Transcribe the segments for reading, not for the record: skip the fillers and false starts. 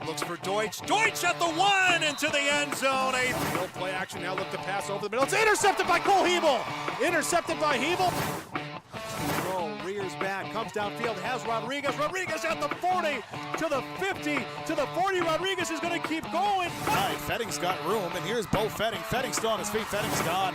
looks for Deutsch. Deutsch at the one into the end zone. Field play action now. Look to pass over the middle. It's intercepted by Cole Hebel. Intercepted by Hebel. Rears back, comes downfield, has Rodriguez. Rodriguez at the 40 to the 50 to the 40. Rodriguez is going to keep going. Right, Fetting's got room, and here's Bo Fetting. Fetting's still on his feet. Fetting's gone.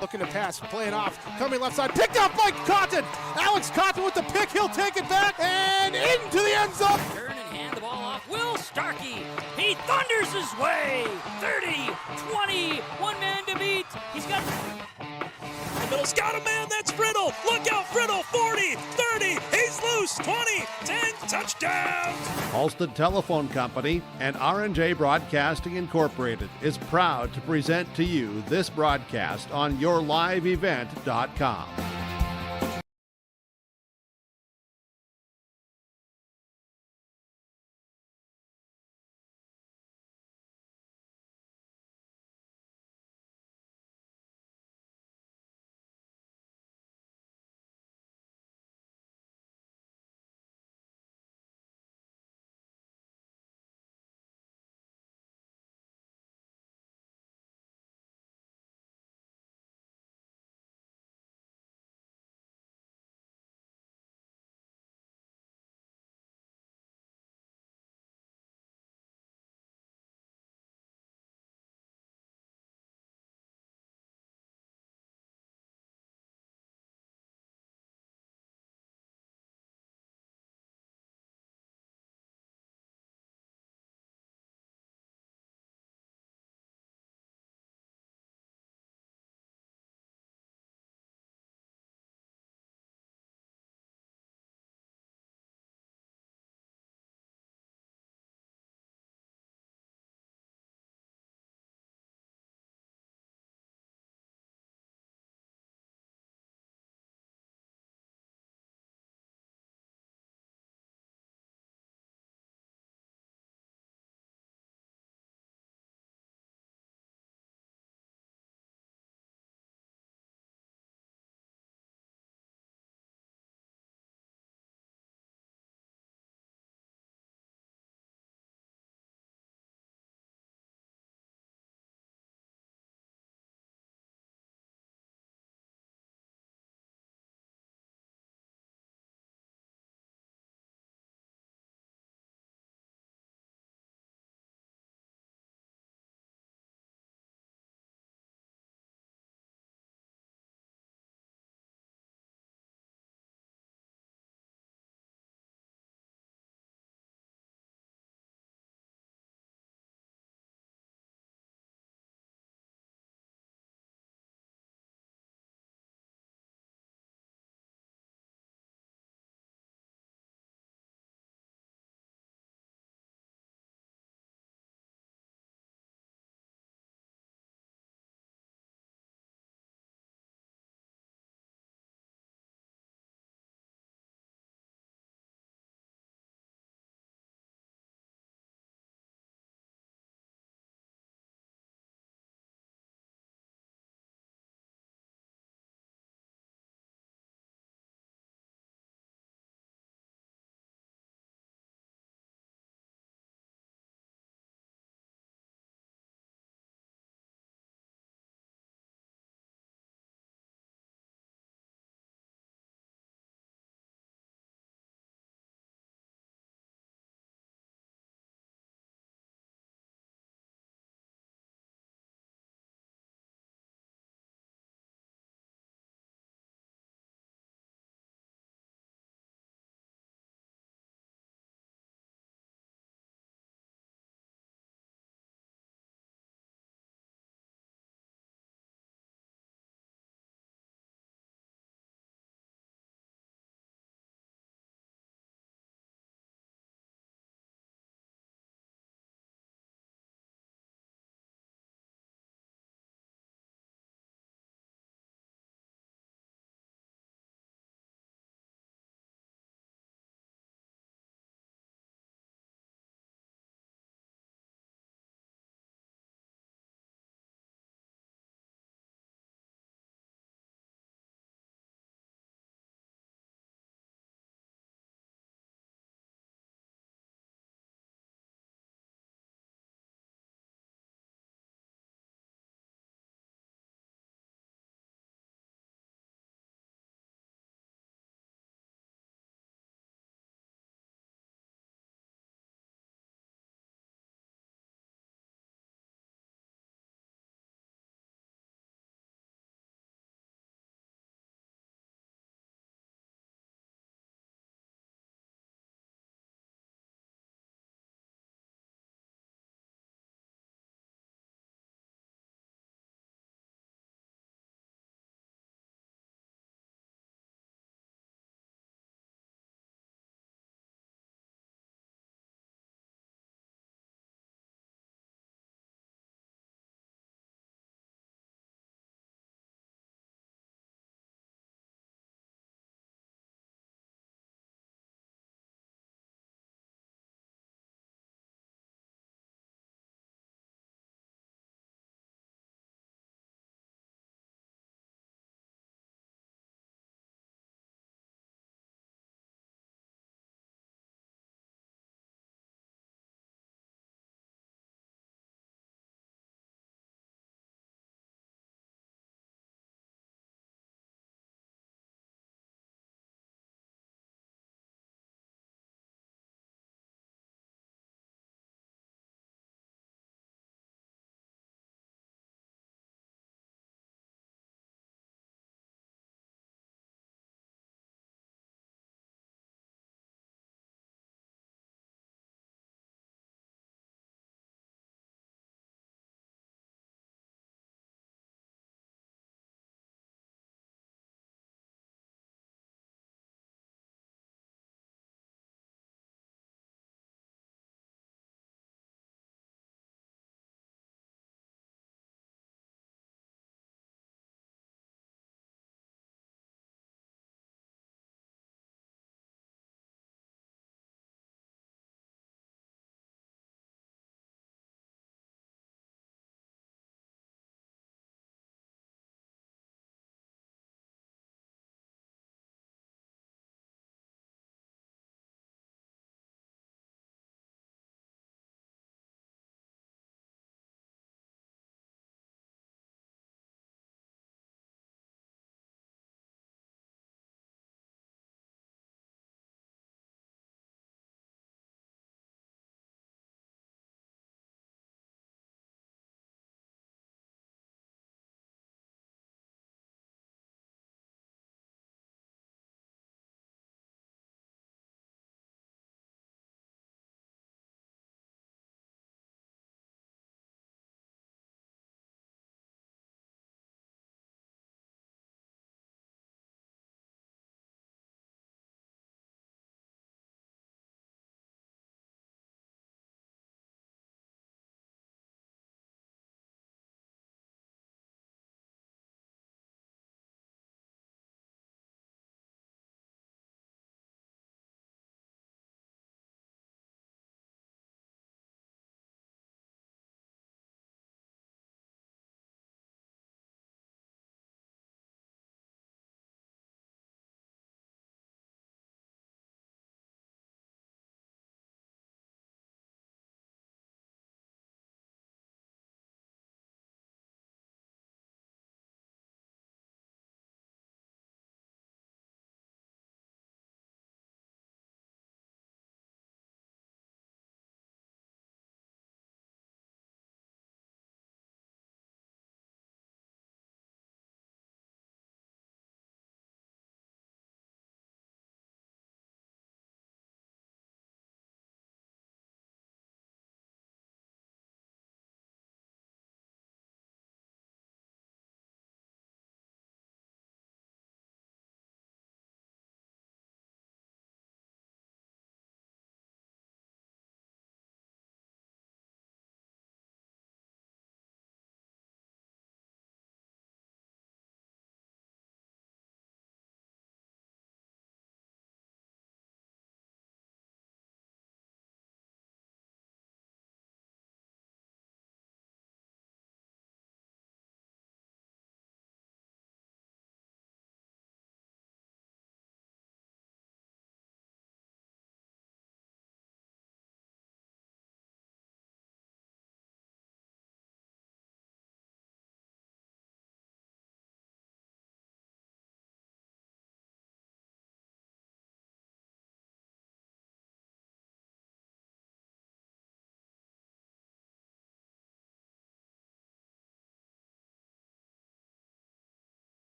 Looking to pass, playing off, coming left side, picked up by Cotton. Alex Cotton with the pick, he'll take it back and into the end zone. Turn and hand the ball off. Will Starkey, he thunders his way. 30, 20, one man to beat. He's got the middle's got a man, that's Friddle. Look out, Friddle, 40, 30, he's loose, 20, 10, touchdown. Halsted Telephone Company and R&J Broadcasting Incorporated is proud to present to you this broadcast on yourliveevent.com.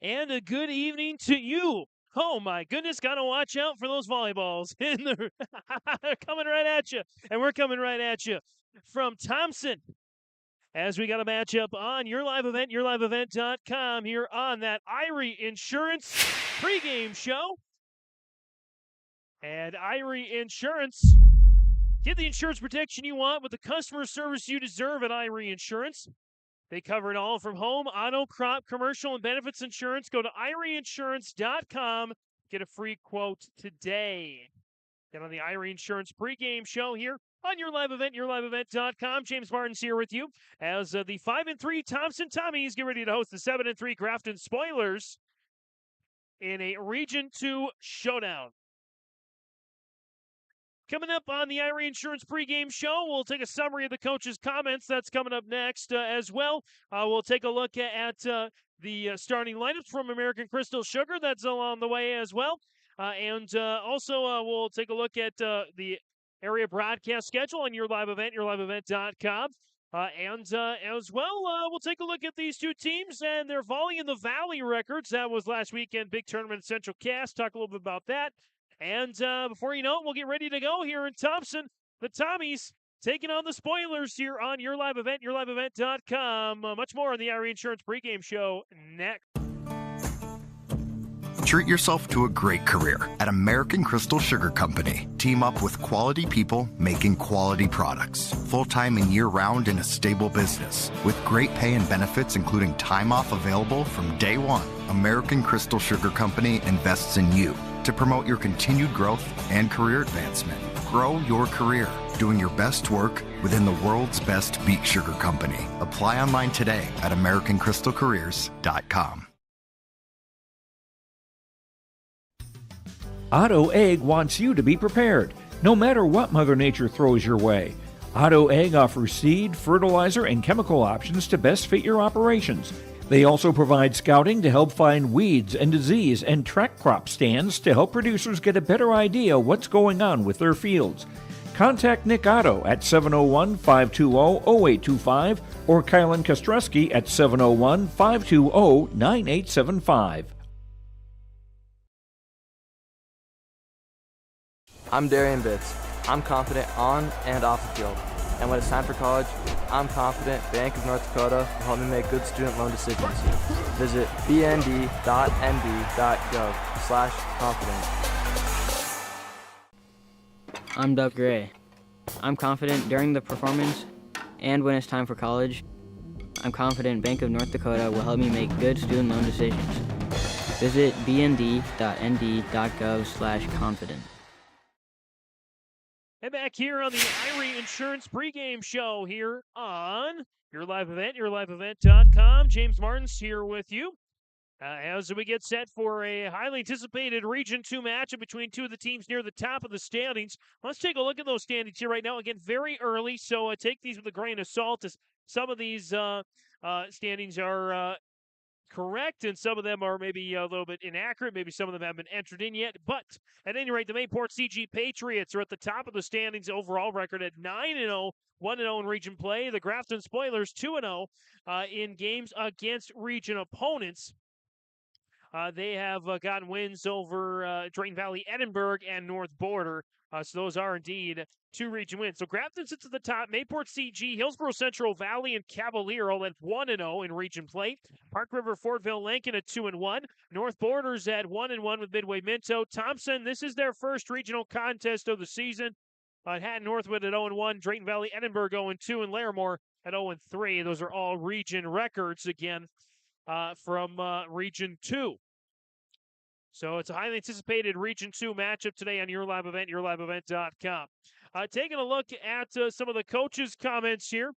and a good evening to you. Oh my goodness, gotta watch out for those volleyballs. They're coming right at you, and we're coming right at you from Thompson. As we got a matchup on your live event, yourliveevent.com here on that Irie Insurance pregame show. And Irie Insurance, get the insurance protection you want with the customer service you deserve at Irie Insurance. They cover it all from home, auto, crop, commercial, and benefits insurance. Go to IrieInsurance.com. Get a free quote today. Get on the Irie Insurance pregame show here on your live event, yourliveevent.com. James Martin's here with you as the 5-3 Thompson Tommies get ready to host the 7-3 Grafton Spoilers in a Region 2 showdown. Coming up on the Irie Insurance pregame show, we'll take a summary of the coach's comments. That's coming up next as well. We'll take a look at the starting lineups from American Crystal Sugar. That's along the way as well. And also we'll take a look at the area broadcast schedule on your live event, yourliveevent.com. And as well, we'll take a look at these two teams and their Volley in the Valley records. That was last weekend, big tournament at Central Cass. Talk a little bit about that. And before you know it, we'll get ready to go here in Thompson. The Tommies taking on the Spoilers here on your live event, yourliveevent.com. Much more on the Irie Insurance pregame show next. Treat yourself to a great career at American Crystal Sugar Company. Team up with quality people making quality products. Full-time and year-round in a stable business. With great pay and benefits including time off available from day one. American Crystal Sugar Company invests in you to promote your continued growth and career advancement. Grow your career doing your best work within the world's best beet sugar company. Apply online today at AmericanCrystalCareers.com. Otto Egg wants you to be prepared, no matter what Mother Nature throws your way. Otto Egg offers seed, fertilizer, and chemical options to best fit your operations. They also provide scouting to help find weeds and disease and track crop stands to help producers get a better idea what's going on with their fields. Contact Nick Otto at 701-520-0825 or Kylan Kostreski at 701-520-9875. I'm Darian Bitts. I'm confident on and off the field. And when it's time for college, I'm confident Bank of North Dakota will help me make good student loan decisions. Visit bnd.nb.gov/confident. I'm Doug Gray. I'm confident during the performance and when it's time for college. I'm confident Bank of North Dakota will help me make good student loan decisions. Visit bnd.nd.gov/confident. And back here on the Irie Insurance pregame show here on your live event, yourliveevent.com. James Martin's here with you as we get set for a highly anticipated Region 2 matchup between two of the teams near the top of the standings. Let's take a look at those standings here right now. Again, very early, so take these with a grain of salt, as some of these standings are correct, and some of them are maybe a little bit inaccurate. Maybe some of them haven't been entered in yet. But at any rate, the Mayport CG Patriots are at the top of the standings overall record at 9-0, 1-0 in region play. The Grafton Spoilers 2-0 in games against region opponents. They have gotten wins over Drayton Valley, Edinburgh, and North Border. So those are indeed two region wins. So Grafton sits at the top. Mayport CG, Hillsborough Central Valley, and Cavalier all at 1-0 in region play. Park River, Fortville, Lincoln at 2-1. North Borders at 1-1 with Midway Minto. Thompson, this is their first regional contest of the season. Hatton Northwood at 0-1. Drayton Valley, Edinburgh 0-2, and Larimore at 0-3. Those are all region records again from Region 2. So it's a highly anticipated Region 2 matchup today on your live event, yourliveevent.com. Taking a look at some of the coaches' comments here.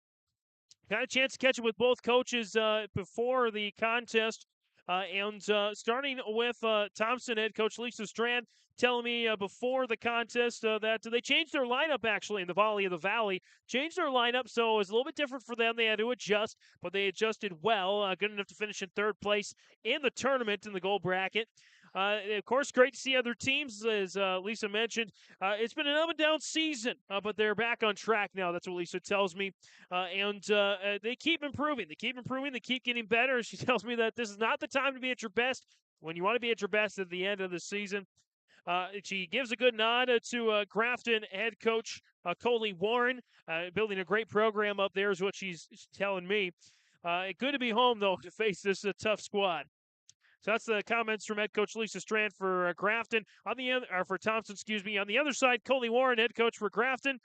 Got a chance to catch up with both coaches before the contest. And starting with Thompson head coach Lisa Strand telling me before the contest that they changed their lineup actually in the Volley of the Valley. Changed their lineup, so it was a little bit different for them. They had to adjust, but they adjusted well. Good enough to finish in third place in the tournament in the gold bracket. Of course, great to see other teams, as Lisa mentioned. It's been an up and down season, but they're back on track now. That's what Lisa tells me. And they keep improving. They keep improving. They keep getting better. She tells me that this is not the time to be at your best when you want to be at your best at the end of the season. She gives a good nod to Grafton head coach Coley Warren, building a great program up there is what she's telling me. Good to be home, though, to face this tough squad. So that's the comments from head coach Lisa Strand for Grafton. On the other, or for Thompson, excuse me. On the other side, Coley Warren, head coach for Grafton,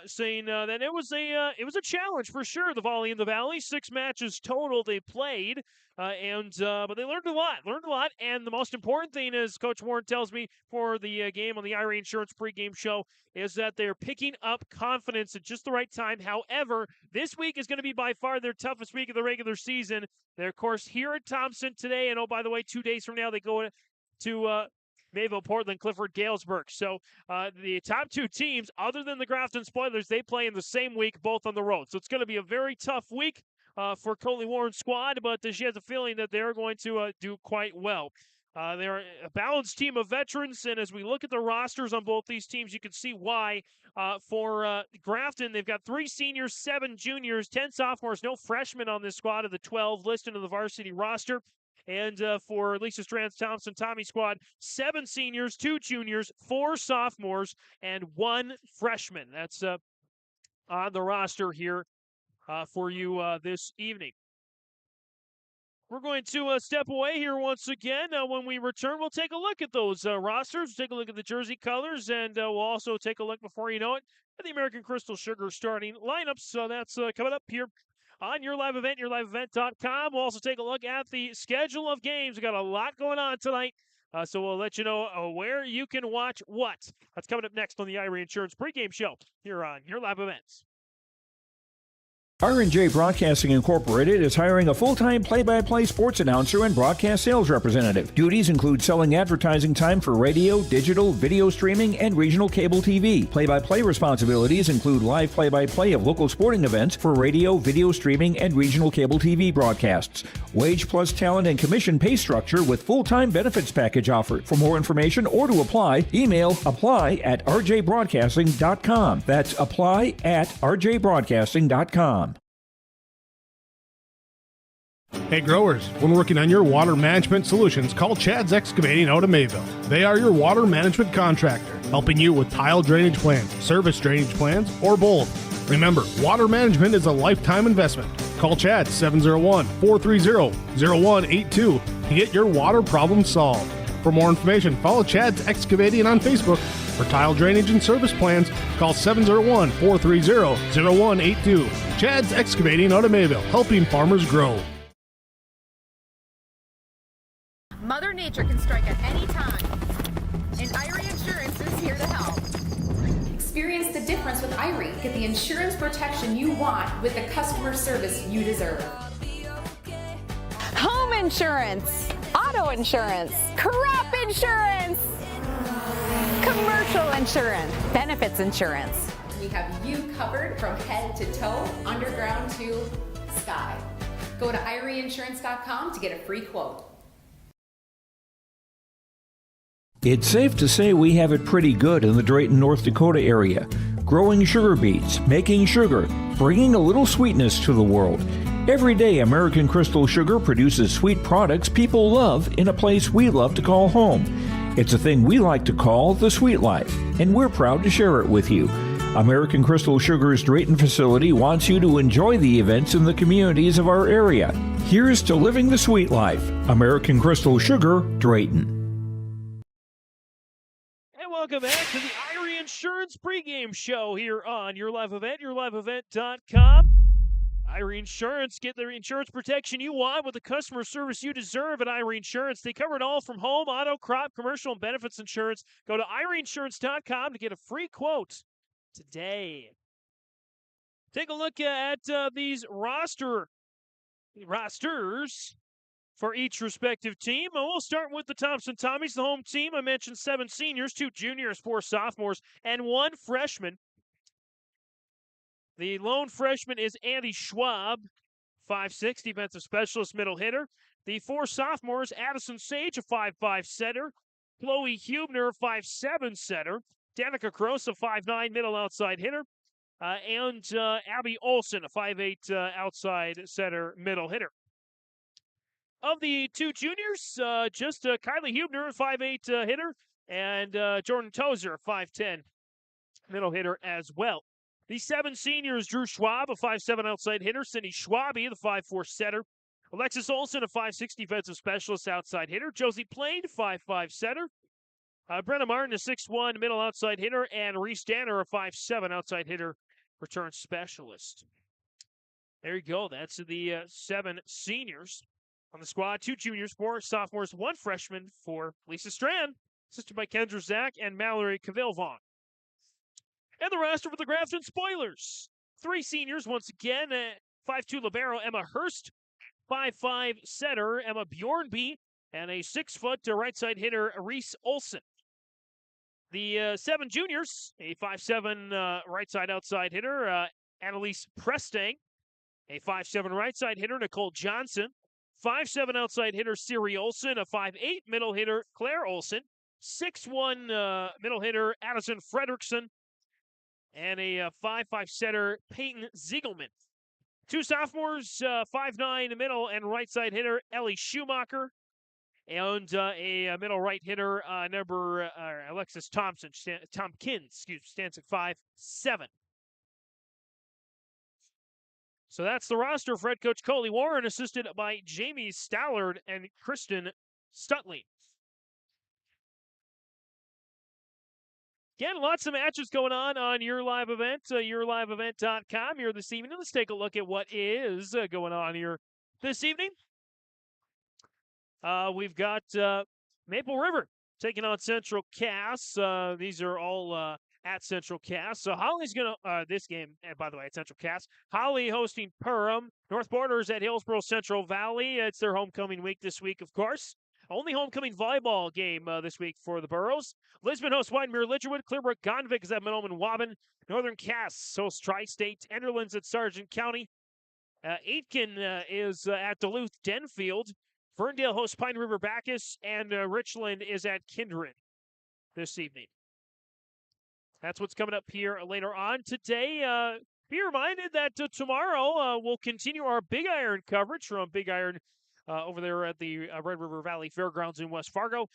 saying that it was a challenge for sure. The Volley in the Valley, 6 matches total they played, but they learned a lot. And the most important thing, as Coach Warren tells me for the game on the IRA Insurance pregame show, is that they're picking up confidence at just the right time. However, this week is going to be by far their toughest week of the regular season. They're, of course, here at Thompson today, and oh, by the way, 2 days from now they go to Mayville, Portland, Clifford, Galesburg. So the top 2 teams, other than the Grafton Spoilers, they play in the same week, both on the road. So it's going to be a very tough week for Coley Warren's squad, but she has a feeling that they're going to do quite well. They're a balanced team of veterans, and as we look at the rosters on both these teams, you can see why. For Grafton, they've got 3 seniors, 7 juniors, 10 sophomores, no freshmen on this squad of the 12 listed on the varsity roster. And for Lisa Strand's Thompson Tommy squad, 7 seniors, 2 juniors, 4 sophomores, and 1 freshman. That's on the roster here for you this evening. We're going to step away here once again. When we return, we'll take a look at those rosters, take a look at the jersey colors, and we'll also take a look, before you know it, at the American Crystal Sugar starting lineups. So that's coming up here on Your Live Event, yourliveevent.com. We'll also take a look at the schedule of games. We've got a lot going on tonight, so we'll let you know where you can watch what. That's coming up next on the IRA Insurance pregame show here on Your Live Events. R&J Broadcasting Incorporated is hiring a full-time play-by-play sports announcer and broadcast sales representative. Duties include selling advertising time for radio, digital, video streaming, and regional cable TV. Play-by-play responsibilities include live play-by-play of local sporting events for radio, video streaming, and regional cable TV broadcasts. Wage plus talent and commission pay structure with full-time benefits package offered. For more information or to apply, email apply@rjbroadcasting.com. That's apply@rjbroadcasting.com. Hey growers, when working on your water management solutions, call Chad's Excavating out of Mayville. They are your water management contractor, helping you with tile drainage plans, service drainage plans, or both. Remember, water management is a lifetime investment. Call Chad 701-430-0182 to get your water problem solved. For more information, follow Chad's Excavating on Facebook. For tile drainage and service plans, call 701-430-0182. Chad's Excavating out of Mayville, helping farmers grow. Mother Nature can strike at any time, and Irie Insurance is here to help. Experience the difference with Irie. Get the insurance protection you want with the customer service you deserve. Home insurance, auto insurance, crop insurance, commercial insurance, benefits insurance. We have you covered from head to toe, underground to sky. Go to IrieInsurance.com to get a free quote. It's safe to say we have it pretty good in the Drayton, North Dakota area. Growing sugar beets, making sugar, bringing a little sweetness to the world. Every day, American Crystal Sugar produces sweet products people love in a place we love to call home. It's a thing we like to call the sweet life, and we're proud to share it with you. American Crystal Sugar's Drayton facility wants you to enjoy the events in the communities of our area. Here's to living the sweet life. American Crystal Sugar, Drayton. Welcome back to the IRA Insurance pregame show here on Your Live Event, yourliveevent.com. IRA Insurance, get the insurance protection you want with the customer service you deserve at IRA Insurance. They cover it all from home, auto, crop, commercial, and benefits insurance. Go to IRAinsurance.com to get a free quote today. Take a look at these rosters for each respective team. And we'll start with the Thompson Tommies, the home team. I mentioned 7 seniors, 2 juniors, 4 sophomores, and 1 freshman. The lone freshman is Andy Schwab, 5'6", defensive specialist, middle hitter. The 4 sophomores, Addison Sage, a 5'5 center. Chloe Hubner, 5'7 center. Danica Cross, a 5'9 middle outside hitter. And Abby Olson, a 5'8 outside center middle hitter. Of the 2 juniors, just Kylie Hubner, a 5'8 hitter, and Jordan Tozer, 5'10 middle hitter as well. The 7 seniors, Drew Schwab, a 5'7 outside hitter, Cindy Schwabe, the 5'4 setter, Alexis Olson, a 5'6 defensive specialist outside hitter, Josie Plain, 5'5 center, Brenna Martin, a 6'1 middle outside hitter, and Reese Danner, a 5'7 outside hitter, return specialist. There you go. That's the 7 seniors on the squad. 2 juniors, 4 sophomores, 1 freshman for Lisa Strand, assisted by Kendra Zach and Mallory Cavill-Vaughn. And the roster for the Grafton Spoilers. 3 seniors, once again, 5'2 libero Emma Hurst, 5'5 setter Emma Bjornby, and a 6-foot right side hitter Reese Olson. The 7 juniors, a 5'7 right side outside hitter Annalise Prestang, a 5'7 right side hitter Nicole Johnson, 5'7 outside hitter Siri Olson, a 5'8 middle hitter Claire Olson, 6'1 middle hitter Addison Fredrickson, and a 5'5 setter Peyton Ziegelman. 2 sophomores, 5'9 middle and right side hitter Ellie Schumacher, and a middle right hitter Alexis Thompson, Tompkins, stands at 5'7. So that's the roster for head coach Coley Warren, assisted by Jamie Stallard and Kristen Stutley. Again, lots of matches going on your live event, yourliveevent.com here this evening. Let's take a look at what is going on here this evening. We've got Maple River taking on Central Cass. These are all at Central Cass. So Holly's going to, this game, and by the way, at Central Cass. Holly hosting Perham. North Borders at Hillsborough Central Valley. It's their homecoming week this week, of course. Only homecoming volleyball game this week for the Burros. Lisbon hosts Wyndmere Lidgerwood. Clearbrook Gonvick is at Monoman Waban. Northern Cass hosts Tri-State. Enderlins at Sargent County. Aitken is at Duluth Denfield. Ferndale hosts Pine River Bacchus. And Richland is at Kindred this evening. That's what's coming up here later on today. Be reminded that tomorrow we'll continue our Big Iron coverage from Big Iron over there at the Red River Valley Fairgrounds in West Fargo.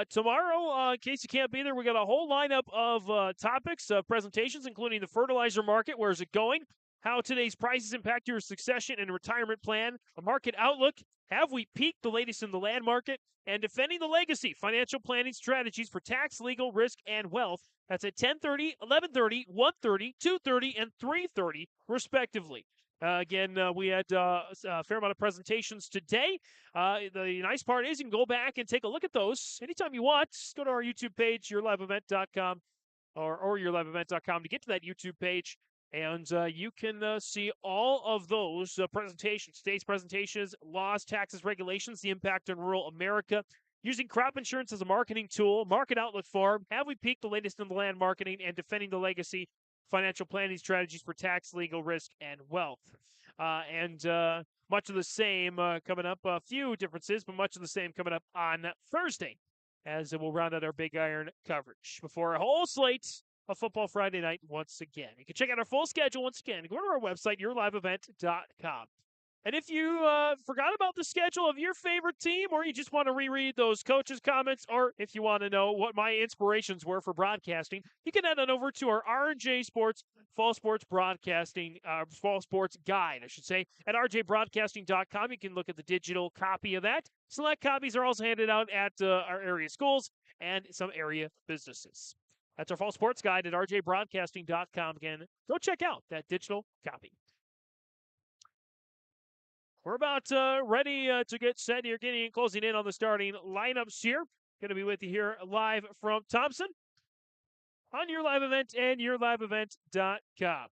Tomorrow, in case you can't be there, we got a whole lineup of topics, presentations, including the fertilizer market. Where's it going? How today's prices impact your succession and retirement plan. A market outlook. Have we peaked? The latest in the land market. And defending the legacy. Financial planning strategies for tax, legal, risk, and wealth. That's at 10:30, 11:30, 1:30, 2:30, and 3:30, respectively. Again, we had a fair amount of presentations today. The nice part is you can go back and take a look at those anytime you want. Just go to our YouTube page, yourliveevent.com, or yourliveevent.com to get to that YouTube page. And you can see all of those presentations. Today's presentations, laws, taxes, regulations, the impact on rural America, using crop insurance as a marketing tool, market outlook farm, have we peaked? The latest in the land marketing, and defending the legacy. Financial planning strategies for tax, legal, risk, and wealth. And much of the same coming up. A few differences, but much of the same coming up on Thursday as we'll round out our Big Iron coverage before a whole slate of Football Friday night once again. You can check out our full schedule once again. Go to our website, yourliveevent.com. And if you forgot about the schedule of your favorite team, or you just want to reread those coaches' comments, or if you want to know what my inspirations were for broadcasting, you can head on over to our R&J Sports Fall Sports Broadcasting, Fall Sports Guide, I should say, at rjbroadcasting.com. You can look at the digital copy of that. Select copies are also handed out at our area schools and some area businesses. That's our Fall Sports Guide at rjbroadcasting.com. Again, go check out that digital copy. We're about ready to get set here, getting closing in on the starting lineups here. Going to be with you here live from Thompson on Your Live Event and yourliveevent.com. Going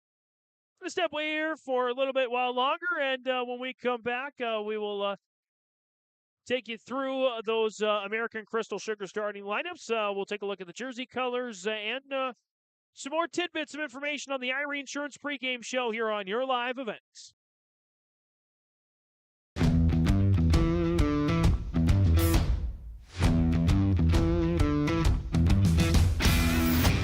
to step away here for a little bit while longer, and when we come back, we will take you through those American Crystal Sugar starting lineups. We'll take a look at the jersey colors and some more tidbits of information on the Irie Insurance pregame show here on Your Live Event.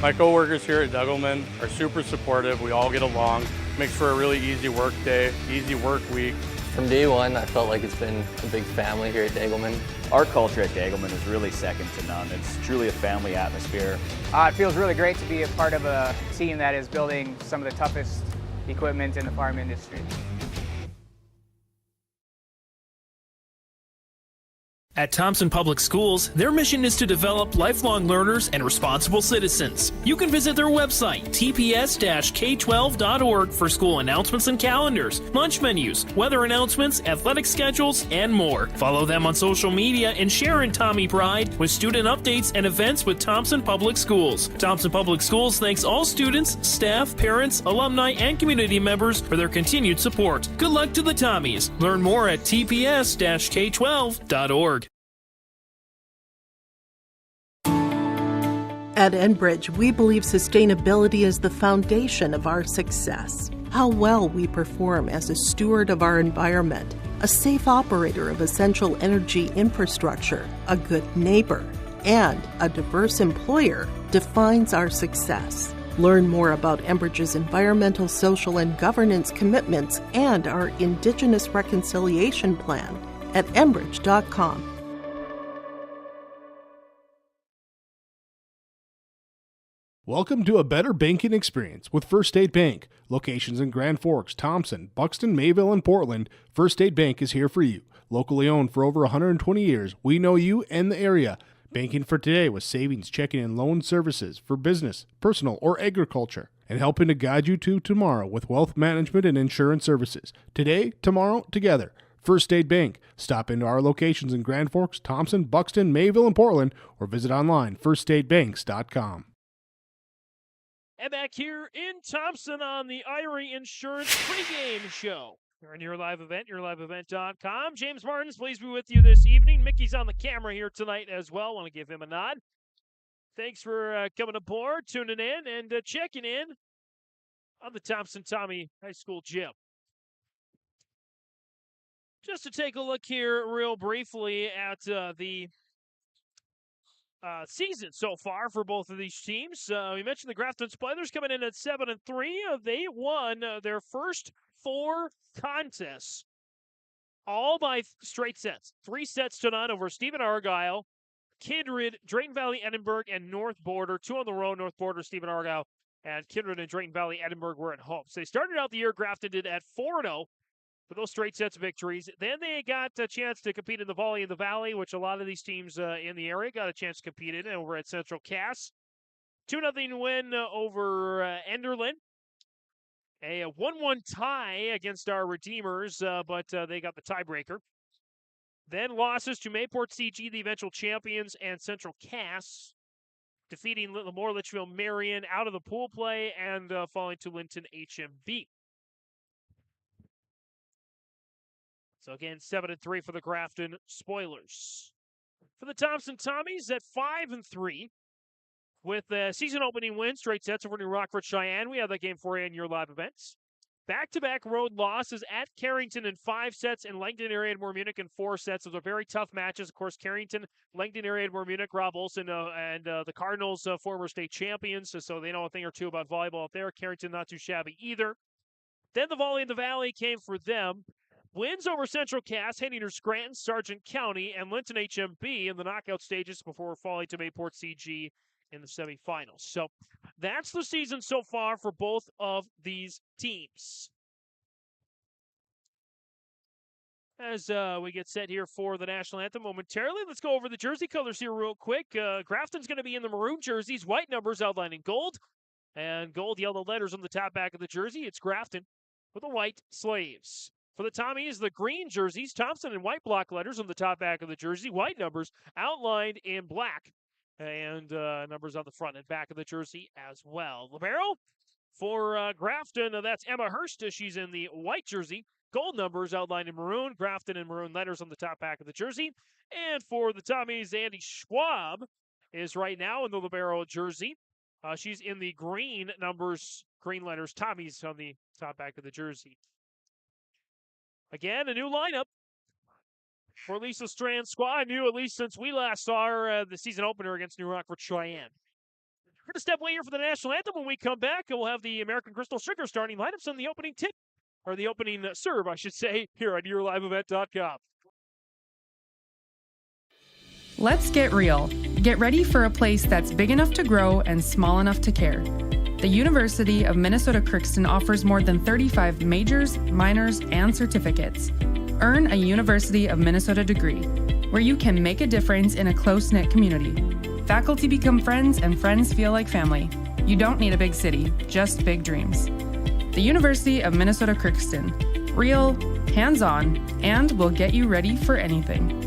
My coworkers here at Degelman are super supportive. We all get along. Makes for a really easy work day, easy work week. From day one, I felt like it's been a big family here at Degelman. Our culture at Degelman is really second to none. It's truly a family atmosphere. It feels really great to be a part of a team that is building some of the toughest equipment in the farm industry. At Thompson Public Schools, their mission is to develop lifelong learners and responsible citizens. You can visit their website, tps-k12.org, for school announcements and calendars, lunch menus, weather announcements, athletic schedules, and more. Follow them on social media and share in Tommy Pride with student updates and events with Thompson Public Schools. Thompson Public Schools thanks all students, staff, parents, alumni, and community members for their continued support. Good luck to the Tommies. Learn more at tps-k12.org. At Enbridge, we believe sustainability is the foundation of our success. How well we perform as a steward of our environment, a safe operator of essential energy infrastructure, a good neighbor, and a diverse employer defines our success. Learn more about Enbridge's environmental, social, and governance commitments and our Indigenous Reconciliation Plan at enbridge.com. Welcome to a better banking experience with First State Bank. Locations in Grand Forks, Thompson, Buxton, Mayville, and Portland, First State Bank is here for you. Locally owned for over 120 years, we know you and the area. Banking for today with savings, checking, and loan services for business, personal, or agriculture. And helping to guide you to tomorrow with wealth management and insurance services. Today, tomorrow, together. First State Bank. Stop into our locations in Grand Forks, Thompson, Buxton, Mayville, and Portland, or visit online firststatebanks.com. And back here in Thompson on the Irie Insurance Pregame Show. You're in your live event, yourliveevent.com. James Martins, pleased to be with you this evening. Mickey's on the camera here tonight as well. Want to give him a nod. Thanks for coming aboard, tuning in, and checking in on the Thompson Tommy High School gym. Just to take a look here real briefly at the season so far for both of these teams. We mentioned the Grafton Spoilers coming in at 7-3. They won their first 4 contests, all by straight sets. 3 sets tonight over Stephen Argyle, Kindred, Drayton Valley, Edinburgh, and North Border. 2 on the road, North Border, Stephen Argyle, and Kindred and Drayton Valley, Edinburgh were at home. So they started out the year, Grafton did at 4-0. For those straight sets victories. Then they got a chance to compete in the Volley in the Valley, which a lot of these teams in the area got a chance to compete in over at Central Cass. 2-0 win over Enderlin. A 1-1 tie against our Redeemers, but they got the tiebreaker. Then losses to Mayport CG, the eventual champions, and Central Cass, defeating Lemoore, Litchfield, Marion out of the pool play and falling to Linton HMB. So again, 7-3 for the Grafton Spoilers. For the Thompson Tommies at 5-3 with a season opening win, straight sets over New Rockford, Cheyenne. We have that game for you in your live events. Back-to-back road losses at Carrington in 5 sets and Langdon area and Moore Munich in 4 sets. Those are very tough matches. Of course, Carrington, Langdon area and Moore Munich, Rob Olson and the Cardinals, former state champions, so they know a thing or two about volleyball up there. Carrington not too shabby either. Then the Volley in the Valley came for them. Wins over Central Cass, Hayden Scranton, Sargent County, and Linton HMB in the knockout stages before falling to Mayport CG in the semifinals. So that's the season so far for both of these teams. As we get set here for the national anthem momentarily, let's go over the jersey colors here real quick. Grafton's going to be in the maroon jerseys, white numbers outlined in gold, and gold yellow letters on the top back of the jersey. It's Grafton with the white sleeves. For the Tommies, the green jerseys, Thompson in white block letters on the top back of the jersey, white numbers outlined in black, and numbers on the front and back of the jersey as well. Libero for Grafton, that's Emma Hurst. She's in the white jersey, gold numbers outlined in maroon, Grafton in maroon letters on the top back of the jersey. And for the Tommies, Andy Schwab is right now in the Libero jersey. She's in the green numbers, green letters, Tommies on the top back of the jersey. Again, a new lineup for Lisa Strand's squad. New, at least since we last saw her the season opener against New Rockford Cheyenne. We're going to step away here for the national anthem. When we come back, we'll have the American Crystal Sugar starting lineups and the opening tip, or the opening serve, I should say, here on YourLiveEvent.com. Let's get real. Get ready for a place that's big enough to grow and small enough to care. The University of Minnesota Crookston offers more than 35 majors, minors, and certificates. Earn a University of Minnesota degree, where you can make a difference in a close-knit community. Faculty become friends, and friends feel like family. You don't need a big city, just big dreams. The University of Minnesota Crookston. Real, hands-on, and will get you ready for anything.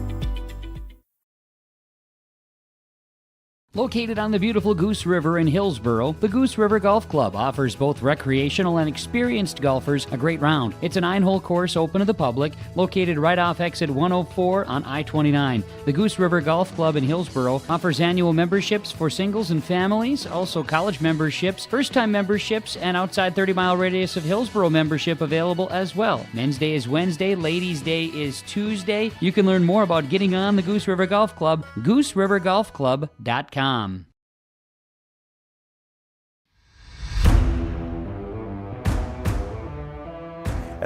Located on the beautiful Goose River in Hillsboro, the Goose River Golf Club offers both recreational and experienced golfers a great round. It's a 9-hole course open to the public, located right off exit 104 on I-29. The Goose River Golf Club in Hillsboro offers annual memberships for singles and families, also college memberships, first-time memberships, and outside 30-mile radius of Hillsboro membership available as well. Men's Day is Wednesday, Ladies' Day is Tuesday. You can learn more about getting on the Goose River Golf Club, GooseRiverGolfClub.com. At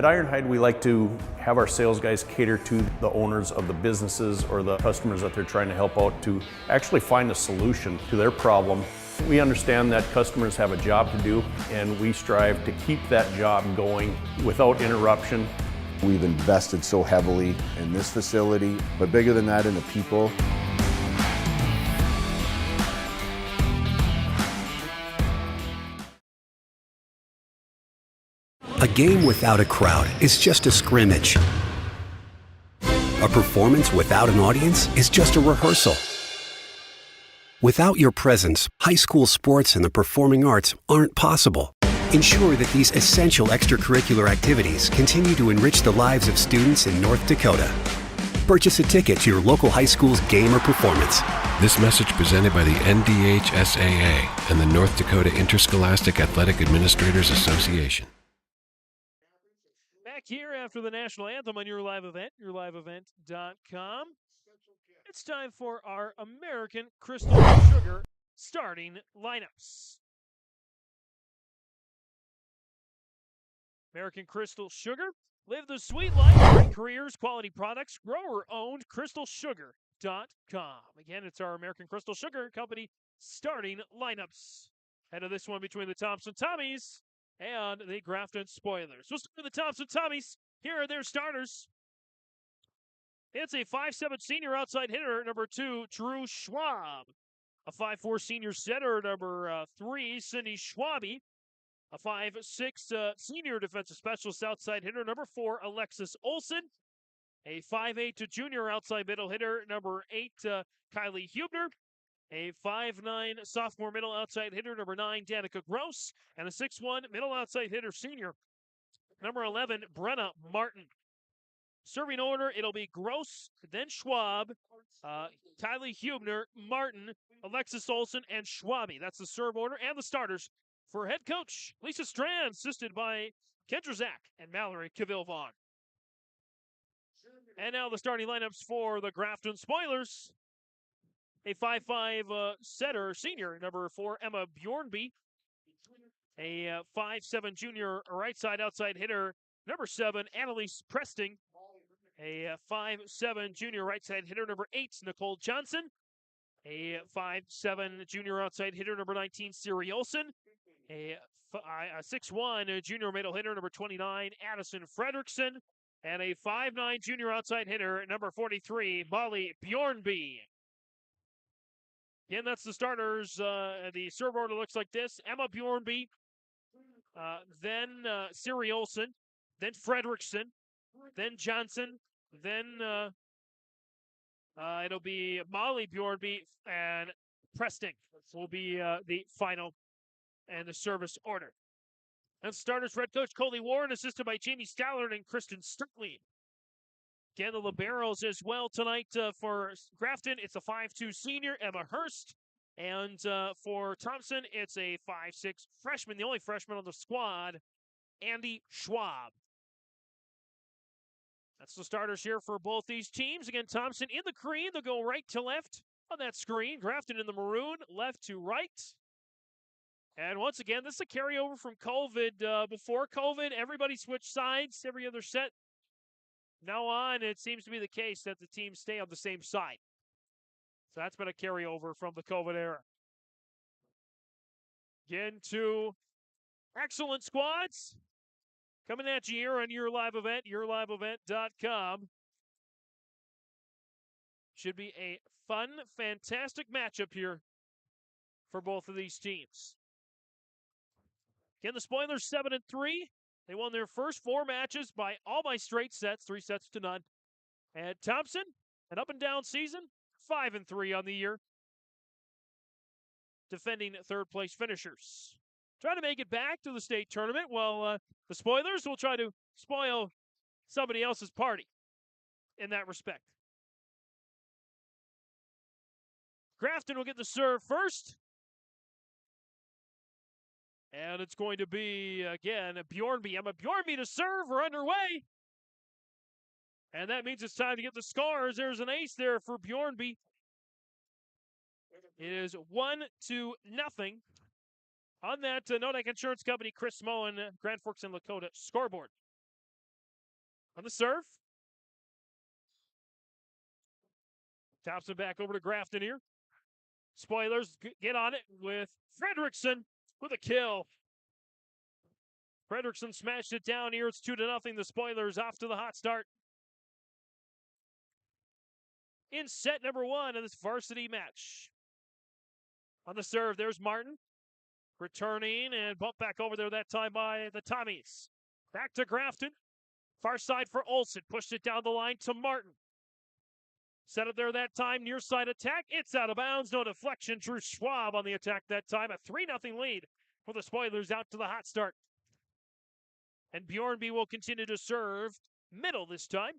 Ironhide, we like to have our sales guys cater to the owners of the businesses or the customers that they're trying to help out to actually find a solution to their problem. We understand that customers have a job to do, and we strive to keep that job going without interruption. We've invested so heavily in this facility, but bigger than that, in the people. A game without a crowd is just a scrimmage. A performance without an audience is just a rehearsal. Without your presence, high school sports and the performing arts aren't possible. Ensure that these essential extracurricular activities continue to enrich the lives of students in North Dakota. Purchase a ticket to your local high school's game or performance. This message presented by the NDHSAA and the North Dakota Interscholastic Athletic Administrators Association. Back here after the national anthem on Your Live Event, YourLiveEvent.com. It's time for our American Crystal Sugar starting lineups. American Crystal Sugar. Live the sweet life, great careers, quality products, grower-owned crystalsugar.com. Again, it's our American Crystal Sugar Company starting lineups. Head of this one between the Thompson Tommies and the Grafton Spoilers. We'll start with the Thompson Tommies. Here are their starters. It's a 5'7" senior outside hitter, number 2, Drew Schwab. A 5'4" senior setter, number 3, Cindy Schwabe. A 5'6" senior defensive specialist outside hitter, number 4, Alexis Olson. A 5'8" junior outside middle hitter, number 8, Kylie Hubner. A 5'9" sophomore middle outside hitter, number 9, Danica Gross. And a 6'1" middle outside hitter, senior, number 11, Brenna Martin. Serving order, it'll be Gross, then Schwab, Kylie Hubner, Martin, Alexis Olson, and Schwabe. That's the serve order and the starters for head coach Lisa Strand, assisted by Kendra Zach and Mallory Cavill-Vaughn. And now the starting lineups for the Grafton Spoilers. A 5'5" setter, senior, number 4, Emma Bjornby. A 5'7" junior right side outside hitter, number 7, Annalise Presting. A 5'7" junior right side hitter, number 8, Nicole Johnson. A 5'7" junior outside hitter, number 19, Siri Olson. A 6'1" junior middle hitter, number 29, Addison Fredrickson. And a 5'9" junior outside hitter, number 43, Molly Bjornby. Again, that's the starters. The serve order looks like this. Emma Bjornby, then Siri Olson, then Fredrickson, then Johnson, then it'll be Molly Bjornby, and Presting will be the final and the service order. And starters, head coach Coley Warren, assisted by Jamie Stallard and Kristen Sturtley. Again, the liberos as well tonight for Grafton. It's a 5'2" senior, Emma Hurst. And for Thompson, it's a 5'6" freshman, the only freshman on the squad, Andy Schwab. That's the starters here for both these teams. Again, Thompson in the green. They'll go right to left on that screen. Grafton in the maroon, left to right. And once again, this is a carryover from COVID. Before COVID, everybody switched sides every other set. Now on, it seems to be the case that the teams stay on the same side. So that's been a carryover from the COVID era. Again, two excellent squads coming at you here on your live event, yourliveevent.com. Should be a fun, fantastic matchup here for both of these teams. Again, the Spoilers 7-3. They won their first 4 matches by straight sets, 3-0. And Thompson, an up and down season, 5-3 on the year. Defending third place finishers. Trying to make it back to the state tournament. Well, the Spoilers will try to spoil somebody else's party in that respect. Grafton will get the serve first. And it's going to be, again, Bjornby. Emma Bjornby to serve. We're underway. And that means it's time to get the scores. There's an ace there for Bjornby. It is 1-0 on that Nodak Insurance Company, Chris Moen, Grand Forks and Lakota scoreboard. On the serve. Thompson back over to Grafton here. Spoilers get on it with Fredrickson with a kill. Fredrickson smashed it down here. It's 2-0. The Spoilers off to the hot start in set number 1 of this varsity match. On the serve, there's Martin. Returning and bump back over there that time by the Tommies. Back to Grafton. Far side for Olsen. Pushed it down the line to Martin. Set up there that time, near side attack. It's out of bounds, no deflection. Drew Schwab on the attack that time. A 3-0 lead for the Spoilers out to the hot start. And Bjornby will continue to serve middle this time.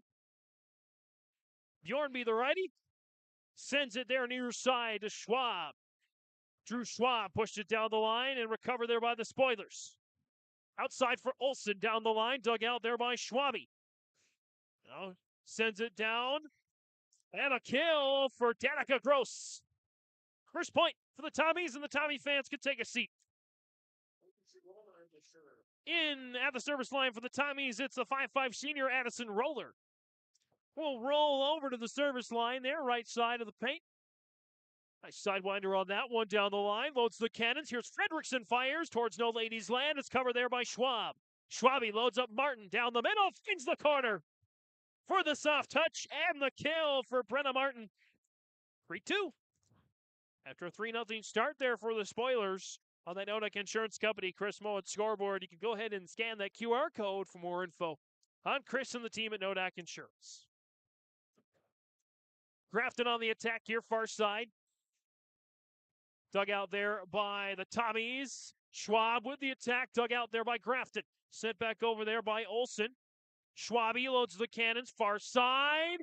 Bjornby, the righty, sends it there near side to Schwab. Drew Schwab pushed it down the line and recovered there by the Spoilers. Outside for Olsen down the line, dug out there by Schwabi. Now sends it down. And a kill for Danica Gross. First point for the Tommies, and the Tommy fans can take a seat. In at the service line for the Tommies, it's the 5'5" senior Addison Roller. We'll roll over to the service line there, right side of the paint. Nice sidewinder on that one down the line. Loads the cannons. Here's Fredrickson, fires towards No Ladies Land. It's covered there by Schwab. Schwabi loads up Martin down the middle, finds the corner for the soft touch and the kill for Brenna Martin. 3-2. After a 3-0 start there for the Spoilers on that Nodak Insurance Company Chris Moen scoreboard, you can go ahead and scan that QR code for more info on Chris and the team at Nodak Insurance. Grafton on the attack here, far side. Dug out there by the Tommies. Schwab with the attack, dug out there by Grafton. Sent back over there by Olsen. Schwabi loads the cannons, far side.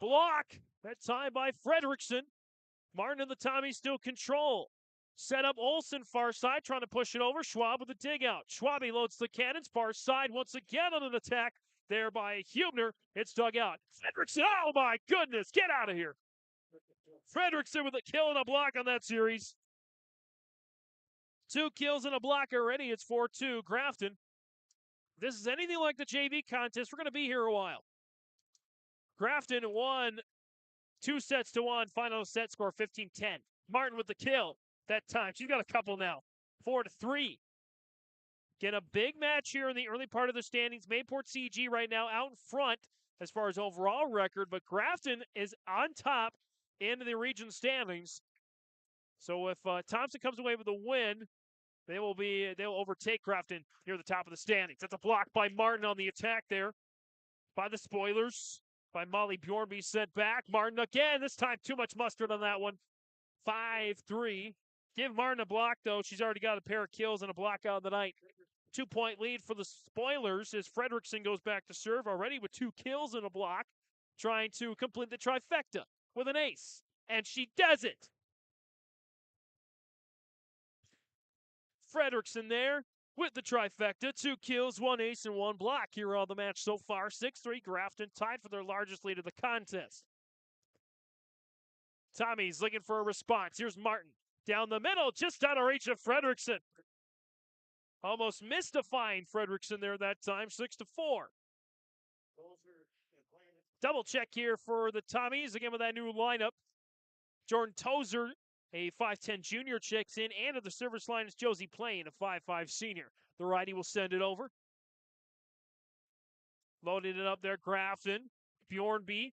Block, that time by Fredrickson. Martin and the Tommies still control. Set up Olsen, far side, trying to push it over. Schwab with the dig out. Schwabi loads the cannons, far side, once again on an attack there by Hubner. It's dug out. Fredrickson, oh my goodness, get out of here. Fredrickson with a kill and a block on that series. 2 kills and a block already. It's 4-2 Grafton. If this is anything like the JV contest, we're going to be here a while. Grafton won 2-1. Final set score 15-10. Martin with the kill that time. She's got a couple now. 4-3. Get a big match here in the early part of the standings. Mayport CG right now out in front as far as overall record, but Grafton is on top in the region standings. So if Thompson comes away with a win, they'll overtake Grafton near the top of the standings. That's a block by Martin on the attack there by the Spoilers. By Molly Bjornby sent back. Martin again, this time too much mustard on that one. 5-3. Give Martin a block, though. She's already got a pair of kills and a block out of the night. 2-point lead for the Spoilers as Fredrickson goes back to serve already with 2 kills and a block, trying to complete the trifecta with an ace. And she does it. Fredrickson there with the trifecta. 2 kills, 1 ace, and 1 block here on the match so far. 6-3 Grafton tied for their largest lead of the contest. Tommy's looking for a response. Here's Martin. Down the middle, just out of reach of Fredrickson. Almost mystifying Frederickson there that time, 6-4. Double check here for the Tommies, again with that new lineup. Jordan Tozer, a 5'10 junior, checks in, and at the service line is Josie Plain, a 5'5 senior. The righty will send it over. Loading it up there, Grafton. Bjornby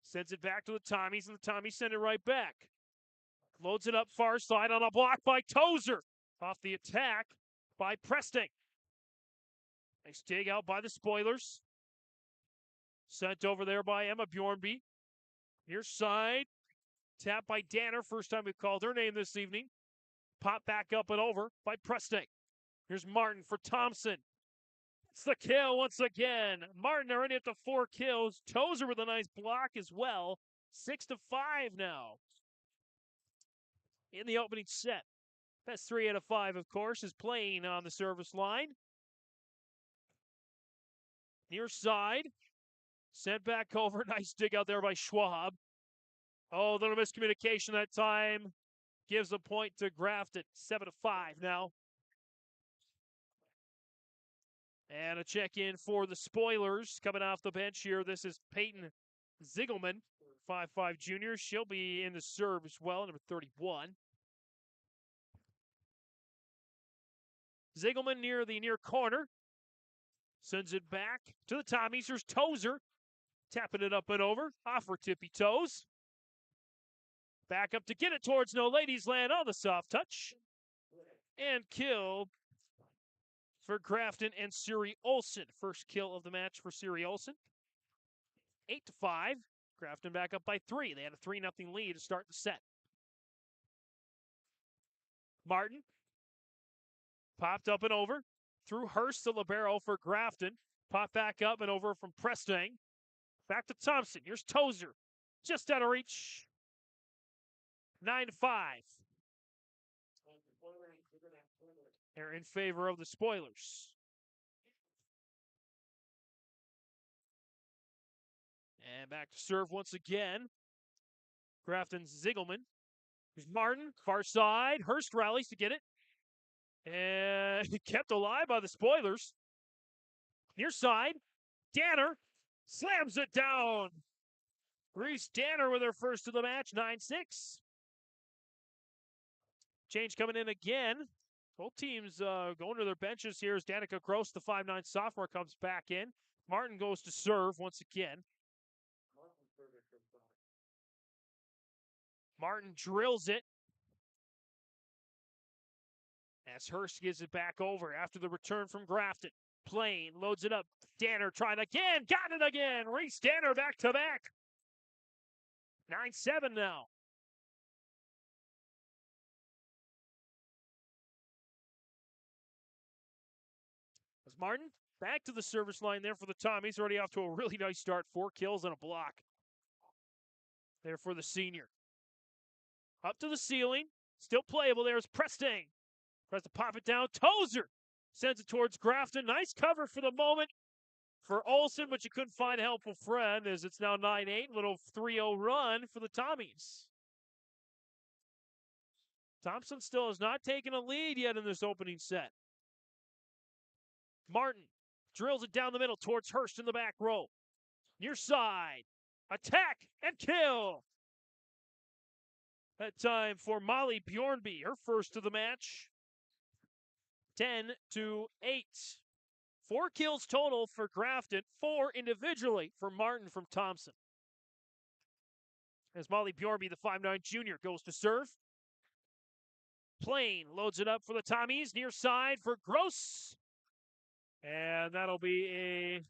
sends it back to the Tommies, and the Tommies send it right back. Loads it up far side on a block by Tozer. Off the attack by Presting. Nice dig out by the Spoilers. Sent over there by Emma Bjornby. Near side. Tap by Danner. First time we've called her name this evening. Pop back up and over by Presting. Here's Martin for Thompson. It's the kill once again. Martin already up to 4 kills. Tozer with a nice block as well. 6-5 now. In the opening set. Best 3 out of 5, of course, is playing on the service line. Near side. Sent back over. Nice dig out there by Schwab. Oh, a little miscommunication that time. Gives a point to Grafton. 7-5 now. And a check-in for the Spoilers coming off the bench here. This is Peyton Ziegelman, 5'5 junior. She'll be in the serve as well, number 31. Ziegelman near the near corner. Sends it back to the Tommies. Here's Tozer. Tapping it up and over. Off for tippy toes. Back up to get it towards No Ladies Land on the soft touch. And kill for Grafton and Siri Olsen. First kill of the match for Siri Olsen. 8-5. Grafton back up by 3. They had a 3-0 lead to start the set. Martin. Popped up and over. Through Hurst to libero for Grafton. Pop back up and over from Presting. Back to Thompson. Here's Tozer. Just out of reach. 9-5. They're in favor of the Spoilers. And back to serve once again. Grafton's Ziegelman. Here's Martin, far side. Hurst rallies to get it. And kept alive by the Spoilers. Near side. Danner slams it down. Reese Danner with her first of the match, 9-6. Change coming in again. Both teams going to their benches here as Danica Gross, the 5'9 sophomore, comes back in. Martin goes to serve once again. Martin drills it. As Hurst gives it back over after the return from Grafton. Plain loads it up. Danner trying again. Got it again. Reese Danner back to back. 9-7 now. As Martin back to the service line there for the Tommies. Already off to a really nice start. 4 kills and a block. There for the senior. Up to the ceiling. Still playable. There's Presting. Tries to pop it down. Tozer sends it towards Grafton. Nice cover for the moment for Olsen, but you couldn't find a helpful friend as it's now 9-8. Little 3-0 run for the Tommies. Thompson still has not taken a lead yet in this opening set. Martin drills it down the middle towards Hurst in the back row. Near side. Attack and kill. That time for Molly Bjornby, her first of the match. 10-8. 4 kills total for Grafton, 4 individually for Martin from Thompson. As Molly Bjornby, the 5'9 junior, goes to serve. Plain loads it up for the Tommies. Near side for Gross. And that'll be a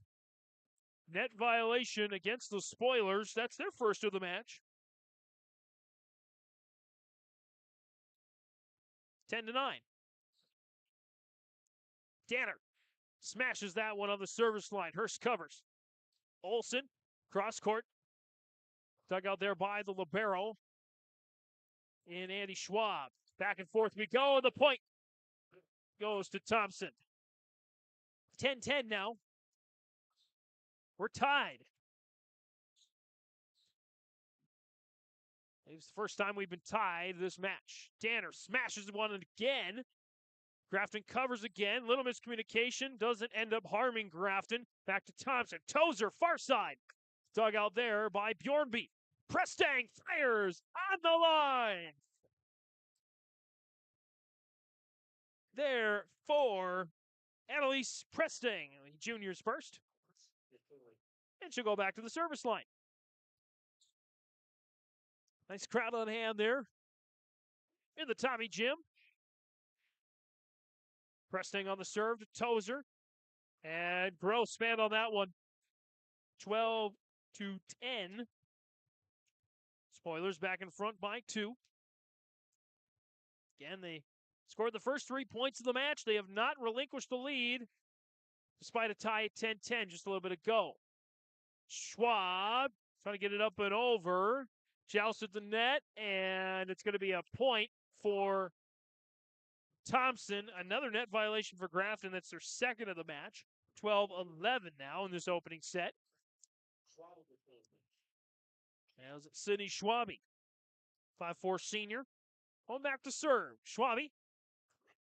net violation against the Spoilers. That's their first of the match. 10-9. Danner smashes that one on the service line. Hurst covers. Olsen, cross court. Dug out there by the libero. In Andy Schwab. Back and forth we go. The point goes to Thompson. 10-10 now. We're tied. It's the first time we've been tied this match. Danner smashes one again. Grafton covers again. Little miscommunication. Doesn't end up harming Grafton. Back to Thompson. Tozer, far side. Dug out there by Bjornby. Prestang fires on the line. There for Annalise Prestang. Junior's first. And she'll go back to the service line. Nice crowd on hand there in the Tommy Gym. Pressing on the serve to Tozer. And Gross man on that one. 12-10. Spoilers back in front by 2. Again, they scored the first 3 points of the match. They have not relinquished the lead despite a tie at 10-10 just a little bit ago. Schwab trying to get it up and over. Joust at the net, and it's going to be a point for Thompson. Another net violation for Grafton. That's their second of the match. 12-11 now in this opening set. As Sydney Schwabe, 5'4" senior. Home back to serve. Schwabe,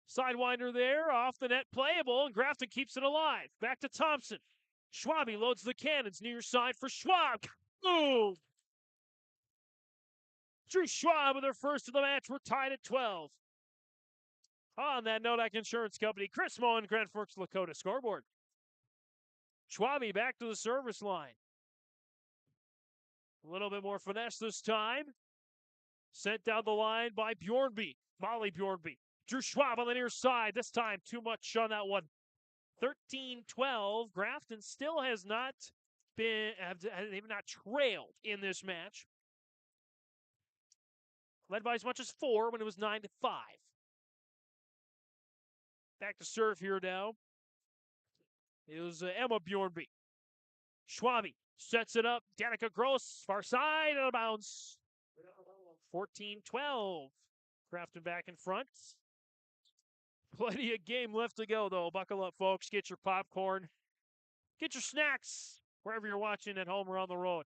sidewinder there, off the net, playable, and Grafton keeps it alive. Back to Thompson. Schwabe loads the cannons near side for Schwab. Boom! Drew Schwab with their first of the match. We're tied at 12. On that Nodak Insurance Company, Chris Moen, Grand Forks, Dakota scoreboard. Schwabe back to the service line. A little bit more finesse this time. Sent down the line by Bjornby. Molly Bjornby. Drew Schwab on the near side. This time too much on that one. 13-12. Grafton still has not been, they've not trailed in this match. Led by as much as 4 when it was 9-5. Back to serve here now. It was Emma Bjornby. Schwabe sets it up. Danica Gross, far side, out of bounds. 14-12. Grafton back in front. Plenty of game left to go, though. Buckle up, folks. Get your popcorn. Get your snacks wherever you're watching at home or on the road.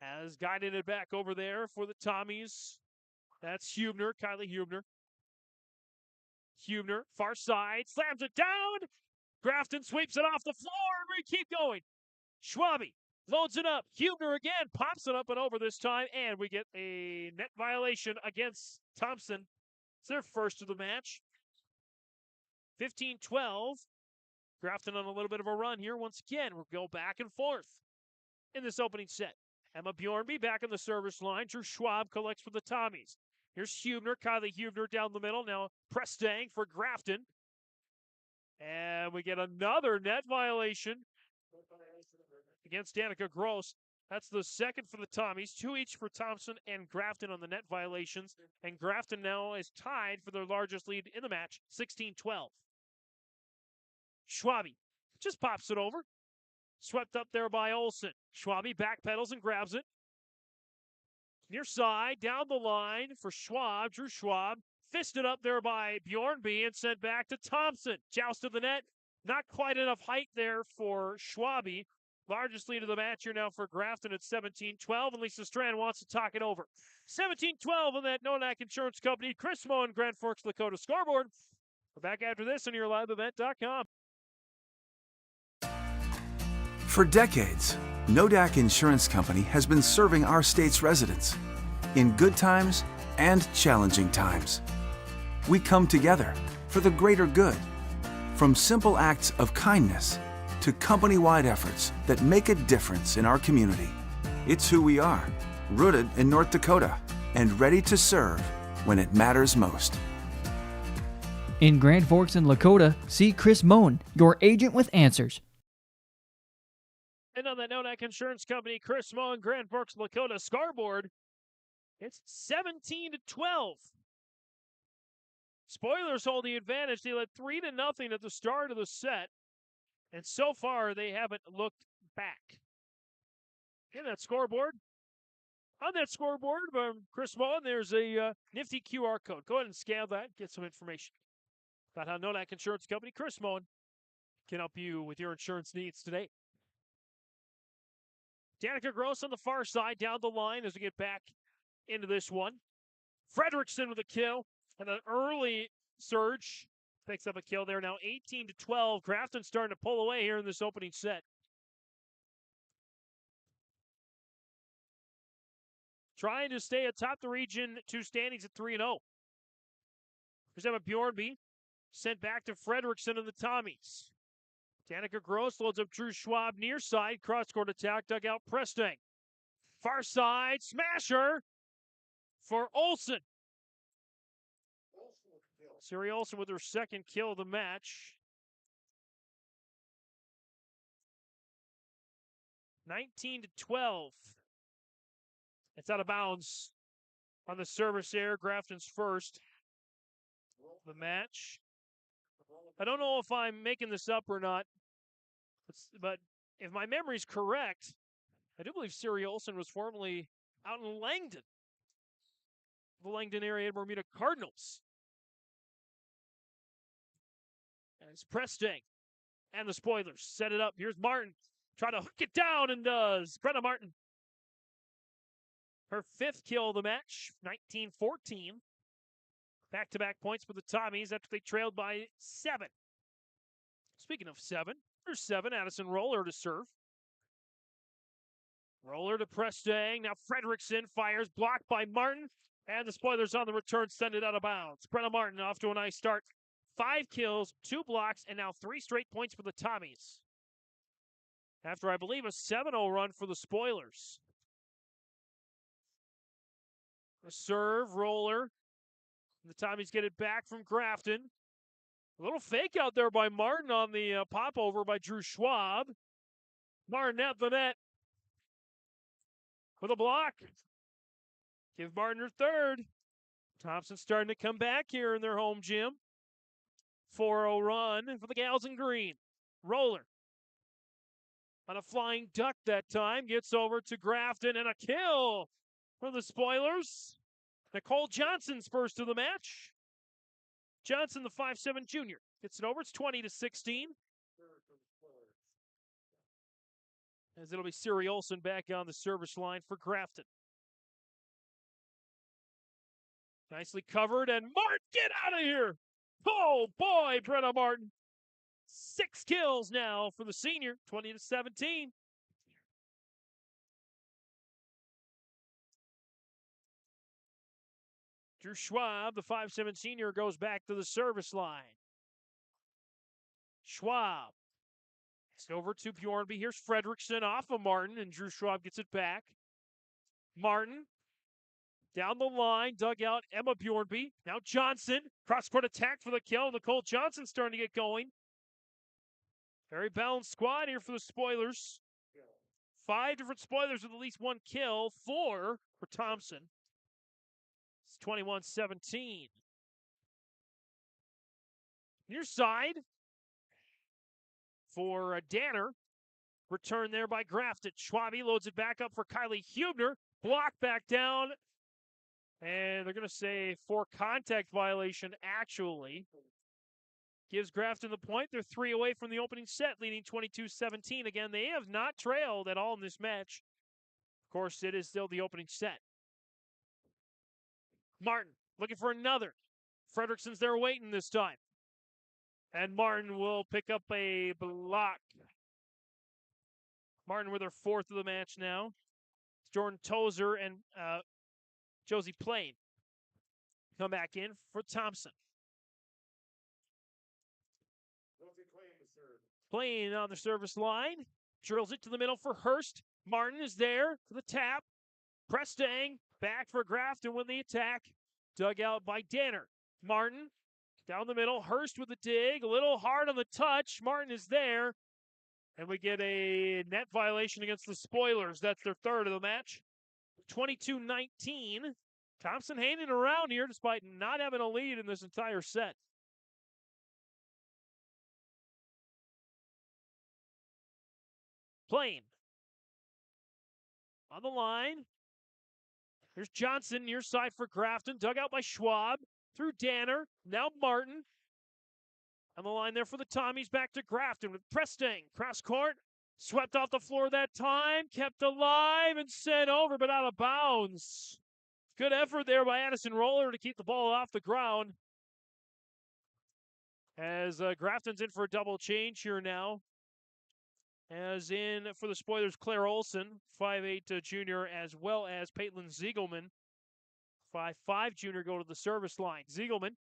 Has guided it back over there for the Tommies. That's Hubner, Kylie Hubner. Hubner, far side, slams it down. Grafton sweeps it off the floor, and we keep going. Schwabe loads it up. Hubner again pops it up and over this time, and we get a net violation against Thompson. It's their first of the match. 15-12. Grafton on a little bit of a run here once again. We'll go back and forth in this opening set. Emma Bjornby back on the service line. Drew Schwab collects for the Tommies. Here's Hubner, Kylie Hubner down the middle. Now Prestang for Grafton. And we get another net violation against Danica Gross. That's the second for the Tommies. 2 each for Thompson and Grafton on the net violations. And Grafton now is tied for their largest lead in the match, 16-12. Schwabe just pops it over. Swept up there by Olsen. Schwabe backpedals and grabs it. Near side, down the line for Schwab. Drew Schwab. Fisted up there by Bjornby and sent back to Thompson. Joust to the net. Not quite enough height there for Schwabe. Largest lead of the match here now for Grafton at 17-12. And Lisa Strand wants to talk it over. 17-12 on that Nonak Insurance Company. Chris Moen, Grand Forks, Dakota scoreboard. We're back after this on YourLiveEvent.com. For decades, Nodak Insurance Company has been serving our state's residents in good times and challenging times. We come together for the greater good, from simple acts of kindness to company-wide efforts that make a difference in our community. It's who we are, rooted in North Dakota and ready to serve when it matters most. In Grand Forks and Lakota, see Chris Moen, your agent with answers. And on that Nonak Insurance Company, Chris Moen, Grand Forks, Lakota scoreboard, it's 17-12. Spoilers hold the advantage. They led 3-0 at the start of the set. And so far, they haven't looked back. In that scoreboard, on that scoreboard from Chris Moen, there's a nifty QR code. Go ahead and scan that, get some information about how Nonak Insurance Company, Chris Moen, can help you with your insurance needs today. Danica Gross on the far side, down the line as we get back into this one. Fredrickson with a kill and an early surge. Picks up a kill there. Now 18-12. Grafton starting to pull away here in this opening set. Trying to stay atop the Region 2 standings at 3-0. Here's Emma Bjornby. Sent back to Fredrickson and the Tommies. Danica Gross loads up Drew Schwab near side. Cross-court attack. Dugout Prestang. Far side. Smasher for Olsen. Siri Olsen with her second kill of the match. 19-12. It's out of bounds on the service error. Grafton's first. The match. I don't know if I'm making this up or not, but if my memory's correct, I do believe Siri Olsen was formerly out in Langdon, the Langdon area Bermuda Cardinals. As Prestang and the Spoilers set it up. Here's Martin. Try to hook it down and does. Brenna Martin. Her fifth kill of the match. 19-14. Back-to-back points for the Tommies after they trailed by 7. Speaking of 7, there's 7. Addison Roller to serve. Roller to Prestang. Now Fredrickson fires. Blocked by Martin. And the Spoilers on the return send it out of bounds. Brenna Martin off to a nice start. 5 kills, 2 blocks, and now 3 straight points for the Tommies. After, I believe, a 7-0 run for the Spoilers. A serve, Roller. The Tommies get it back from Grafton. A little fake out there by Martin on the pop-over by Drew Schwab. Martin at the net with a block. Give Martin her third. Thompson starting to come back here in their home gym. 4-0 run for the Gals in green. Roller on a flying duck that time. Gets over to Grafton and a kill for the Spoilers. Nicole Johnson's first of the match. Johnson, the 5'7" junior. Gets it over. It's 20-16. As it'll be Siri Olsen back on the service line for Grafton. Nicely covered, and Martin, get out of here! Oh boy, Brenna Martin. 6 kills now for the senior, 20-17. Drew Schwab, the 5'7" senior, goes back to the service line. Schwab. It's over to Bjornby. Here's Fredrickson off of Martin, and Drew Schwab gets it back. Martin. Down the line, dug out Emma Bjornby. Now Johnson. Cross-court attack for the kill. Nicole Johnson starting to get going. Very balanced squad here for the Spoilers. 5 different Spoilers with at least 1 kill. 4 for Thompson. It's 21-17. Near side for Danner. Return there by Grafton. Schwabe loads it back up for Kylie Hubner. Block back down. And they're going to say for contact violation, actually. Gives Grafton the point. They're 3 away from the opening set, leading 22-17. Again, they have not trailed at all in this match. Of course, it is still the opening set. Martin looking for another. Fredrickson's there waiting this time. And Martin will pick up a block. Martin with her 4th of the match now. It's Jordan Tozer and Josie Plain come back in for Thompson. Plain on the service line. Drills it to the middle for Hurst. Martin is there for the tap. Prestang back for Grafton with the attack. Dug out by Danner. Martin down the middle. Hurst with the dig. A little hard on the touch. Martin is there. And we get a net violation against the Spoilers. That's their 3rd of the match. 22-19. Thompson hanging around here despite not having a lead in this entire set. Plain on the line. Here's Johnson near side for Grafton. Dug out by Schwab. Through Danner. Now Martin. On the line there for the Tommies. Back to Grafton with Prestang. Cross court. Swept off the floor that time. Kept alive and sent over, but out of bounds. Good effort there by Addison Roller to keep the ball off the ground. As Grafton's in for a double change here now. As in for the Spoilers, Claire Olson, 5'8" junior, as well as Paitlin Ziegelman, 5'5" junior, go to the service line. Ziegelman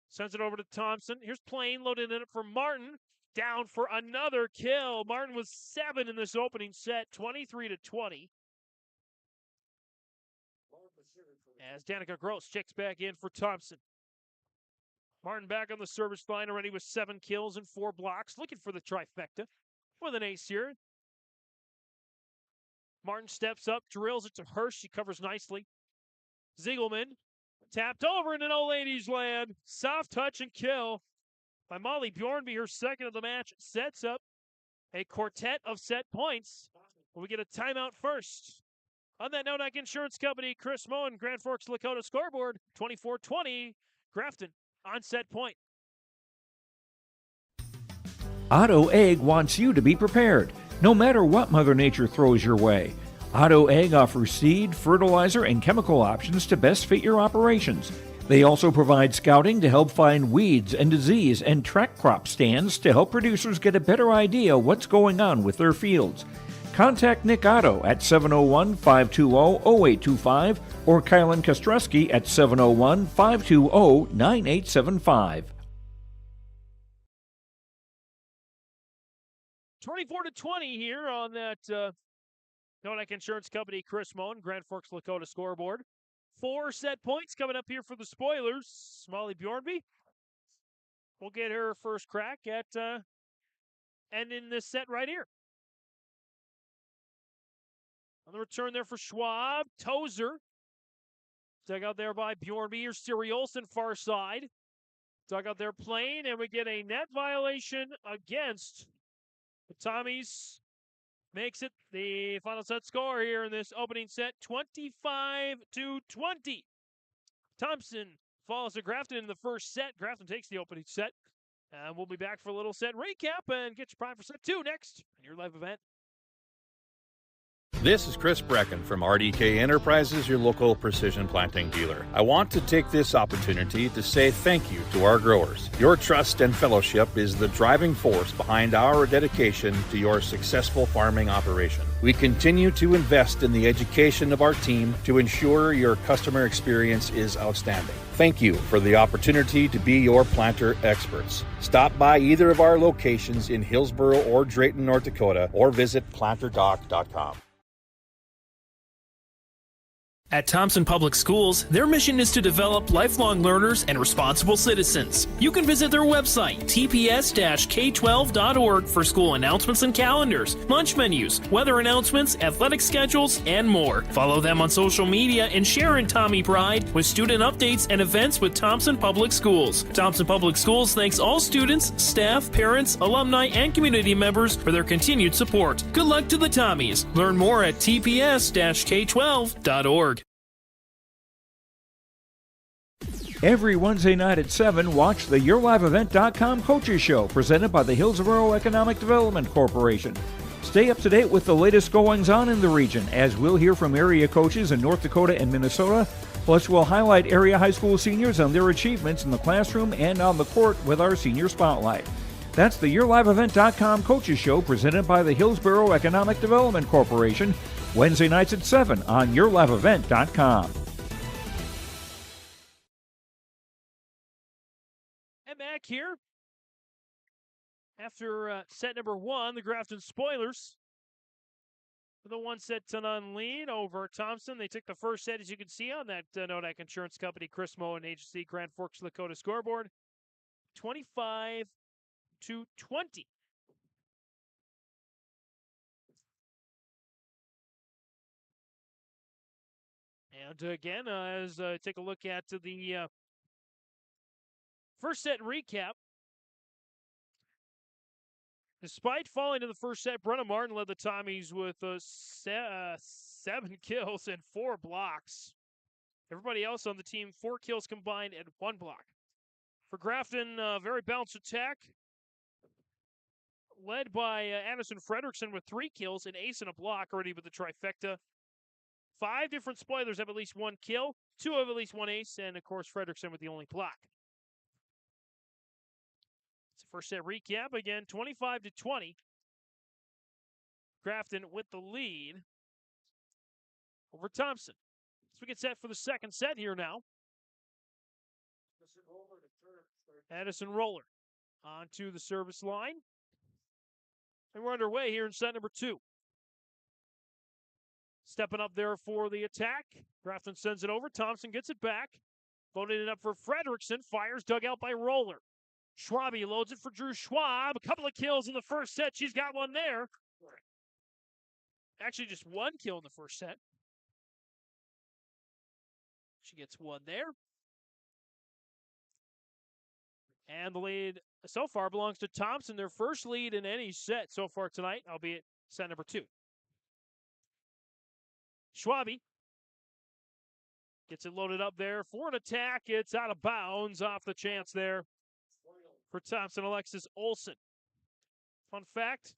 sends it over to Thompson. Here's Plain loading it up for Martin. Down for another kill. Martin was 7 in this opening set, 23-20. As Danica Gross checks back in for Thompson. Martin back on the service line already with 7 kills and 4 blocks, looking for the trifecta with an ace here. Martin steps up, drills it to Hirsch. She covers nicely. Ziegelman tapped over into no ladies land. Soft touch and kill by Molly Bjornby, her second of the match. Sets up a quartet of set points. We get a timeout first. On that note, Insurance Company, Chris Moen, Grand Forks Lakota scoreboard, 24-20, Grafton on set point. Otto Egg wants you to be prepared, no matter what Mother Nature throws your way. Otto Egg offers seed, fertilizer, and chemical options to best fit your operations. They also provide scouting to help find weeds and disease and track crop stands to help producers get a better idea what's going on with their fields. Contact Nick Otto at 701-520-0825 or Kylan Kostrowski at 701-520-9875. 24-20 here on that Nodak Insurance Company, Chris Moen, Grand Forks Lakota scoreboard. 4 set points coming up here for the Spoilers. Molly Bjornby will get her first crack at ending this set right here. On the return there for Schwab. Tozer. Dug out there by Bjornby. Here's Siri Olsen, far side. Dug out there Plain, and we get a net violation against the Tommies. Makes it the final set score here in this opening set, 25-20. Thompson falls to Grafton in the first set. Grafton takes the opening set. We'll be back for a little set recap and get you primed for set 2 next on your live event. This is Chris Brecken from RDK Enterprises, your local precision planting dealer. I want to take this opportunity to say thank you to our growers. Your trust and fellowship is the driving force behind our dedication to your successful farming operation. We continue to invest in the education of our team to ensure your customer experience is outstanding. Thank you for the opportunity to be your planter experts. Stop by either of our locations in Hillsboro or Drayton, North Dakota, or visit planterdoc.com. At Thompson Public Schools, their mission is to develop lifelong learners and responsible citizens. You can visit their website, tps-k12.org, for school announcements and calendars, lunch menus, weather announcements, athletic schedules, and more. Follow them on social media and share in Tommy Pride with student updates and events with Thompson Public Schools. Thompson Public Schools thanks all students, staff, parents, alumni, and community members for their continued support. Good luck to the Tommies. Learn more at tps-k12.org. Every Wednesday night at 7, watch the YourLiveEvent.com Coaches Show presented by the Hillsboro Economic Development Corporation. Stay up to date with the latest goings-on in the region, as we'll hear from area coaches in North Dakota and Minnesota. Plus, we'll highlight area high school seniors on their achievements in the classroom and on the court with our Senior Spotlight. That's the YourLiveEvent.com Coaches Show presented by the Hillsboro Economic Development Corporation, Wednesday nights at 7 on YourLiveEvent.com. Back here after set number 1, the Grafton Spoilers with a 1-set-to-none lead over Thompson. They took the first set, as you can see on that Nodak Insurance Company, Chris Moen Agency, Grand Forks Lakota scoreboard, 25-20. And again, as I take a look at the first set recap. Despite falling in the first set, Brenna Martin led the Tommies with 7 kills and 4 blocks. Everybody else on the team, 4 kills combined and 1 block. For Grafton, very balanced attack, led by Addison Fredrickson with 3 kills, an ace and a block, already with the trifecta. 5 different spoilers have at least 1 kill, 2 have at least 1 ace, and of course Fredrickson with the only block. It's a first set recap. Again, 25-20. Grafton with the lead over Thompson. So we get set for the second set here now. Addison Roller onto the service line. And we're underway here in set number 2. Stepping up there for the attack. Grafton sends it over. Thompson gets it back. Loading it up for Fredrickson. Fires, dug out by Roller. Schwabe loads it for Drew Schwab. A couple of kills in the first set. She's got one there. Actually, just 1 kill in the first set. She gets 1 there. And the lead so far belongs to Thompson. Their first lead in any set so far tonight, albeit set number 2. Schwabe gets it loaded up there for an attack. It's out of bounds off the chance there for Thompson. Alexis Olsen. Fun fact,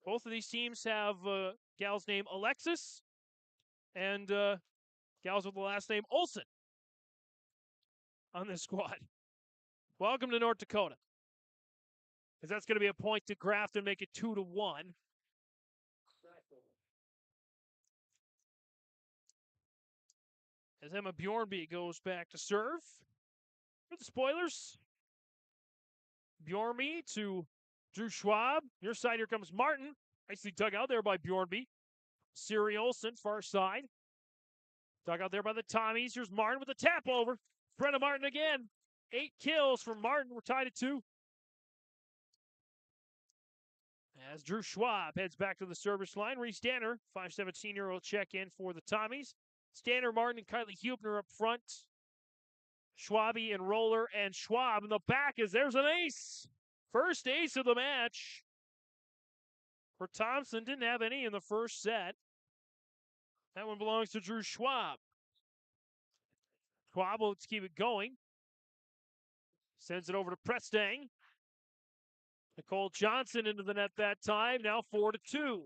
both of these teams have gals named Alexis and gals with the last name Olsen on this squad. Welcome to North Dakota. Because that's going to be a point to Grafton, make it 2-1. As Emma Bjornby goes back to serve for the spoilers. Bjornby to Drew Schwab. Your side, here comes Martin. Nicely dug out there by Bjornby. Siri Olsen, far side. Dug out there by the Tommies. Here's Martin with a tap over. Brenna Martin again. 8 kills from Martin. We're tied at 2. As Drew Schwab heads back to the service line. Reese Danner, 5'7" senior, will check in for the Tommies. Stanner, Martin, and Kylie Hubner up front. Schwabe and Roller, and Schwab in the back as there's an ace. First ace of the match for Thompson. Didn't have any in the first set. That one belongs to Drew Schwab. Schwab will keep it going. Sends it over to Prestang. Nicole Johnson into the net that time. Now 4-2.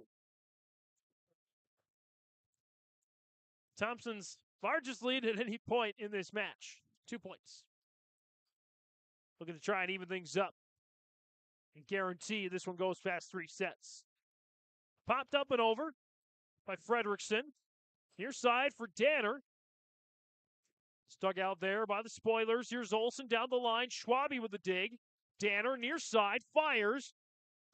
Thompson's largest lead at any point in this match. 2 points. Looking to try and even things up. And guarantee this one goes past 3 sets. Popped up and over by Fredrickson. Near side for Danner. Stuck out there by the spoilers. Here's Olsen down the line. Schwabe with the dig. Danner near side. Fires.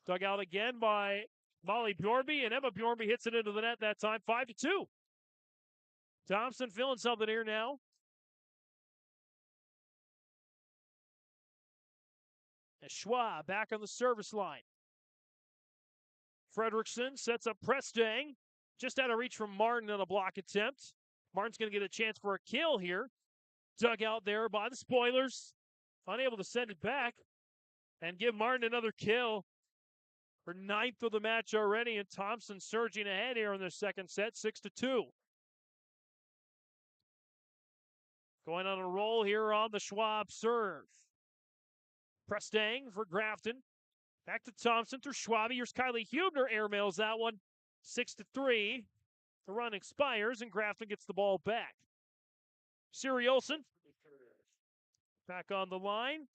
Dug out again by Molly Bjornby. And Emma Bjornby hits it into the net that time. 5-2. Thompson feeling something here now. As Schwab back on the service line. Fredrickson sets up Prestang. Just out of reach from Martin on a block attempt. Martin's going to get a chance for a kill here. Dug out there by the spoilers. Unable to send it back. And give Martin another kill. For 9th of the match already. And Thompson surging ahead here in the second set. 6-2. Going on a roll here on the Schwab serve. Prestang for Grafton. Back to Thompson through Schwabe. Here's Kylie Hubner. Airmails that one. 6-3. The run expires and Grafton gets the ball back. Siri Olsen. Back on the line.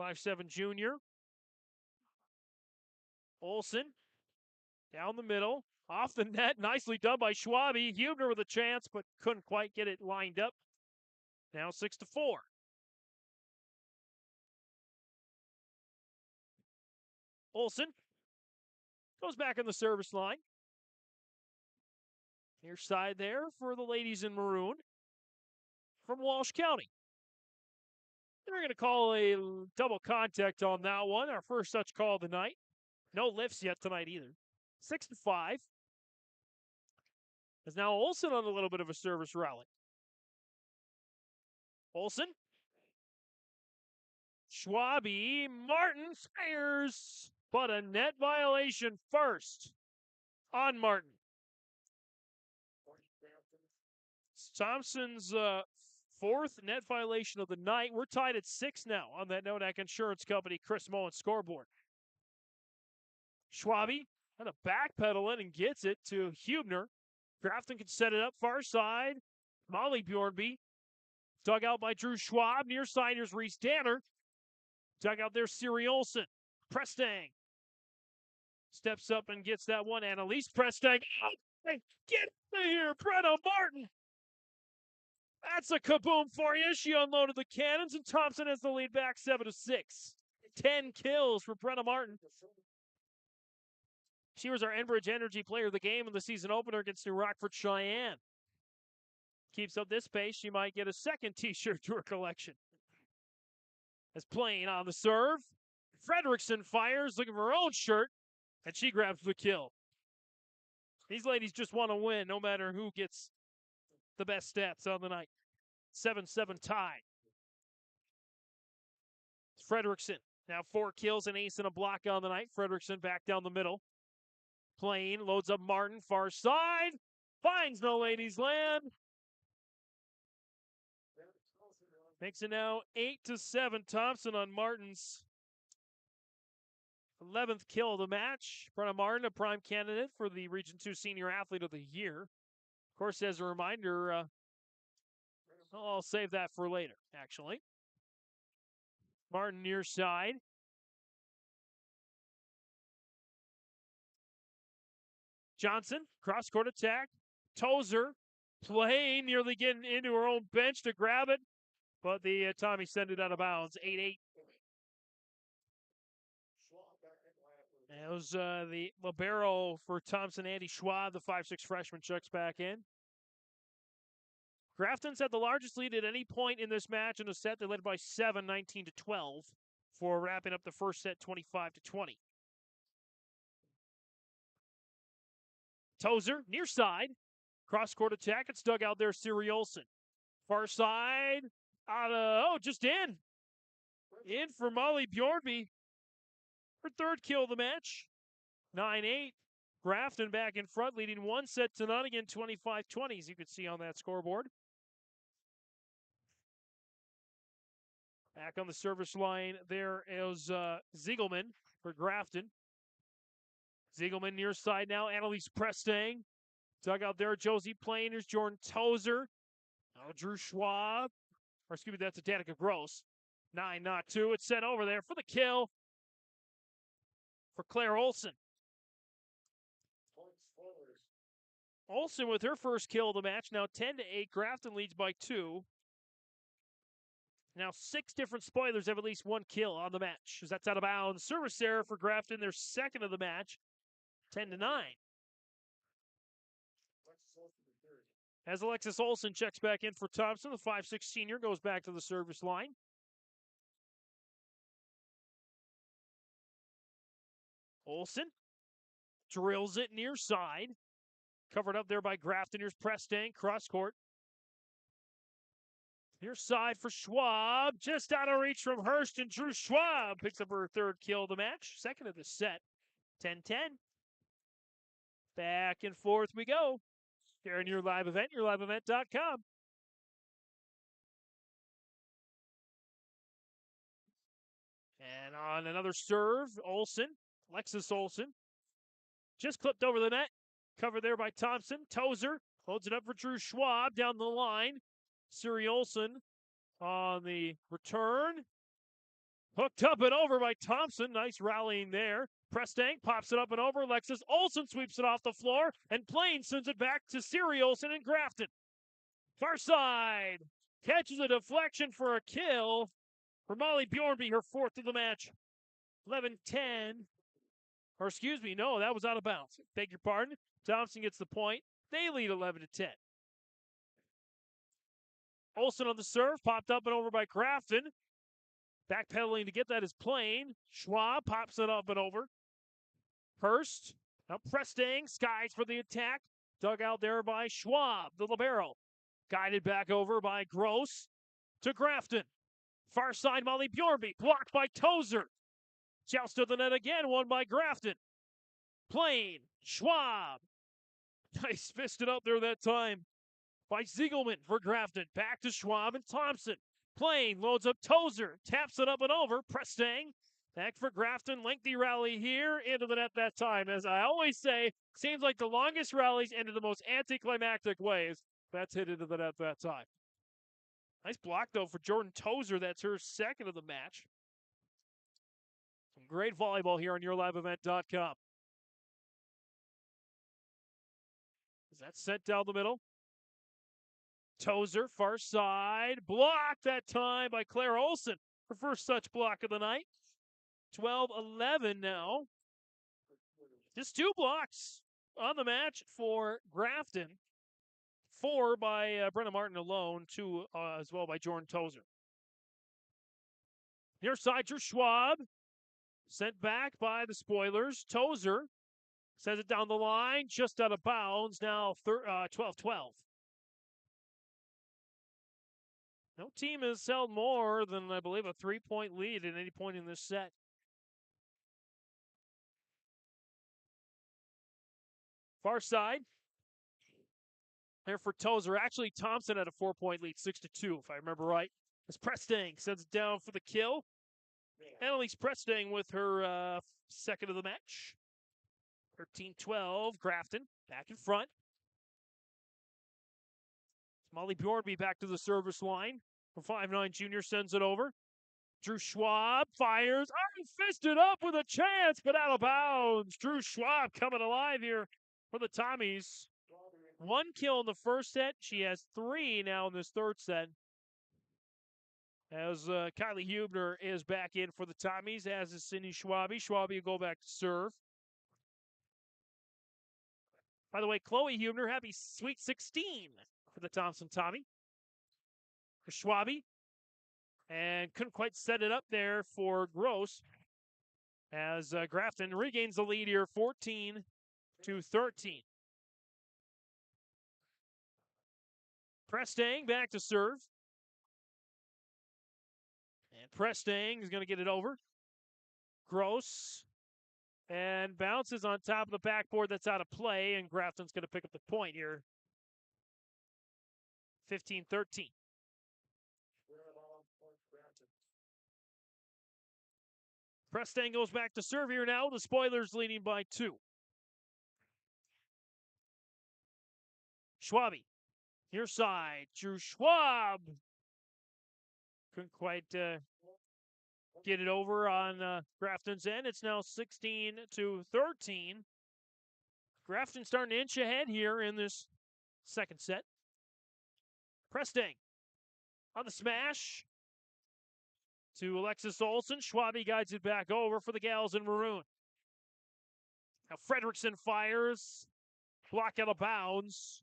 5'7" junior. Olsen. Down the middle. Off the net. Nicely done by Schwabe. Hubner with a chance, but couldn't quite get it lined up. Now 6-4. Olsen goes back on the service line. Near side there for the ladies in maroon from Walsh County. They're going to call a double contact on that one. Our first such call tonight. No lifts yet tonight either. 6-5. As now Olsen on a little bit of a service rally. Olsen. Schwabe. Martin spares. But a net violation first on Martin. Thompson's 4th net violation of the night. We're tied at 6 now on that Nodak Insurance Company Chris Moen scoreboard. Schwabe Kind of backpedaling and gets it to Hubner. Grafton can set it up far side. Molly Bjornby. Dug out by Drew Schwab. Near side, here's Reese Danner. Dug out there, Siri Olsen. Prestang. Steps up and gets that one. Annalise Prestang. Oh, get out of here, Brenna Martin. That's a kaboom for you. She unloaded the cannons, and Thompson has the lead back 7-6. 10 kills for Brenna Martin. She was our Enbridge Energy Player of the Game in the season opener against New Rockford Cheyenne. Keeps up this pace, she might get a second t-shirt to her collection. As playing on the serve, Fredrickson fires, looking for her own shirt, and she grabs the kill. These ladies just want to win, no matter who gets the best stats on the night. 7-7 tie. Fredrickson, now 4 kills, an ace and a block on the night. Fredrickson back down the middle. Playing, loads up Martin, far side. Finds no ladies land. Makes it now 8-7. Thompson on Martin's 11th kill of the match. Brenna Martin, a prime candidate for the Region 2 Senior Athlete of the Year. Of course, as a reminder, I'll save that for later, actually. Martin near side. Johnson, cross-court attack. Tozer, playing, nearly getting into her own bench to grab it. But the Tommy sent it out of bounds, 8-8. That was the libero for Thompson, Andy Schwab, the 5'6" freshman, checks back in. Grafton's had the largest lead at any point in this match in the set. They led by 7, 19-12, for wrapping up the first set 25-20. Tozer, near side. Cross-court attack. It's dug out there, Siri Olsen. Far side. Just in. In for Molly Bjornby. Her 3rd kill of the match. 9-8. Grafton back in front, leading 1-0 again, 25-20, as you can see on that scoreboard. Back on the service line, there is Ziegelman for Grafton. Ziegelman near side now. Annalise Prestang. Dug out there. Josie playing. Here's Jordan Tozer. Drew Schwab. Or excuse me, that's a Danica Gross. 9-2. It's sent over there for the kill for Claire Olsen. Olsen with her first kill of the match. Now 10-8. Grafton leads by 2. Now 6 different spoilers have at least 1 kill on the match. As that's out of bounds. Service error for Grafton, their 2nd of the match. 10-9. As Alexis Olsen checks back in for Thompson, the 5'6" senior goes back to the service line. Olsen drills it near side. Covered up there by Grafton. Here's Prestang, cross court. Near side for Schwab. Just out of reach from Hurst, and Drew Schwab picks up her 3rd kill of the match. 2nd of the set. 10-10. Back and forth we go. Here in your live event, yourliveevent.com. And on another serve, Olsen, Alexis Olsen, just clipped over the net. Covered there by Thompson. Tozer loads it up for Drew Schwab down the line. Siri Olsen on the return. Hooked up and over by Thompson. Nice rallying there. Prestang pops it up and over. Alexis Olsen sweeps it off the floor. And Plain sends it back to Siri Olsen and Grafton. Far side. Catches a deflection for a kill for Molly Bjornby, her 4th of the match. 11-10. Or excuse me, no, that was out of bounds. Beg your pardon. Thompson gets the point. They lead 11-10. Olsen on the serve. Popped up and over by Grafton. Backpedaling to get that is Plain. Schwab pops it up and over. Hurst. Now Prestang. Skies for the attack. Dug out there by Schwab, the libero. Guided back over by Gross to Grafton. Far side, Molly Bjornby. Blocked by Tozer. Joust to the net again. Won by Grafton. Plain. Schwab. Nice fisted up there that time by Ziegelman for Grafton. Back to Schwab and Thompson. Plain loads up Tozer. Taps it up and over. Prestang Back for Grafton. Lengthy rally here into the net that time. As I always say, seems like the longest rallies into the most anticlimactic ways. That's hit into the net that time. Nice block, though, for Jordan Tozer. That's her second of the match. Some great volleyball here on YourLiveEvent.com. Is that sent down the middle? Tozer, far side. Blocked that time by Claire Olson. Her first such block of the night. 12-11 now. Just 2 blocks on the match for Grafton. 4 by Brenna Martin alone. 2 as well by Jordan Tozer. Near side, Drew Schwab. Sent back by the Spoilers. Tozer sends it down the line. Just out of bounds. Now 12-12. No team has held more than, I believe, a 3-point lead at any point in this set. Far side. There for Tozer. Actually, Thompson had a 4-point lead, 6-2, if I remember right. As Prestang sends it down for the kill. Annalise Prestang with her second of the match. 13-12, Grafton back in front. Molly Bjornby back to the service line. For 5'9" junior sends it over. Drew Schwab fires. Fisted up with a chance, but out of bounds. Drew Schwab coming alive here for the Tommies. 1 kill in the first set. She has 3 now in this third set. As Kylie Hubner is back in for the Tommies, as is Cindy Schwabe. Schwabe will go back to serve. By the way, Chloe Hubner, happy Sweet 16 for the Thompson Tommy. For Schwabe. And couldn't quite set it up there for Gross. As Grafton regains the lead here, 14-13. Prestang back to serve. And Prestang is going to get it over. Gross. And bounces on top of the backboard that's out of play. And Grafton's going to pick up the point here. 15-13. Prestang goes back to serve here now. The Spoilers leading by 2. Schwabe. Near side. Drew Schwab. Couldn't quite get it over on Grafton's end. It's now 16-13. Grafton starting to inch ahead here in this second set. Prestang on the smash to Alexis Olsen. Schwabe guides it back over for the gals in maroon. Now Fredrickson fires. Block out of bounds.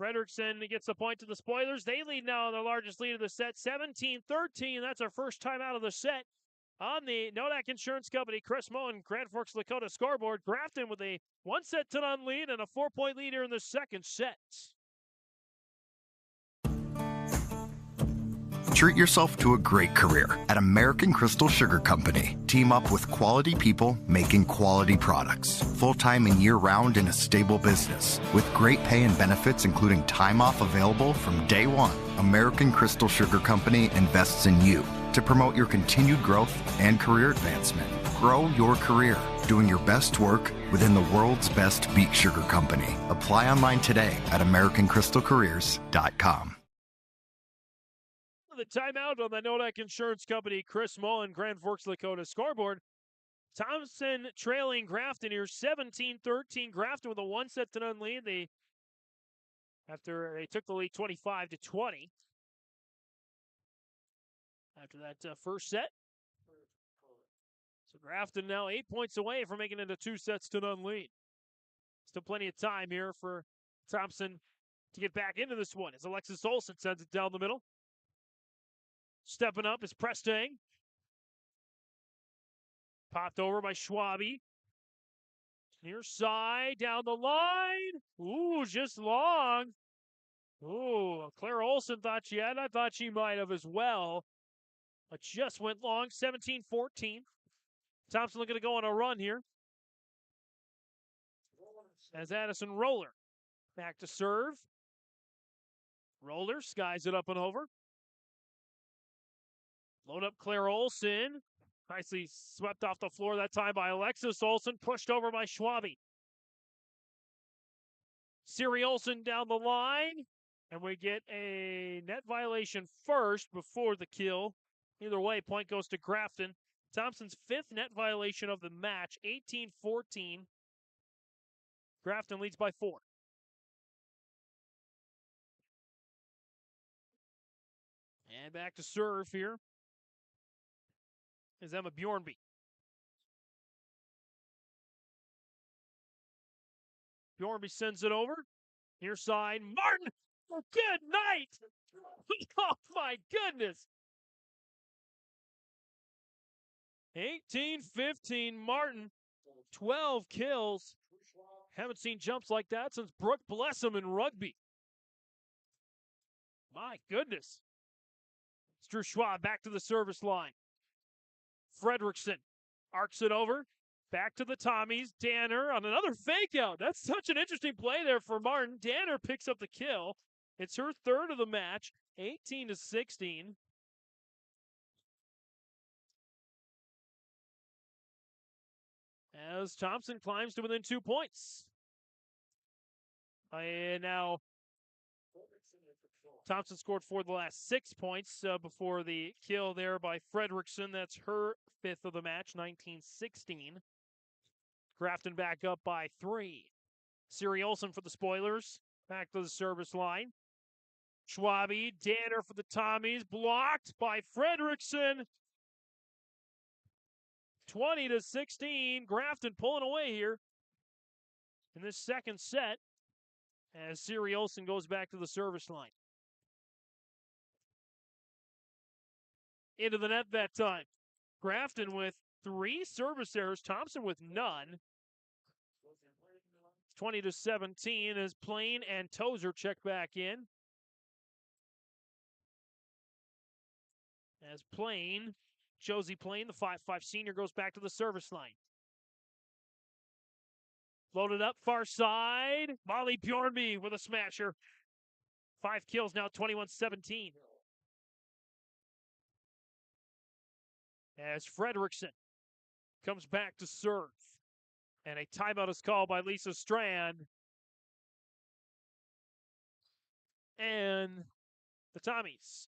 Fredrickson gets the point to the Spoilers. They lead now on the largest lead of the set, 17-13. That's our first time out of the set. On the Nodak Insurance Company, Chris Moen, Grand Forks, Dakota scoreboard. Grafton with a 1-set-to-none lead and a 4-point lead here in the second set. Treat yourself to a great career at American Crystal Sugar Company. Team up with quality people making quality products. Full-time and year-round in a stable business. With great pay and benefits including time off available from day one. American Crystal Sugar Company invests in you to promote your continued growth and career advancement. Grow your career doing your best work within the world's best beet sugar company. Apply online today at AmericanCrystalCareers.com. The timeout on the Nodak Insurance Company, Chris Mullen, Grand Forks, Dakota scoreboard. Thompson trailing Grafton here, 17-13. Grafton with a 1-set-to-none lead. After they took the lead 25-20. After that first set. So Grafton now 8 points away from making it a 2-sets-to-none lead. Still plenty of time here for Thompson to get back into this one as Alexis Olsen sends it down the middle. Stepping up is Prestang. Popped over by Schwabe. Near side, down the line. Ooh, just long. Ooh, Claire Olsen thought she had. I thought she might have as well. But just went long, 17-14. Thompson looking to go on a run here. As Addison Roller back to serve. Roller skies it up and over. Load up Claire Olson. Nicely swept off the floor that time by Alexis Olson. Pushed over by Schwabe. Siri Olson down the line. And we get a net violation first before the kill. Either way, point goes to Grafton. Thompson's 5th net violation of the match, 18-14. Grafton leads by 4. And back to serve here is Emma Bjornby. Bjornby sends it over. Near side, Martin. Oh, good night. Oh, my goodness. 18-15, Martin. 12 kills. Haven't seen jumps like that since Brooke Blessum in rugby. My goodness. It's Drew Schwab back to the service line. Fredrickson arcs it over. Back to the Tommies. Danner on another fake out. That's such an interesting play there for Martin. Danner picks up the kill. It's her 3rd of the match, 18-16. As Thompson climbs to within 2 points. And now Thompson scored for the last 6 points before the kill there by Fredrickson. That's her 5th of the match, 19-16. Grafton back up by 3. Siri Olson for the Spoilers. Back to the service line. Schwabe, Danner for the Tommies. Blocked by Fredrickson. 20-16. Grafton pulling away here in this second set as Siri Olson goes back to the service line. Into the net that time. Grafton with 3 service errors. Thompson with none. 20-17 as Plain and Tozer check back in. As Plain, Josie Plain, the 5'5 senior, goes back to the service line. Loaded up, far side. Molly Bjornby with a smasher. 5 kills now, 21-17. As Fredrickson comes back to serve. And a timeout is called by Lisa Strand. And the Tommies.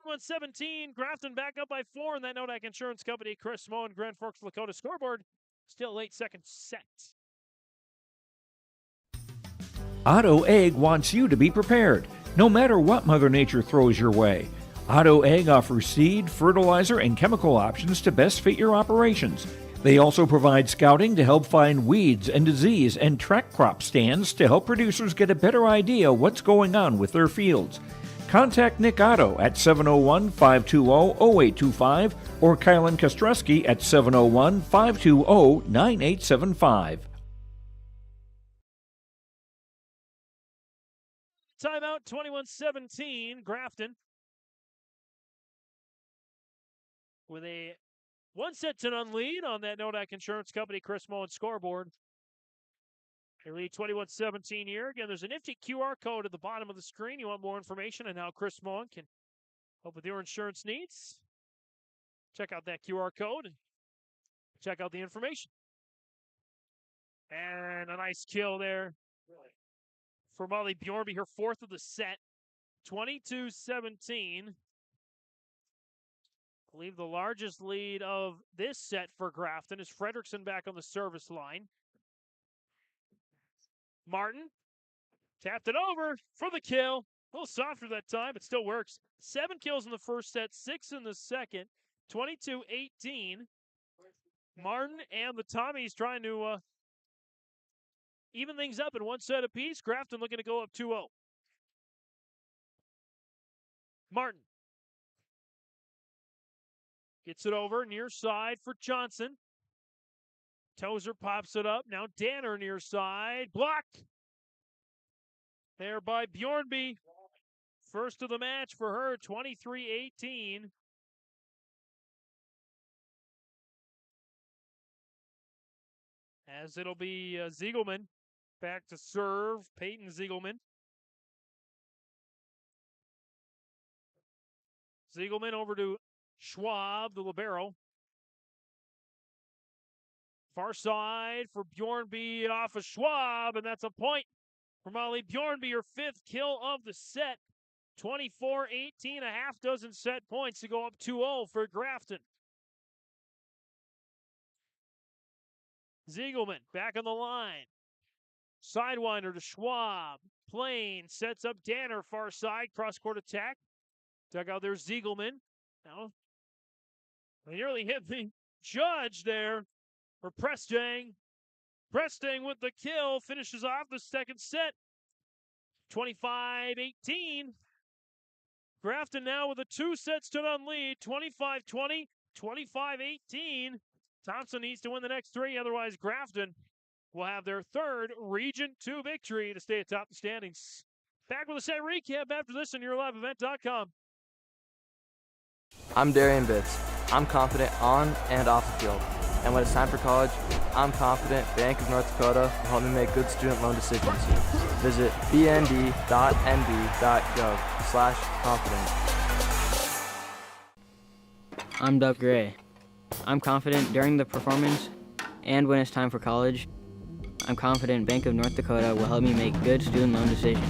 21-17, Grafton back up by 4, and that Nodak Insurance Company, Chris Moe and Grand Forks, Dakota scoreboard. Still 8-second set. Otto Egg wants you to be prepared, no matter what Mother Nature throws your way. Otto Egg offers seed, fertilizer, and chemical options to best fit your operations. They also provide scouting to help find weeds and disease and track crop stands to help producers get a better idea what's going on with their fields. Contact Nick Otto at 701-520-0825 or Kylan Kostreski at 701-520-9875. Timeout, 21-17, Grafton. With a 1-set-to-none lead on that Nodak Insurance Company, Chris Moe scoreboard. They lead 21-17 here. Again, there's a nifty QR code at the bottom of the screen. You want more information on how Chris Moe can help with your insurance needs? Check out that QR code and check out the information. And a nice kill there for Molly Bjornby, her 4th of the set. 22-17. I believe the largest lead of this set for Grafton is Fredrickson back on the service line. Martin tapped it over for the kill. A little softer that time, but still works. 7 kills in the first set, 6 in the second. 22-18. Martin and the Tommies trying to even things up in 1 set apiece. Grafton looking to go up 2-0. Martin gets it over near side for Johnson. Tozer pops it up. Now Danner near side. Blocked. There by Bjornby. First of the match for her, 23-18. As it'll be Ziegelman back to serve. Peyton Ziegelman. Ziegelman over to Schwab, the libero. Far side for Bjornby off of Schwab, and that's a point for Molly Bjornby, her 5th kill of the set. 24-18, a half dozen set points to go up 2-0 for Grafton. Ziegelman back on the line. Sidewinder to Schwab. Plain sets up Danner, far side, cross-court attack. Dug out there Ziegelman. Now, they nearly hit the judge there for Prestang. Prestang with the kill, finishes off the second set. 25-18. Grafton now with a 2-set-to-none lead. 25-20, 25-18. Thompson needs to win the next 3, otherwise Grafton will have their 3rd Region 2 victory to stay atop the standings. Back with a set recap after this on YourLiveEvent.com. I'm Darian Bitts. I'm confident on and off the field. And when it's time for college, I'm confident Bank of North Dakota will help me make good student loan decisions. Visit bnd.nb.gov/confident. I'm Doug Gray. I'm confident during the performance and when it's time for college. I'm confident Bank of North Dakota will help me make good student loan decisions.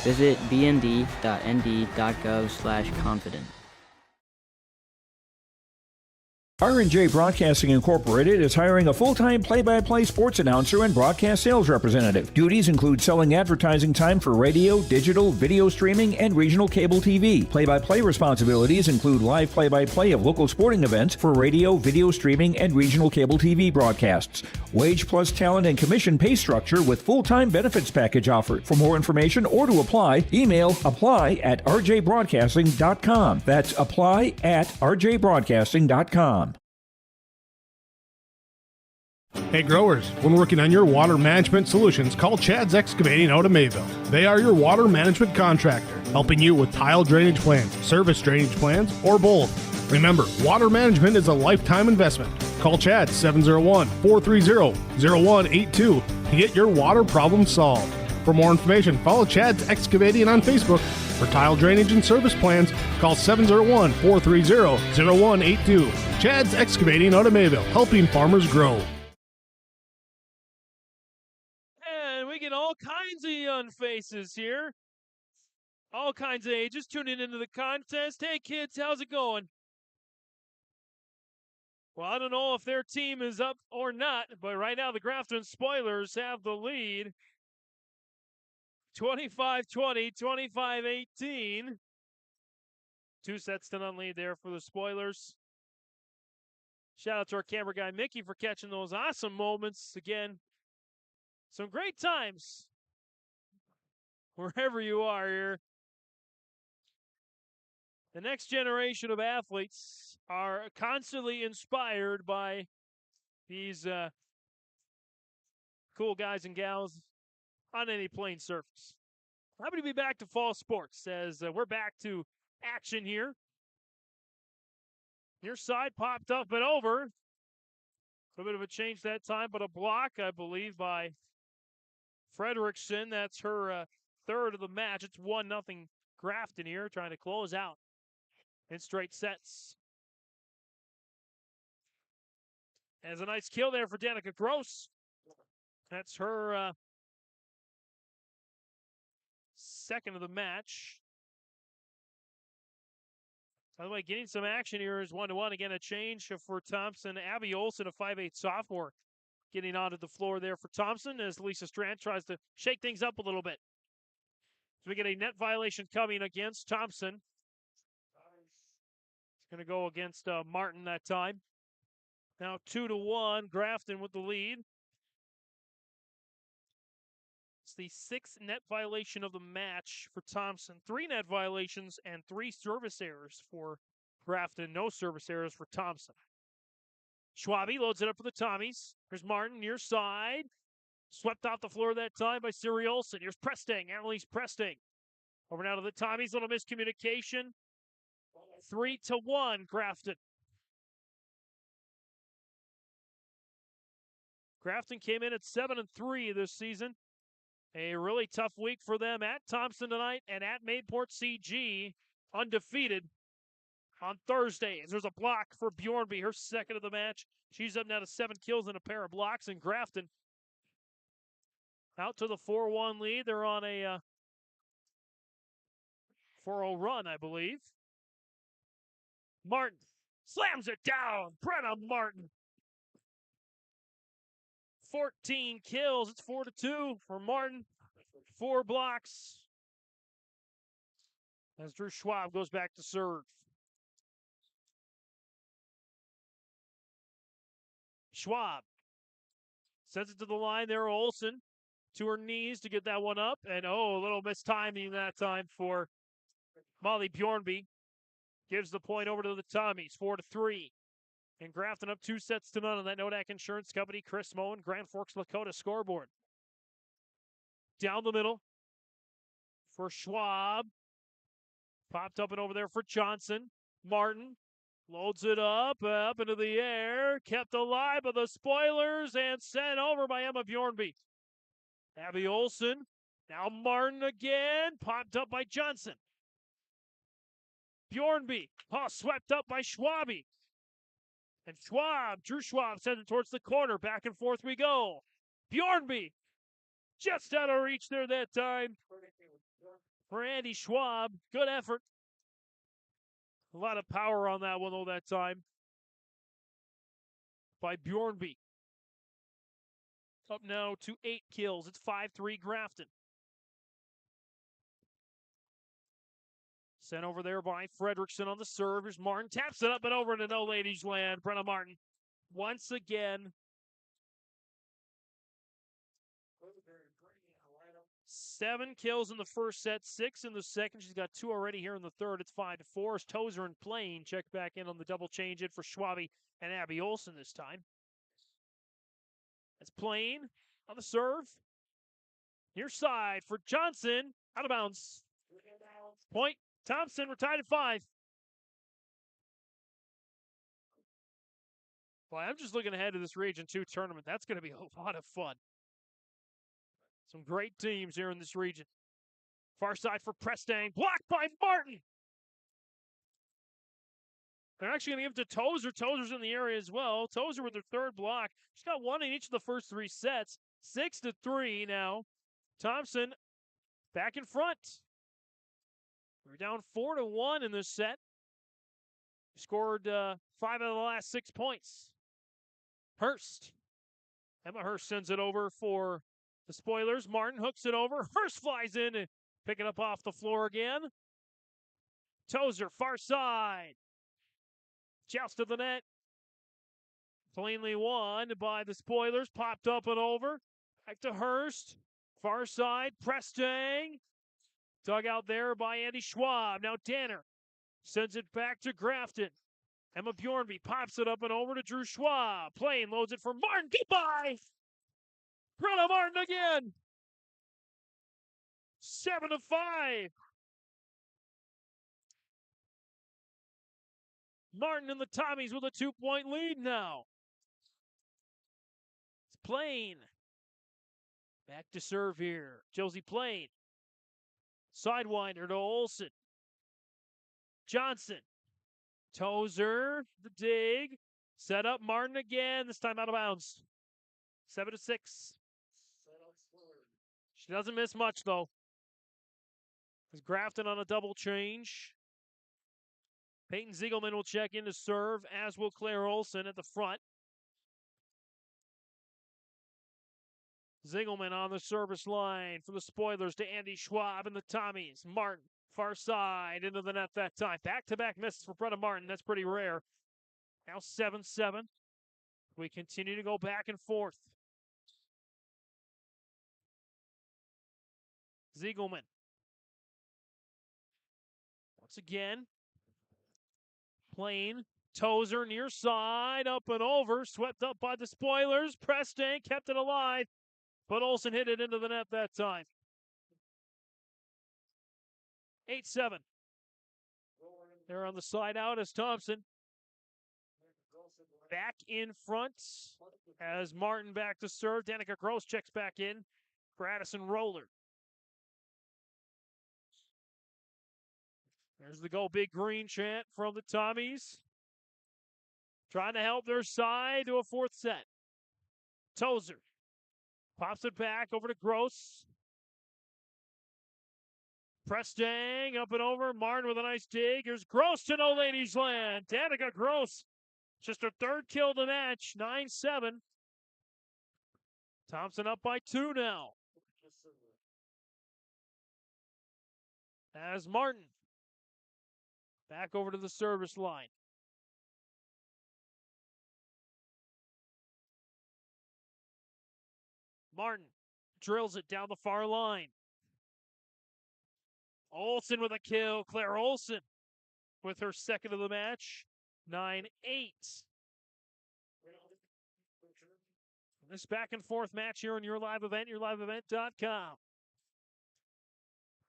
Visit bnd.nd.gov/confident. R&J Broadcasting Incorporated is hiring a full-time play-by-play sports announcer and broadcast sales representative. Duties include selling advertising time for radio, digital, video streaming, and regional cable TV. Play-by-play responsibilities include live play-by-play of local sporting events for radio, video streaming, and regional cable TV broadcasts. Wage plus talent and commission pay structure with full-time benefits package offered. For more information or to apply, email apply@rjbroadcasting.com. That's apply@rjbroadcasting.com. Hey growers, when working on your water management solutions, call Chad's Excavating out of Mayville. They are your water management contractor, helping you with tile drainage plans, service drainage plans, or both. Remember, water management is a lifetime investment. Call Chad 701-430-0182 to get your water problem solved. For more information, follow Chad's Excavating on Facebook. For tile drainage and service plans, call 701-430-0182. Chad's Excavating out of Mayville, helping farmers grow. All kinds of young faces here. All kinds of ages tuning into the contest. Hey, kids, how's it going? Well, I don't know if their team is up or not, but right now the Grafton Spoilers have the lead. 25-20, 25-18. 2-set-to-none lead there for the Spoilers. Shout out to our camera guy, Mickey, for catching those awesome moments. Again, some great times wherever you are here. The next generation of athletes are constantly inspired by these cool guys and gals on any playing surface. Happy to be back to fall sports as we're back to action here. Your side popped up and over. A little bit of a change that time, but a block, I believe, by Frederickson. That's her 3rd of the match. It's 1-0 Grafton here, trying to close out in straight sets. Has a nice kill there for Danica Gross. That's her 2nd of the match. By the way, getting some action here is 1-1. Again, a change for Thompson. Abby Olsen, a 5'8" sophomore, getting onto the floor there for Thompson as Lisa Strand tries to shake things up a little bit. So we get a net violation coming against Thompson. It's going to go against Martin that time. Now 2-1, Grafton with the lead. It's the 6th net violation of the match for Thompson. 3 net violations and 3 service errors for Grafton. No service errors for Thompson. Schwabe loads it up for the Tommies. Here's Martin, near side. Swept off the floor that time by Siri Olsen. Here's Prestang, Annalise Prestang. Over now to the Tommies, little miscommunication. 3-1, Grafton. Grafton came in at 7-3 this season. A really tough week for them at Thompson tonight and at Mayport CG, undefeated. on Thursdays. There's a block for Bjornby, her second of the match. She's up now to 7 kills and a pair of blocks. And Grafton out to the 4-1 lead. They're on a 4-0 run, I believe. Martin slams it down. Brenna Martin. 14 kills. It's 4-2 for Martin. 4 blocks. As Drew Schwab goes back to serve. Schwab sends it to the line there. Olsen to her knees to get that one up. And a little mistiming that time for Molly Bjornby. Gives the point over to the Tommies, 4-3. And Grafton up 2-0 on that Nodak Insurance Company, Chris Moen, Grand Forks, Lakota scoreboard. Down the middle for Schwab. Popped up and over there for Johnson. Martin loads it up into the air. Kept alive by the spoilers and sent over by Emma Bjornby. Abby Olsen. Now Martin again. Popped up by Johnson. Bjornby. Swept up by Schwabi. And Drew Schwab sends it towards the corner. Back and forth we go. Bjornby. Just out of reach there that time. For Andy Schwab. Good effort. A lot of power on that one, though, that time. By Bjornby. Up now to 8 kills. It's 5-3 Grafton. Sent over there by Fredrickson on the serve. Here's Martin. Taps it up and over into no ladies land. Brenna Martin. Once again. 7 kills in the first set, 6 in the second. She's got 2 already here in the third. It's 5-4. As Tozer and Plain check back in on the double change in for Schwabi and Abby Olsen this time. That's Plain on the serve. Near side for Johnson. Out of bounds. Point. Thompson, we're tied at 5. Boy, I'm just looking ahead to this Region 2 tournament. That's going to be a lot of fun. Some great teams here in this region. Far side for Prestang. Blocked by Martin. They're actually going to give it to Tozer. Tozer's in the area as well. Tozer with her third block. She's got 1 in each of the first 3 sets. 6-3 now. Thompson back in front. We're down 4-1 in this set. Scored 5 out of the last 6 points. Hurst. Emma Hurst sends it over for the spoilers. Martin hooks it over. Hurst flies in and pick it up off the floor again. Tozer, far side. Joust to the net. Plainly won by the spoilers. Popped up and over. Back to Hurst. Far side. Prestang. Dug out there by Andy Schwab. Now Danner sends it back to Grafton. Emma Bjornby pops it up and over to Drew Schwab. Plain loads it for Martin. Goodbye. Brenna Martin again. 7-5. Martin and the Tommies with a 2-point lead now. It's Plain. Back to serve here. Josie Plain. Sidewinder to Olsen. Johnson. Tozer, the dig. Set up Martin again, this time out of bounds. 7-6. She doesn't miss much, though. There's Grafton on a double change. Peyton Ziegelman will check in to serve, as will Claire Olsen at the front. Ziegelman on the service line for the spoilers to Andy Schwab and the Tommies. Martin, far side, into the net that time. Back-to-back misses for Brenna Martin. That's pretty rare. Now 7-7. We continue to go back and forth. Ziegelman. Once again. Plain. Tozer near side. Up and over. Swept up by the spoilers. Prestang kept it alive. But Olsen hit it into the net that time. 8-7. They're on the side out as Thompson. Back in front as Martin back to serve. Danica Gross checks back in for Addison Roller. There's the Go Big Green chant from the Tommies. Trying to help their side to a fourth set. Tozer pops it back over to Gross. Prestang up and over. Martin with a nice dig. Here's Gross to no ladies land. Danica Gross. Just her third kill of the match. 9-7. Thompson up by 2 now. As Martin back over to the service line. Martin drills it down the far line. Olsen with a kill. Claire Olsen with her second of the match. 9-8. This back and forth match here on your live event, yourliveevent.com.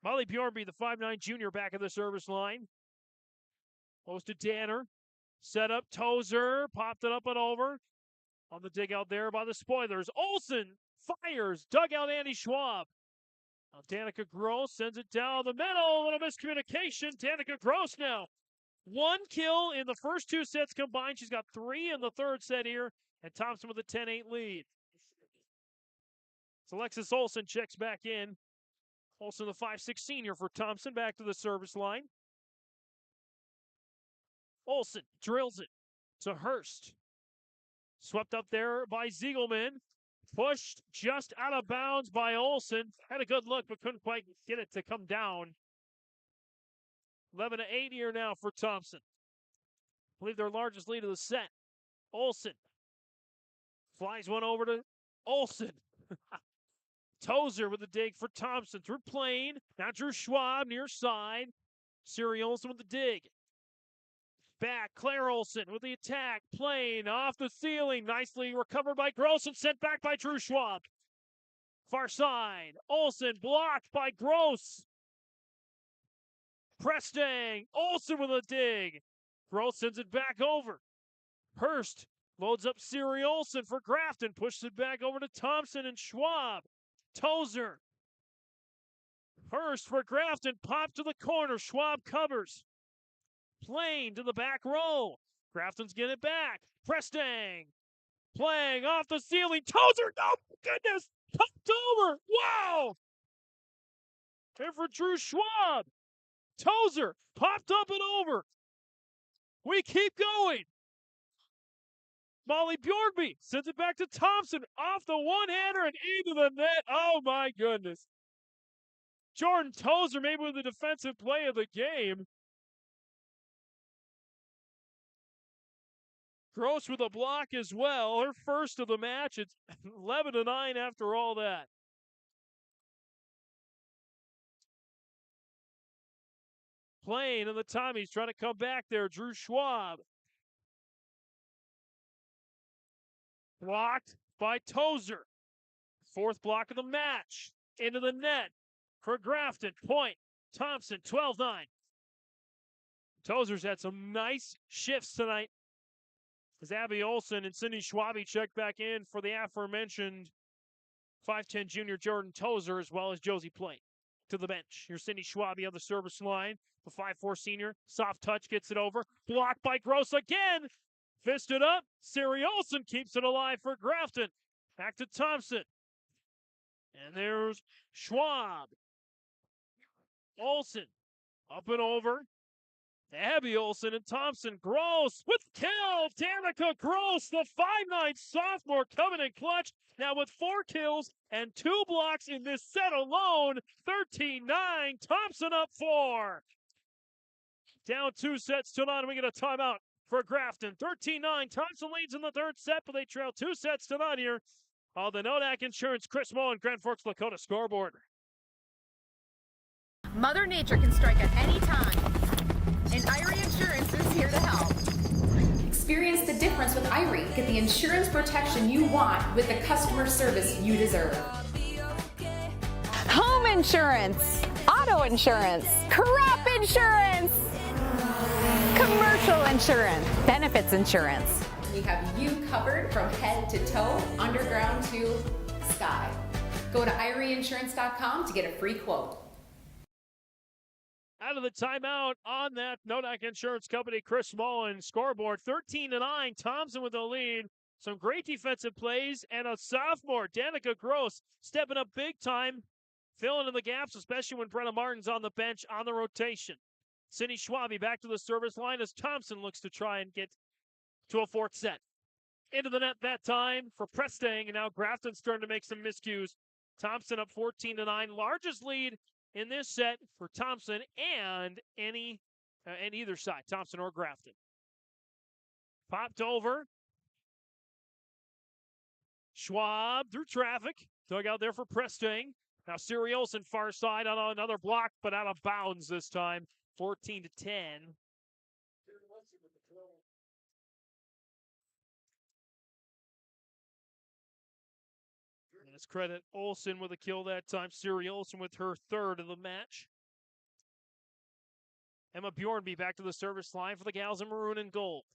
Molly Bjornby, the 5'9 junior, back of the service line. Close to Danner. Set up Tozer. Popped it up and over. On the dig out there by the spoilers. Olsen fires. Dugout Andy Schwab. Now Danica Gross sends it down the middle. A little miscommunication. Danica Gross now. 1 kill in the first 2 sets combined. She's got 3 in the third set here. And Thompson with a 10-8 lead. So Alexis Olsen checks back in. Olsen, the 5'6 senior for Thompson, back to the service line. Olsen drills it to Hurst. Swept up there by Ziegelman. Pushed just out of bounds by Olsen. Had a good look, but couldn't quite get it to come down. 11-8 here now for Thompson. I believe their largest lead of the set. Olsen flies one over to Olsen. Tozer with the dig for Thompson. Through Plain. Now Drew Schwab near side. Siri Olsen with the dig. Back. Claire Olsen with the attack. Plain off the ceiling. Nicely recovered by Gross and sent back by Drew Schwab. Far side. Olsen blocked by Gross. Prestang. Olsen with a dig. Gross sends it back over. Hurst loads up Siri Olsen for Grafton. Pushes it back over to Thompson and Schwab. Tozer. Hurst for Grafton. Pop to the corner. Schwab covers. Plain to the back row. Grafton's getting it back. Prestang. Playing off the ceiling. Tozer. Oh, goodness. Popped over. Wow. And for Drew Schwab. Tozer. Popped up and over. We keep going. Molly Bjornby sends it back to Thompson. Off the one-hander and into the net. Oh, my goodness. Jordan Tozer maybe with the defensive play of the game. Gross with a block as well. Her first of the match. It's 11-9 after all that. Plain and the Tommies trying to come back there. Drew Schwab. Blocked by Tozer. Fourth block of the match. Into the net for Grafton. Point. Thompson, 12-9. Tozer's had some nice shifts tonight as Abby Olsen and Cindy Schwabe check back in for the aforementioned 5'10 junior Jordan Tozer, as well as Josie Plain. To the bench. Here's Cindy Schwabe on the service line. The 5'4 senior. Soft touch gets it over. Blocked by Gross again. Fisted up. Siri Olsen keeps it alive for Grafton. Back to Thompson. And there's Schwab. Olsen. Up and over. Abby Olsen and Thompson. Gross with kill. Danica Gross, the 5'9 sophomore, coming in clutch. Now with 4 kills and 2 blocks in this set alone. 13-9. Thompson up 4. Down 2 sets to none. We get a timeout for Grafton. 13-9. Thompson leads in the third set, but they trail 2 sets to none here on the Nodak Insurance Chris Moe and Grand Forks Lakota scoreboard. Mother Nature can strike at any time, and Irie Insurance is here to help. Experience the difference with Irie. Get the insurance protection you want with the customer service you deserve. Home insurance, auto insurance, crop insurance, commercial insurance, benefits insurance. We have you covered from head to toe, underground to sky. Go to IrieInsurance.com to get a free quote. out of the timeout on that Nodak Insurance Company Chris Mullen scoreboard. 13-9, Thompson with the lead. Some great defensive plays, and a sophomore, Danica Gross, stepping up big time, filling in the gaps, especially when Brenna Martin's on the bench on the rotation. Cindy Schwabe back to the service line as Thompson looks to try and get to a fourth set. Into the net that time for Prestang, and now Grafton's starting to make some miscues. Thompson up 14-9, largest lead in this set for Thompson and either side, Thompson or Grafton. Popped over. Schwab through traffic. Dug out there for Prestang. Now Siri Olsen far side on another block, but out of bounds this time. 14-10. Let's credit Olsen with a kill that time. Siri Olsen with her third of the match. Emma Bjornby back to the service line for the gals in maroon and gold.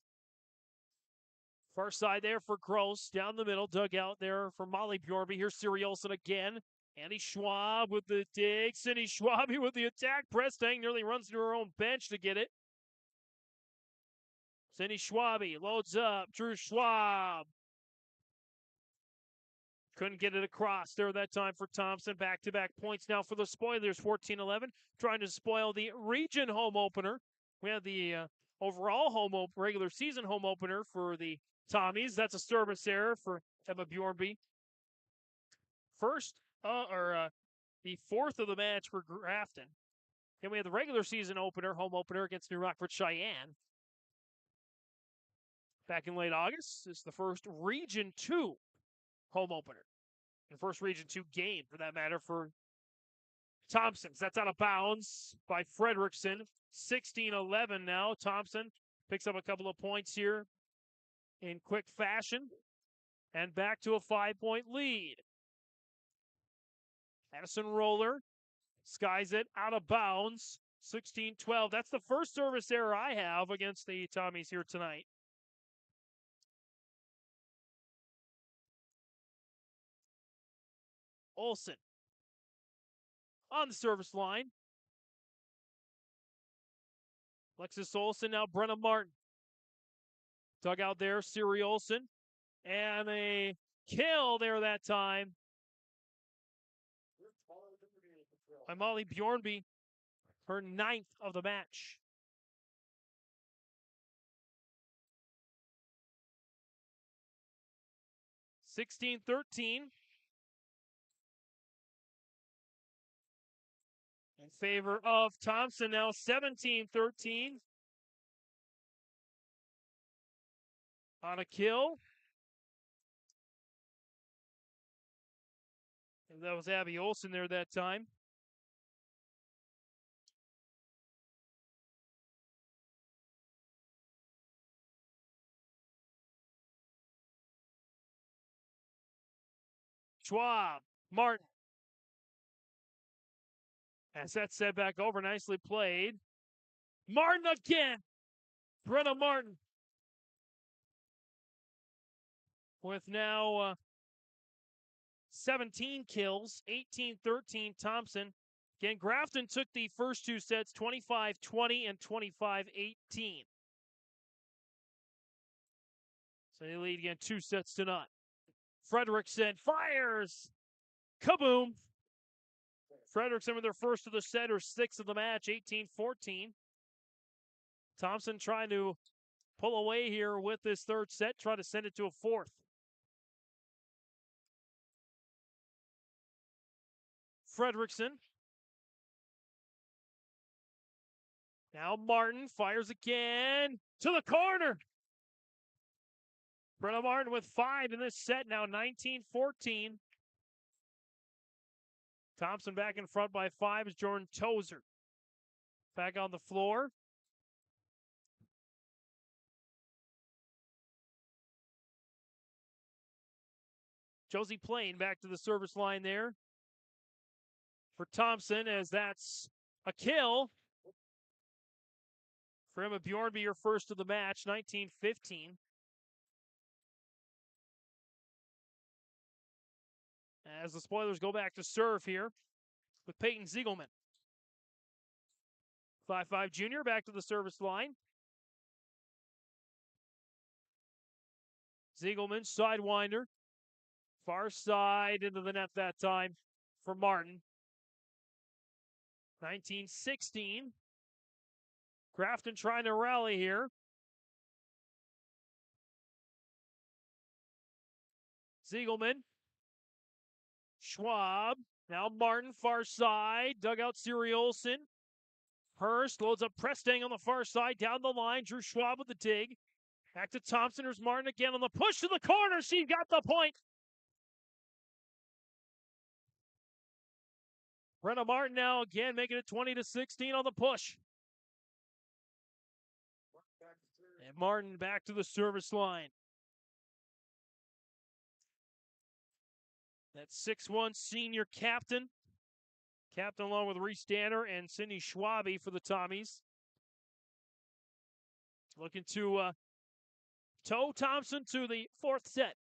Far side there for Gross. Down the middle, dug out there for Molly Bjornby. Here's Siri Olsen again. Andy Schwab with the dig. Cindy Schwab with the attack. Prestang nearly runs to her own bench to get it. Cindy Schwabe loads up. Drew Schwab. Couldn't get it across there that time for Thompson. Back-to-back points now for the Spoilers, 14-11. Trying to spoil the region home opener. We had the overall regular season home opener for the Tommies. That's a service error for Emma Bjornby. The fourth of the match for Grafton. Then we had the regular season home opener against New Rockford Cheyenne. Back in late August. This is the first Region 2 home opener. And first Region 2 game, for that matter, for Thompson's. That's out of bounds by Fredrickson. 16-11 now. Thompson picks up a couple of points here in quick fashion. And back to a 5-point lead. Addison Roller skies it out of bounds. 16-12. That's the first service error I have against the Tommies here tonight. Olsen on the service line. Alexis Olsen, now Brenna Martin. Dug out there, Siri Olsen. And a kill there that time by Molly Bjornby, her 9th of the match. (16-13) in favor of Thompson now. 17-13 on a kill. And that was Abby Olsen there that time. Schwab, Martin. As that set back over, nicely played. Martin again. Brenna Martin. With now 17 kills, 18-13 Thompson. Again, Grafton took the first two sets, 25-20 and 25-18. So they lead again 2 sets to none. Fredrickson fires. Kaboom. Fredrickson with their first of the set, or 6th of the match, 18-14. Thompson trying to pull away here with this third set, try to send it to a fourth. Fredrickson. Now Martin fires again to the corner. Brenna Martin with 5 in this set, now 19-14. Thompson back in front by 5 is Jordan Tozer. Back on the floor. Josie Plain back to the service line there for Thompson, as that's a kill for Emma Bjornby, your first of the match, 19-15. As the Spoilers go back to serve here with Peyton Ziegelman. 5'5" junior back to the service line. Ziegelman, sidewinder. Far side into the net that time for Martin. 19-16. Grafton trying to rally here. Ziegelman. Schwab. Now Martin, far side. Dugout Siri Olsen. Hurst loads up Prestang on the far side. Down the line. Drew Schwab with the dig. Back to Thompson. There's Martin again on the push to the corner. She got the point. Brenna Martin now again making it 20-16 on the push. And Martin back to the service line. That 6'1" senior captain. Captain along with Reese Danner and Cindy Schwabe for the Tommies. Looking to tow Thompson to the fourth set.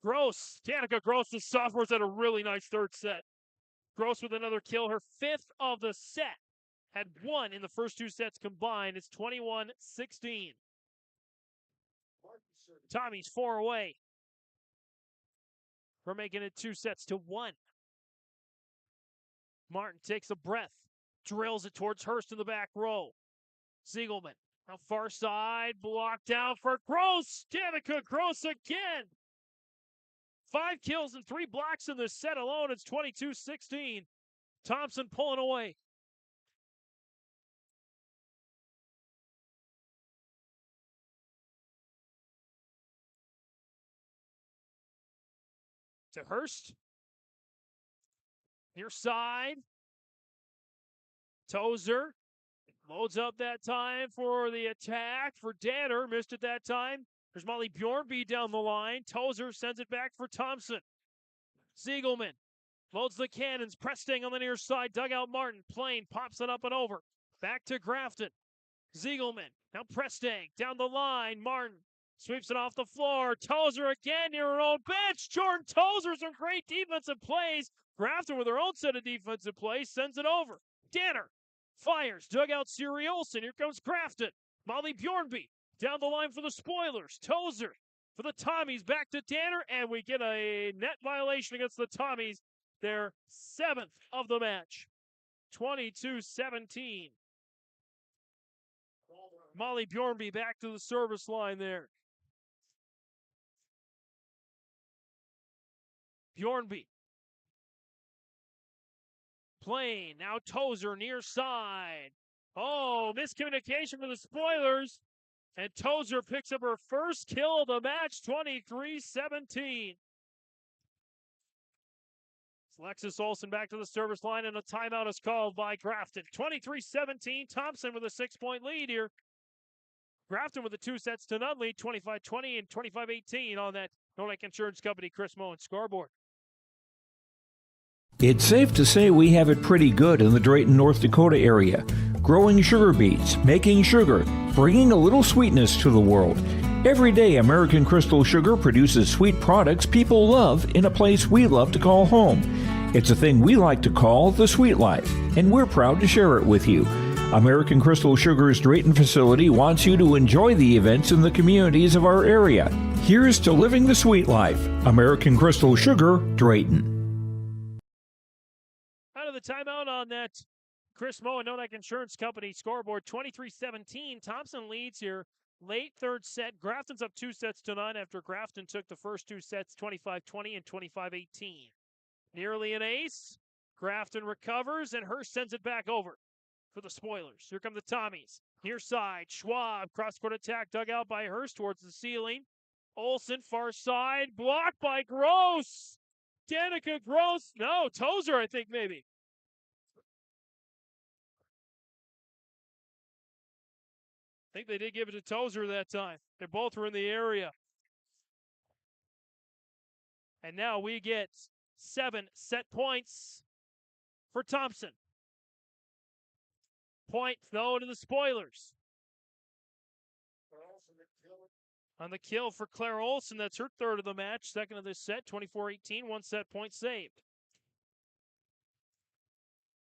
Gross. Danica Gross, the sophomores, had a really nice third set. Gross with another kill, her fifth of the set. Had one in the first two sets combined. It's 21-16. Tommy's 4 away. We're making it 2-1. Martin takes a breath, drills it towards Hurst in the back row. Ziegelman, now far side, blocked down for Gross. Danica Gross again. 5 kills and 3 blocks in this set alone. It's 22-16. Thompson pulling away. To Hurst. Near side. Tozer loads up that time for the attack for Danner. Missed it that time. There's Molly Bjornby down the line. Tozer sends it back for Thompson. Ziegelman loads the cannons. Prestang on the near side. Dugout Martin. Plain pops it up and over. Back to Grafton. Ziegelman. Now Prestang down the line. Martin sweeps it off the floor. Tozer again near her own bench. Jordan Tozer, some great defensive plays. Grafton with her own set of defensive plays sends it over. Danner fires. Dugout Siri Olsen. Here comes Grafton. Molly Bjornby down the line for the Spoilers. Tozer for the Tommies. Back to Danner, and we get a net violation against the Tommies. Their 7th of the match. 22-17. Molly Bjornby back to the service line there. Bjornby. Plain. Now Tozer near side. Oh, miscommunication for the Spoilers. And Tozer picks up her first kill of the match, 23-17. Alexis Olsen back to the service line, and a timeout is called by Grafton. 23-17, Thompson with a 6-point lead here. Grafton with the 2-0 lead, 25-20 and 25-18 on that Nordic Insurance Company Chris Moen scoreboard. It's safe to say we have it pretty good in the Drayton, North Dakota area. Growing sugar beets, making sugar, bringing a little sweetness to the world. Every day, American Crystal Sugar produces sweet products people love in a place we love to call home. It's a thing we like to call the sweet life, and we're proud to share it with you. American Crystal Sugar's Drayton facility wants you to enjoy the events in the communities of our area. Here's to living the sweet life. American Crystal Sugar, Drayton. Out of the timeout on that Chris Moen, Nodak Insurance Company scoreboard, 23-17. Thompson leads here. Late third set. Grafton's up 2-0 after Grafton took the first 2 sets, 25-20 and 25-18. Nearly an ace. Grafton recovers, and Hurst sends it back over for the Spoilers. Here come the Tommies. Near side, Schwab, cross-court attack, dug out by Hurst towards the ceiling. Olsen, far side, blocked by Gross. Danica Gross. No, Tozer, I think, maybe. I think they did give it to Tozer that time. They both were in the area. And now we get 7 set points for Thompson. Point, though, to the Spoilers. On the kill for Claire Olsen, that's her third of the match. Second of this set, 24-18, 1 set point saved.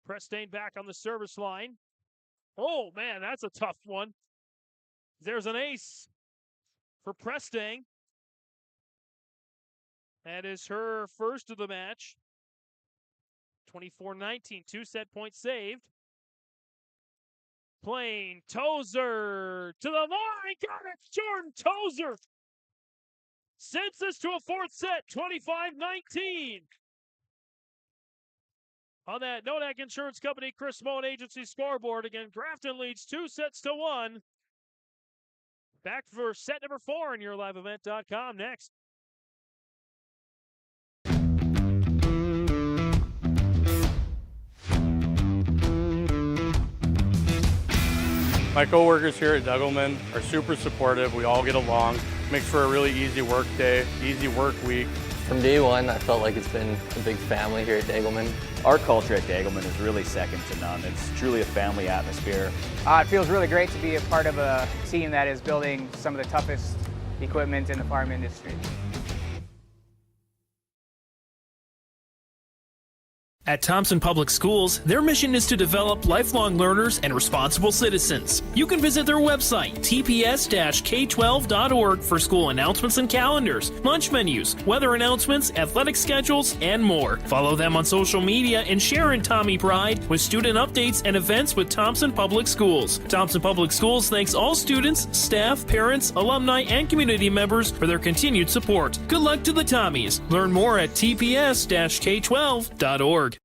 Prestang back on the service line. Oh, man, that's a tough one. There's an ace for Prestang. That is her first of the match. 24-19, two-set point saved. Playing Tozer to the line. Got it, Jordan Tozer. Sends this to a fourth set, 25-19. On that Nodak Insurance Company, Chris Moen Agency scoreboard, again, Grafton leads 2-1. Back for set number 4 in YourLiveEvent.com next. My coworkers here at Degelman are super supportive. We all get along. Makes for a really easy work day, easy work week. From day one, I felt like it's been a big family here at Degelman. Our culture at Degelman is really second to none. It's truly a family atmosphere. It feels really great to be a part of a team that is building some of the toughest equipment in the farm industry. At Thompson Public Schools, their mission is to develop lifelong learners and responsible citizens. You can visit their website, tps-k12.org, for school announcements and calendars, lunch menus, weather announcements, athletic schedules, and more. Follow them on social media and share in Tommy Pride with student updates and events with Thompson Public Schools. Thompson Public Schools thanks all students, staff, parents, alumni, and community members for their continued support. Good luck to the Tommies. Learn more at tps-k12.org.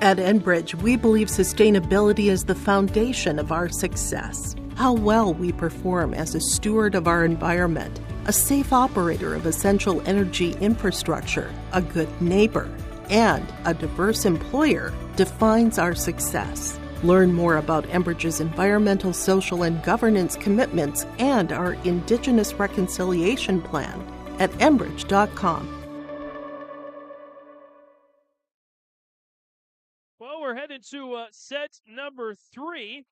At Enbridge, we believe sustainability is the foundation of our success. How well we perform as a steward of our environment, a safe operator of essential energy infrastructure, a good neighbor, and a diverse employer defines our success. Learn more about Enbridge's environmental, social, and governance commitments and our Indigenous Reconciliation Plan at enbridge.com. Well, we're headed to set number 4,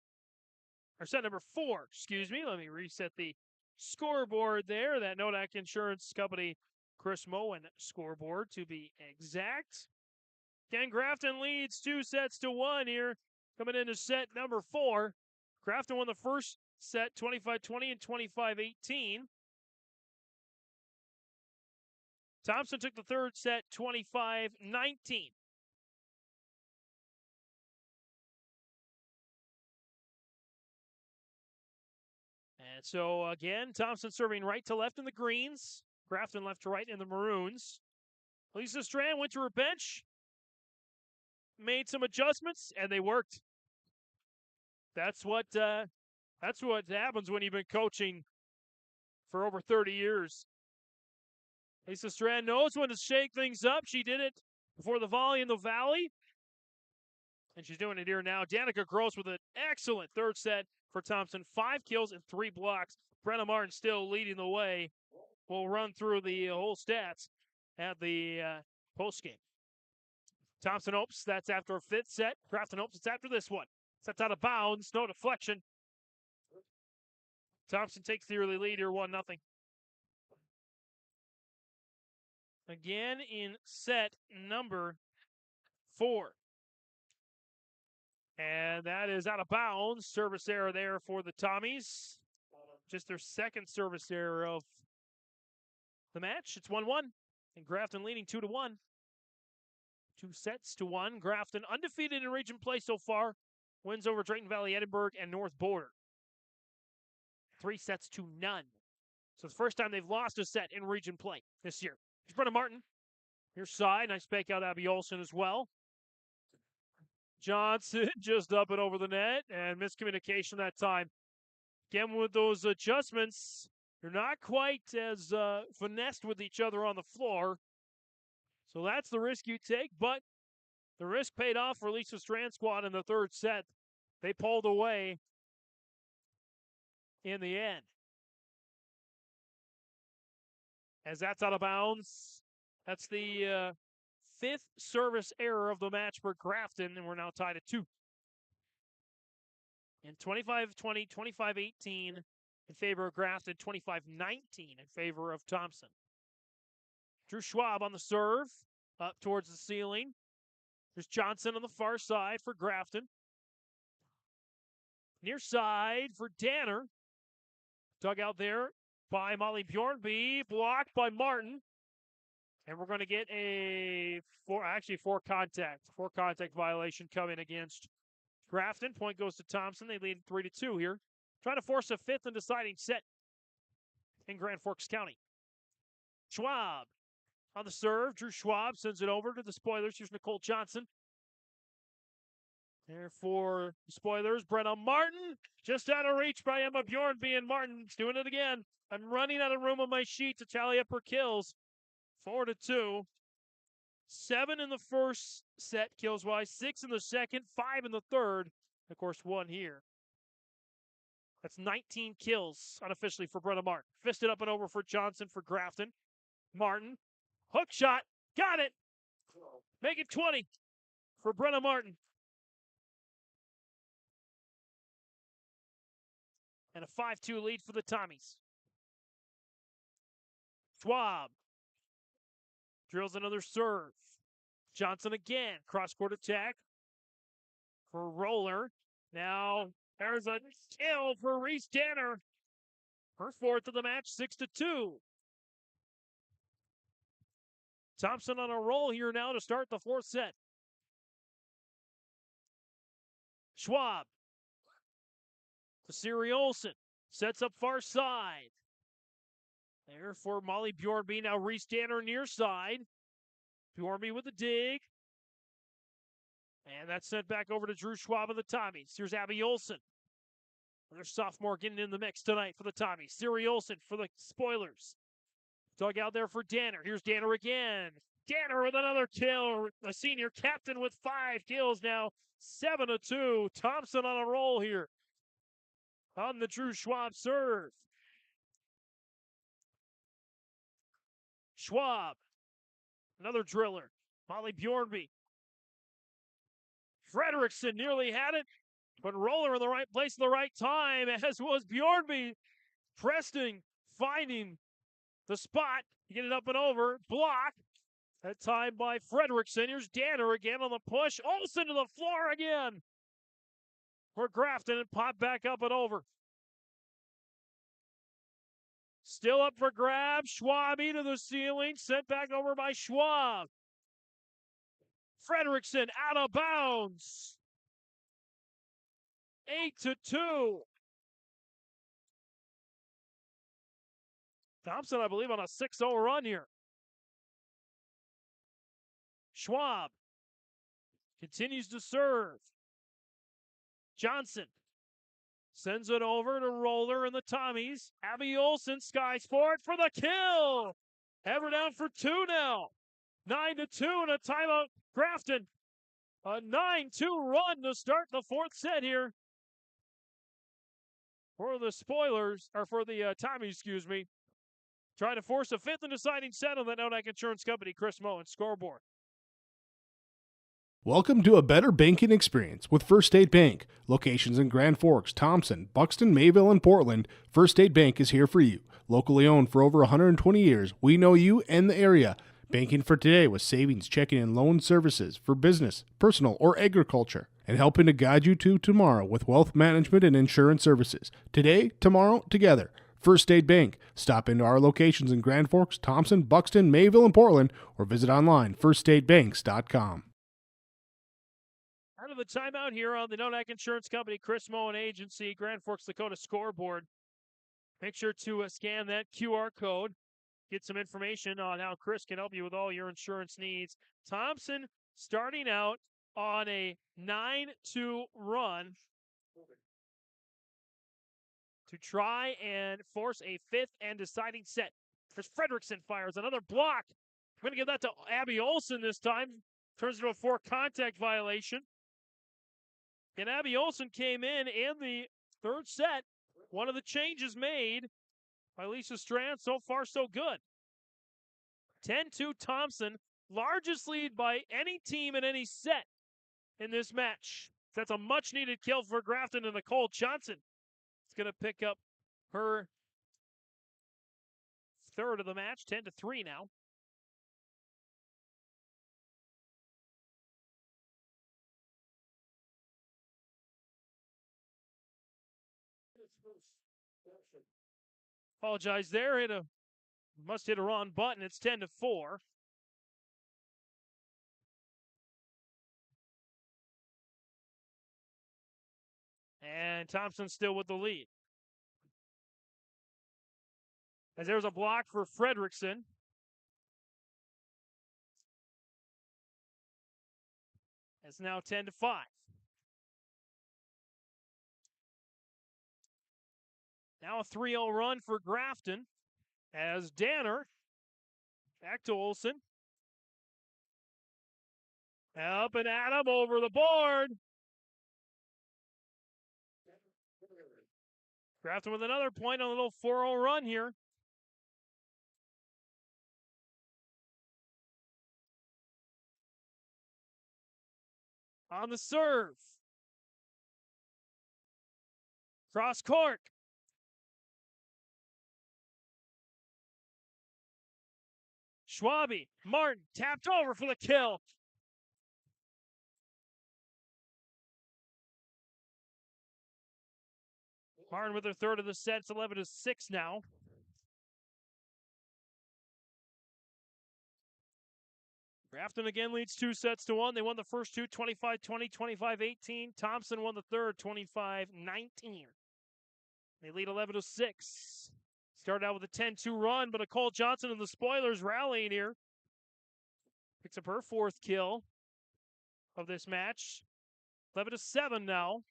excuse me. Let me reset the scoreboard there. That Nodak Insurance Company, Chris Moen scoreboard, to be exact. Again, Grafton leads 2-1 here, coming into set number 4. Grafton won the first set 25-20 and 25-18. Thompson took the third set 25-19. And so, again, Thompson serving right to left in the greens. Grafton left to right in the maroons. Lisa Strand went to her bench, made some adjustments, and they worked. That's what happens when you've been coaching for over 30 years. Lisa Strand knows when to shake things up. She did it before the volley in the Valley, and she's doing it here now. Danica Gross with an excellent third set for Thompson. 5 kills and 3 blocks. Brenna Martin still leading the way. We'll run through the whole stats at the postgame. Thompson hopes that's after a 5th set. Grafton hopes it's after this one. Sets out of bounds. No deflection. Thompson takes the early lead here, 1-0. Again in set number 4. And that is out of bounds. Service error there for the Tommies. Just their second service error of the match. It's 1-1. And Grafton leading 2-1. 2-1. Grafton undefeated in region play so far. Wins over Drayton Valley, Edinburgh, and North Border. 3-0. So the first time they've lost a set in region play this year. Here's Brenna Martin. Here's side. Nice fake out Abby Olsen as well. Johnson just up and over the net, and miscommunication that time. Again, with those adjustments, you're not quite as finessed with each other on the floor. So that's the risk you take, but the risk paid off for Lisa Strand's squad in the third set. They pulled away in the end. As that's out of bounds, that's the 5th service error of the match for Grafton, and we're now tied at 2. And 25-20, 25-18 in favor of Grafton, 25-19 in favor of Thompson. Drew Schwab on the serve, up towards the ceiling. There's Johnson on the far side for Grafton. Near side for Danner. Dug out there by Molly Bjornby. Blocked by Martin. And we're going to get a four contact violation coming against Grafton. Point goes to Thompson. They lead 3-2 here. Trying to force a fifth and deciding set in Grand Forks County. Schwab on the serve. Drew Schwab sends it over to the Spoilers. Here's Nicole Johnson. There for the Spoilers. Brenna Martin. Just out of reach by Emma Bjornby, and Martin's doing it again. I'm running out of room on my sheet to tally up her kills. 4-2. 7 in the first set, kills-wise. 6 in the second. 5 in the third. Of course, 1 here. That's 19 kills unofficially for Brenna Martin. Fisted up and over for Johnson for Grafton. Martin. Hook shot. Got it. Make it 20 for Brenna Martin. And a 5-2 lead for the Tommies. Schwab drills another serve. Johnson again. Cross-court attack for Roller. Now there's a kill for Reese Danner. Her fourth of the match, 6-2. Thompson on a roll here now to start the fourth set. Schwab to Siri Olsen. Sets up far side. There for Molly Bjornby. Now Reese Danner near side. Bjornby with the dig. And that's sent back over to Drew Schwab of the Tommies. Here's Abby Olsen. Another sophomore getting in the mix tonight for the Tommies. Siri Olsen for the Spoilers. Dug out there for Danner. Here's Danner again. Danner with another kill. A senior captain with 5 kills now. 7-2. Thompson on a roll here. On the Drew Schwab serve. Schwab. Another driller. Molly Bjornby. Frederickson nearly had it, but Roller in the right place at the right time, as was Bjornby. Preston finding the spot to get it up and over. Block. That time by Frederickson. Here's Danner again on the push. Olsen to the floor again for Grafton, and pop back up and over. Still up for grabs. Schwab to the ceiling. Sent back over by Schwab. Frederickson out of bounds. 8-2. Thompson, I believe, on a 6-0 run here. Schwab continues to serve. Johnson sends it over to Roller and the Tommies. Abby Olsen skies for it for the kill. Have her down for 2 now. 9-2 and a timeout. Grafton. A 9-2 run to start the fourth set here. For the Spoilers, or for the Tommies, excuse me. Trying to force a fifth and deciding set on the Nodak Insurance Company. Chris Moen, scoreboard. Welcome to a better banking experience with First State Bank. Locations in Grand Forks, Thompson, Buxton, Mayville, and Portland. First State Bank is here for you. Locally owned for over 120 years, we know you and the area. Banking for today with savings, checking, and loan services for business, personal, or agriculture. And helping to guide you to tomorrow with wealth management and insurance services. Today, tomorrow, together. First State Bank. Stop into our locations in Grand Forks, Thompson, Buxton, Mayville, and Portland, or visit online, firststatebanks.com. Out of the timeout here on the Nodak Insurance Company, Chris Moen Agency, Grand Forks, Dakota scoreboard. Make sure to scan that QR code. Get some information on how Chris can help you with all your insurance needs. Thompson starting out on a 9-2 run to try and force a fifth and deciding set. As Frederickson fires another block. I'm going to give that to Abby Olsen this time. Turns into a 4 contact violation. And Abby Olsen came in the third set. One of the changes made by Lisa Strand. So far, so good. 10-2 Thompson. Largest lead by any team in any set in this match. That's a much-needed kill for Grafton, and Nicole Johnson is going to pick up her third of the match. 10-3 now. Apologize there. Must hit a wrong button. It's 10-4. And Thompson still with the lead. As there's a block for Fredrickson. It's now 10-5. Now a 3-0 run for Grafton as Danner back to Olsen. Up and at him over the board. Grafton with another point on a little 4-0 run here. On the serve. Cross court. Schwabe, Martin, tapped over for the kill. Martin with their third of the set. It's 11-6 now. Grafton again leads 2-1. They won the first two, 25-20, 25-18. Thompson won the third, 25-19. They lead 11-6. Started out with a 10-2 run, but Nicole Johnson and the Spoilers rallying here. Picks up her fourth kill of this match. 11-7 now.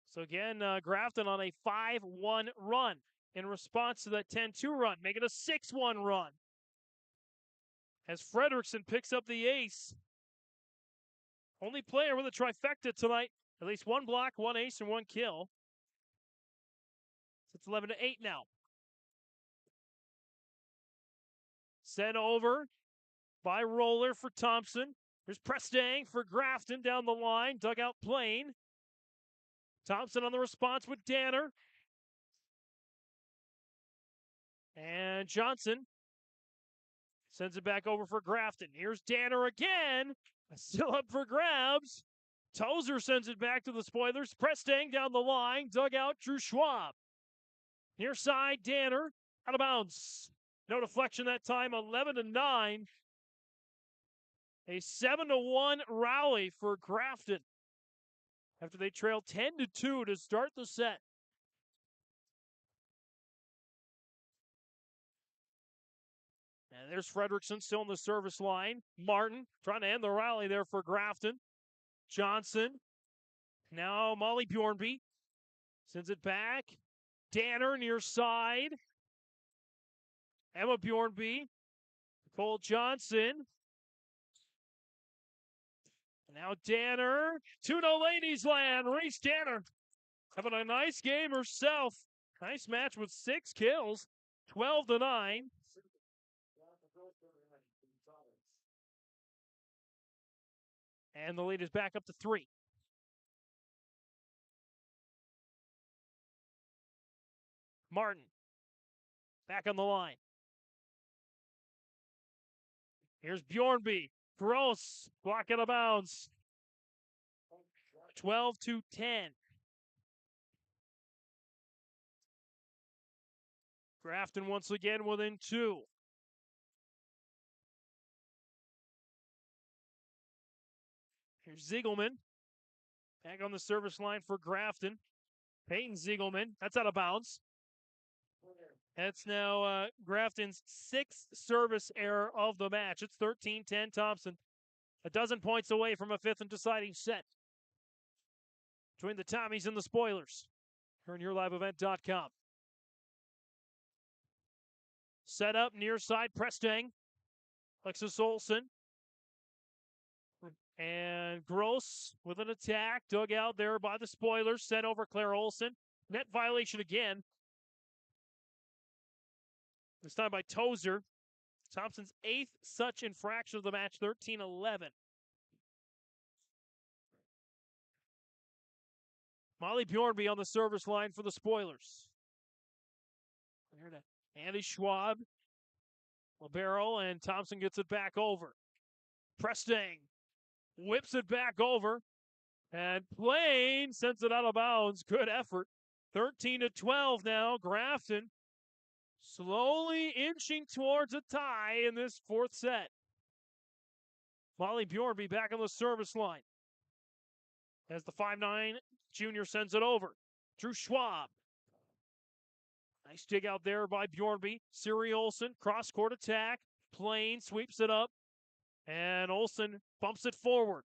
So again, Grafton on a 5-1 run in response to that 10-2 run, making a 6-1 run. As Fredrickson picks up the ace. Only player with a trifecta tonight. At least one block, one ace, and one kill. So it's 11-8 now. Sent over by Roller for Thompson. There's Prestang for Grafton down the line. Dugout Plain. Thompson on the response with Danner. And Johnson sends it back over for Grafton. Here's Danner again. Still up for grabs. Tozer sends it back to the Spoilers. Prestang down the line. Dugout Drew Schwab. Near side, Danner. Out of bounds. No deflection that time. 11-9. A 7-1 rally for Grafton after they trailed 10-2 to start the set. And there's Fredrickson still in the service line. Martin trying to end the rally there for Grafton. Johnson. Now Molly Bjornby sends it back. Danner near side. Emma Bjornby. Nicole Johnson. And now Danner. 2-0 ladies land. Reese Danner having a nice game herself. Nice match with 6 kills. 12-9. And the lead is back up to 3. Martin back on the line. Here's Bjornby. Gross. Block out of bounds. 12-10. Grafton once again within 2. Here's Ziegelman. Back on the service line for Grafton. Peyton Ziegelman. That's out of bounds. That's now Grafton's 6th service error of the match. It's 13-10 Thompson. A dozen points away from a 5th and deciding set between the Tommies and the Spoilers. Here on YourLiveEvent.com. Set up near side Prestang. Alexis Olsen. And Gross with an attack. Dug out there by the Spoilers. Sent over Claire Olsen. Net violation again. This time by Tozer. Thompson's 8th such infraction of the match, 13-11. Molly Bjornby on the service line for the Spoilers. There to Andy Schwab. Libero, and Thompson gets it back over. Prestang whips it back over. And Plain sends it out of bounds. Good effort. 13-12 now. Grafton slowly inching towards a tie in this fourth set. Molly Bjornby back on the service line as the 5'9" junior sends it over. Drew Schwab. Nice dig out there by Bjornby. Siri Olsen, cross-court attack. Plain sweeps it up. And Olsen bumps it forward.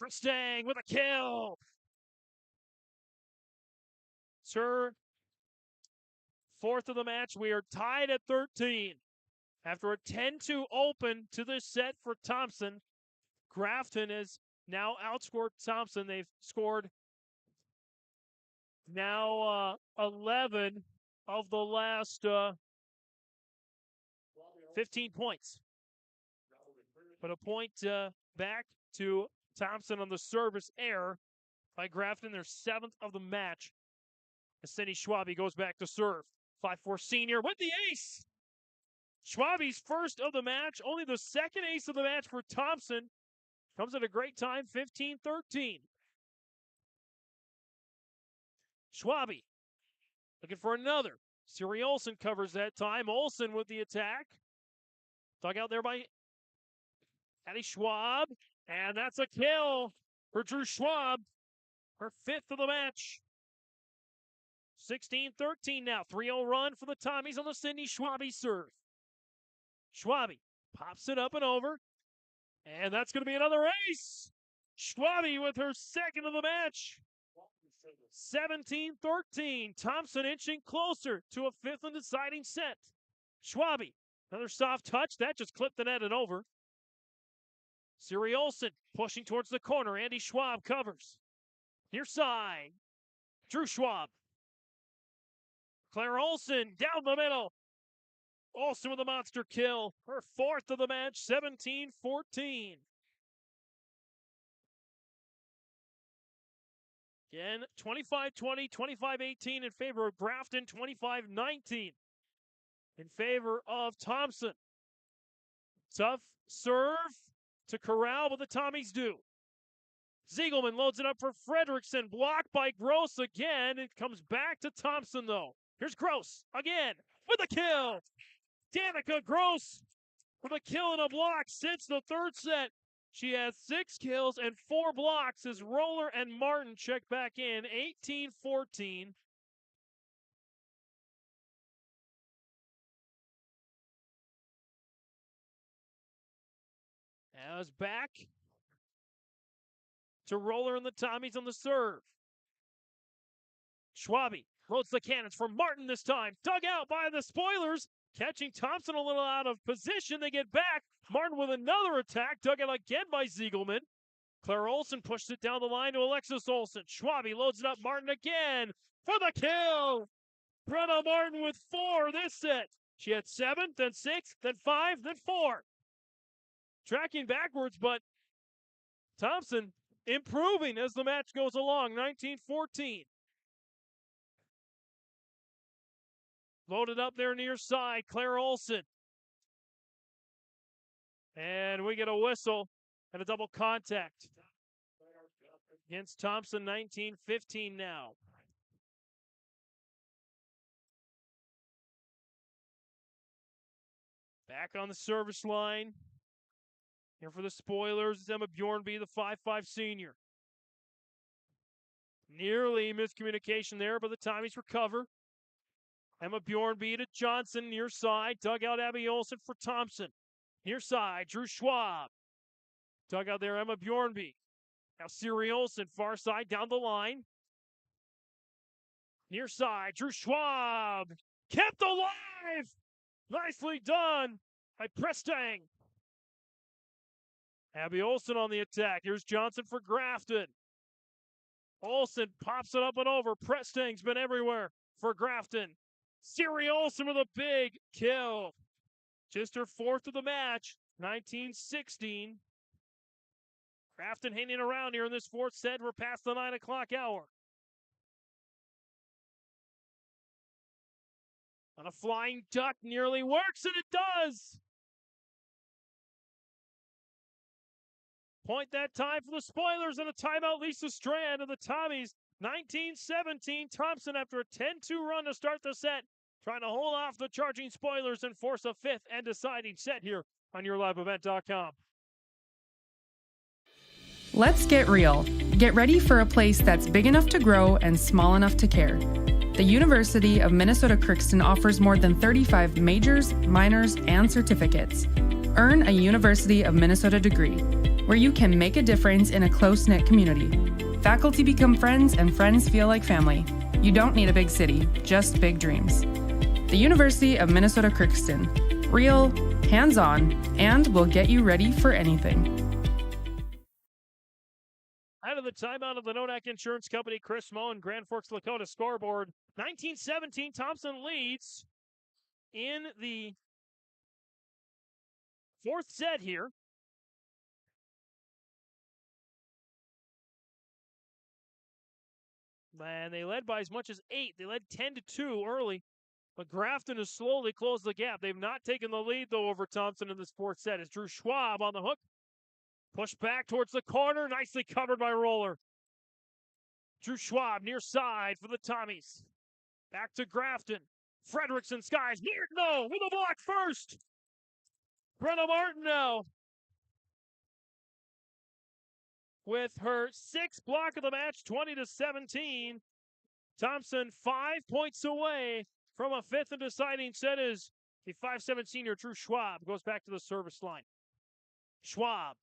Tristang with a kill. It's her fourth of the match. We are tied at 13. After a 10-2 open to this set for Thompson, Grafton has now outscored Thompson. They've scored now 11 of the last 15 points. But a point back to Thompson on the service error by Grafton, their seventh of the match. As Cindy Schwabe goes back to serve. 5'4" senior with the ace. Schwabe's first of the match, only the second ace of the match for Thompson. Comes at a great time, 15-13. Schwabe looking for another. Siri Olsen covers that time. Olsen with the attack. Dug out there by Addie Schwab. And that's a kill for Drew Schwab. Her fifth of the match. 16-13 now. 3-0 run for the Tommies on the Cindy Schwabe serve. Schwabe pops it up and over. And that's going to be another ace. Schwabe with her second of the match. 17-13. Thompson inching closer to a fifth and deciding set. Schwabe, another soft touch. That just clipped the net and over. Siri Olsen pushing towards the corner. Andy Schwab covers. Near side. Drew Schwab. Claire Olsen down the middle. Olsen with a monster kill. Her fourth of the match, 17-14. Again, 25-20, 25-18 in favor of Grafton, 25-19 in favor of Thompson. Tough serve to corral, but the Tommies do. Ziegelman loads it up for Fredrickson. Blocked by Gross again. It comes back to Thompson, though. Here's Gross again with a kill. Danica Gross with a kill and a block since the third set. She has 6 kills and 4 blocks as Roller and Martin check back in. 18-14. As back to Roller and the Tommies on the serve. Schwabe loads the cannons for Martin this time. Dug out by the spoilers. Catching Thompson a little out of position. They get back. Martin with another attack. Dug out again by Ziegelman. Claire Olsen pushed it down the line to Alexis Olsen. Schwabe loads it up. Martin again for the kill. Brenna Martin with 4 this set. She had 7, then 6, then 5, then 4. Tracking backwards, but Thompson improving as the match goes along. 19-14. Loaded up there near side, Claire Olsen. And we get a whistle and a double contact against Thompson. 19-15 now. Back on the service line. Here for the spoilers is Emma Bjornby, the 5'5" senior. Nearly miscommunication there, but the Tommies recover. Emma Bjornby to Johnson, near side. Dug out Abby Olsen for Thompson. Near side, Drew Schwab. Dug out there, Emma Bjornby. Now Siri Olsen, far side, down the line. Near side, Drew Schwab. Kept alive! Nicely done by Prestang. Abby Olsen on the attack. Here's Johnson for Grafton. Olsen pops it up and over. Prestang's been everywhere for Grafton. Siri Olsen with a big kill. Just her 4th of the match. 19-16. Grafton hanging around here in this 4th set. We're past the 9 o'clock hour. On a flying duck, nearly works, and it does. Point that time for the Spoilers and a timeout. Lisa Strand of the Tommies. 19-17 Thompson after a 10-2 run to start the set. Trying to hold off the charging Spoilers and force a fifth and deciding set here on YourLiveEvent.com. Let's get real. Get ready for a place that's big enough to grow and small enough to care. The University of Minnesota Crookston offers more than 35 majors, minors, and certificates. Earn a University of Minnesota degree, where you can make a difference in a close-knit community. Faculty become friends and friends feel like family. You don't need a big city, just big dreams. The University of Minnesota Crookston. Real, hands-on, and will get you ready for anything. Out of the timeout of the Nodak Insurance Company, Chris Moen, Grand Forks, Lakota scoreboard. 19-17, Thompson leads in the fourth set here. And they led by as much as 8. They led 10-2 early. But Grafton has slowly closed the gap. They've not taken the lead, though, over Thompson in this fourth set. It's Drew Schwab on the hook. Pushed back towards the corner. Nicely covered by Roller. Drew Schwab near side for the Tommies. Back to Grafton. Fredrickson skies. No, with a block first. Brenna Martin now with her sixth block of the match, 20-17. Thompson 5 points away from a fifth and deciding set as the 5'7" senior Drew Schwab goes back to the service line. Schwab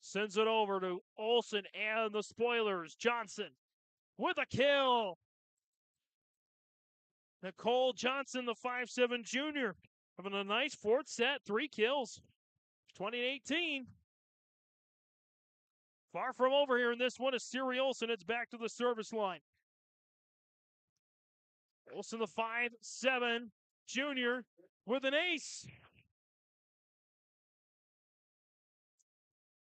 sends it over to Olsen and the Spoilers. Johnson with a kill. Nicole Johnson, the 5'7" junior, having a nice fourth set, 3 kills. 20-18. Far from over here in this one is Siri Olsen. It's back to the service line. Olsen, the 5'7" junior, with an ace.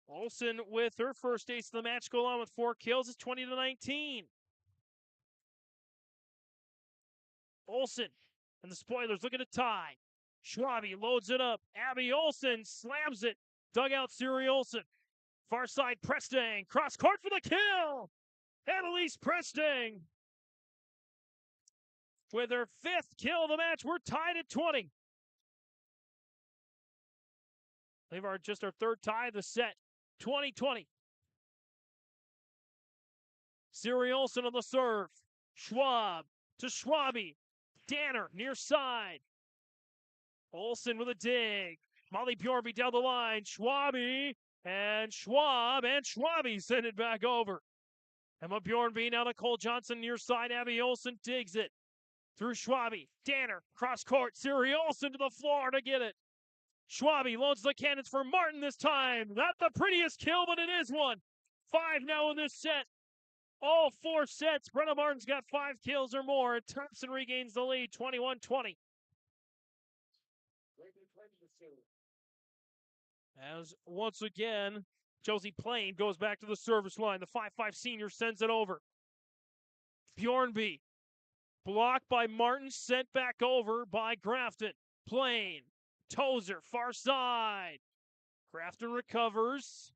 Olsen with her first ace of the match, go on with 4 kills. It's 20-19. Olsen and the Spoilers looking to tie. Schwabi loads it up. Abby Olsen slams it. Dugout Siri Olsen. Far side Prestang. Cross court for the kill. Annalise Prestang with her 5th kill of the match. We're tied at 20. They've just our 3rd tie of the set. 20-20. Siri Olsen on the serve. Schwab to Schwabi. Danner near side. Olsen with a dig. Molly Bjornby down the line. Schwabi and Schwab and Schwabi send it back over. Emma Bjornby now to Cole Johnson near side. Abby Olsen digs it through Schwabi. Danner cross court. Siri Olsen to the floor to get it. Schwabi loads the cannons for Martin this time. Not the prettiest kill, but it is one. 5 now in this set. All 4 sets. Brenna Martin's got 5 kills or more. And Thompson regains the lead, 21-20. As once again, Josie Plain goes back to the service line. The 5'5" senior sends it over. Bjornby. Blocked by Martin. Sent back over by Grafton. Plain. Tozer, far side. Grafton recovers.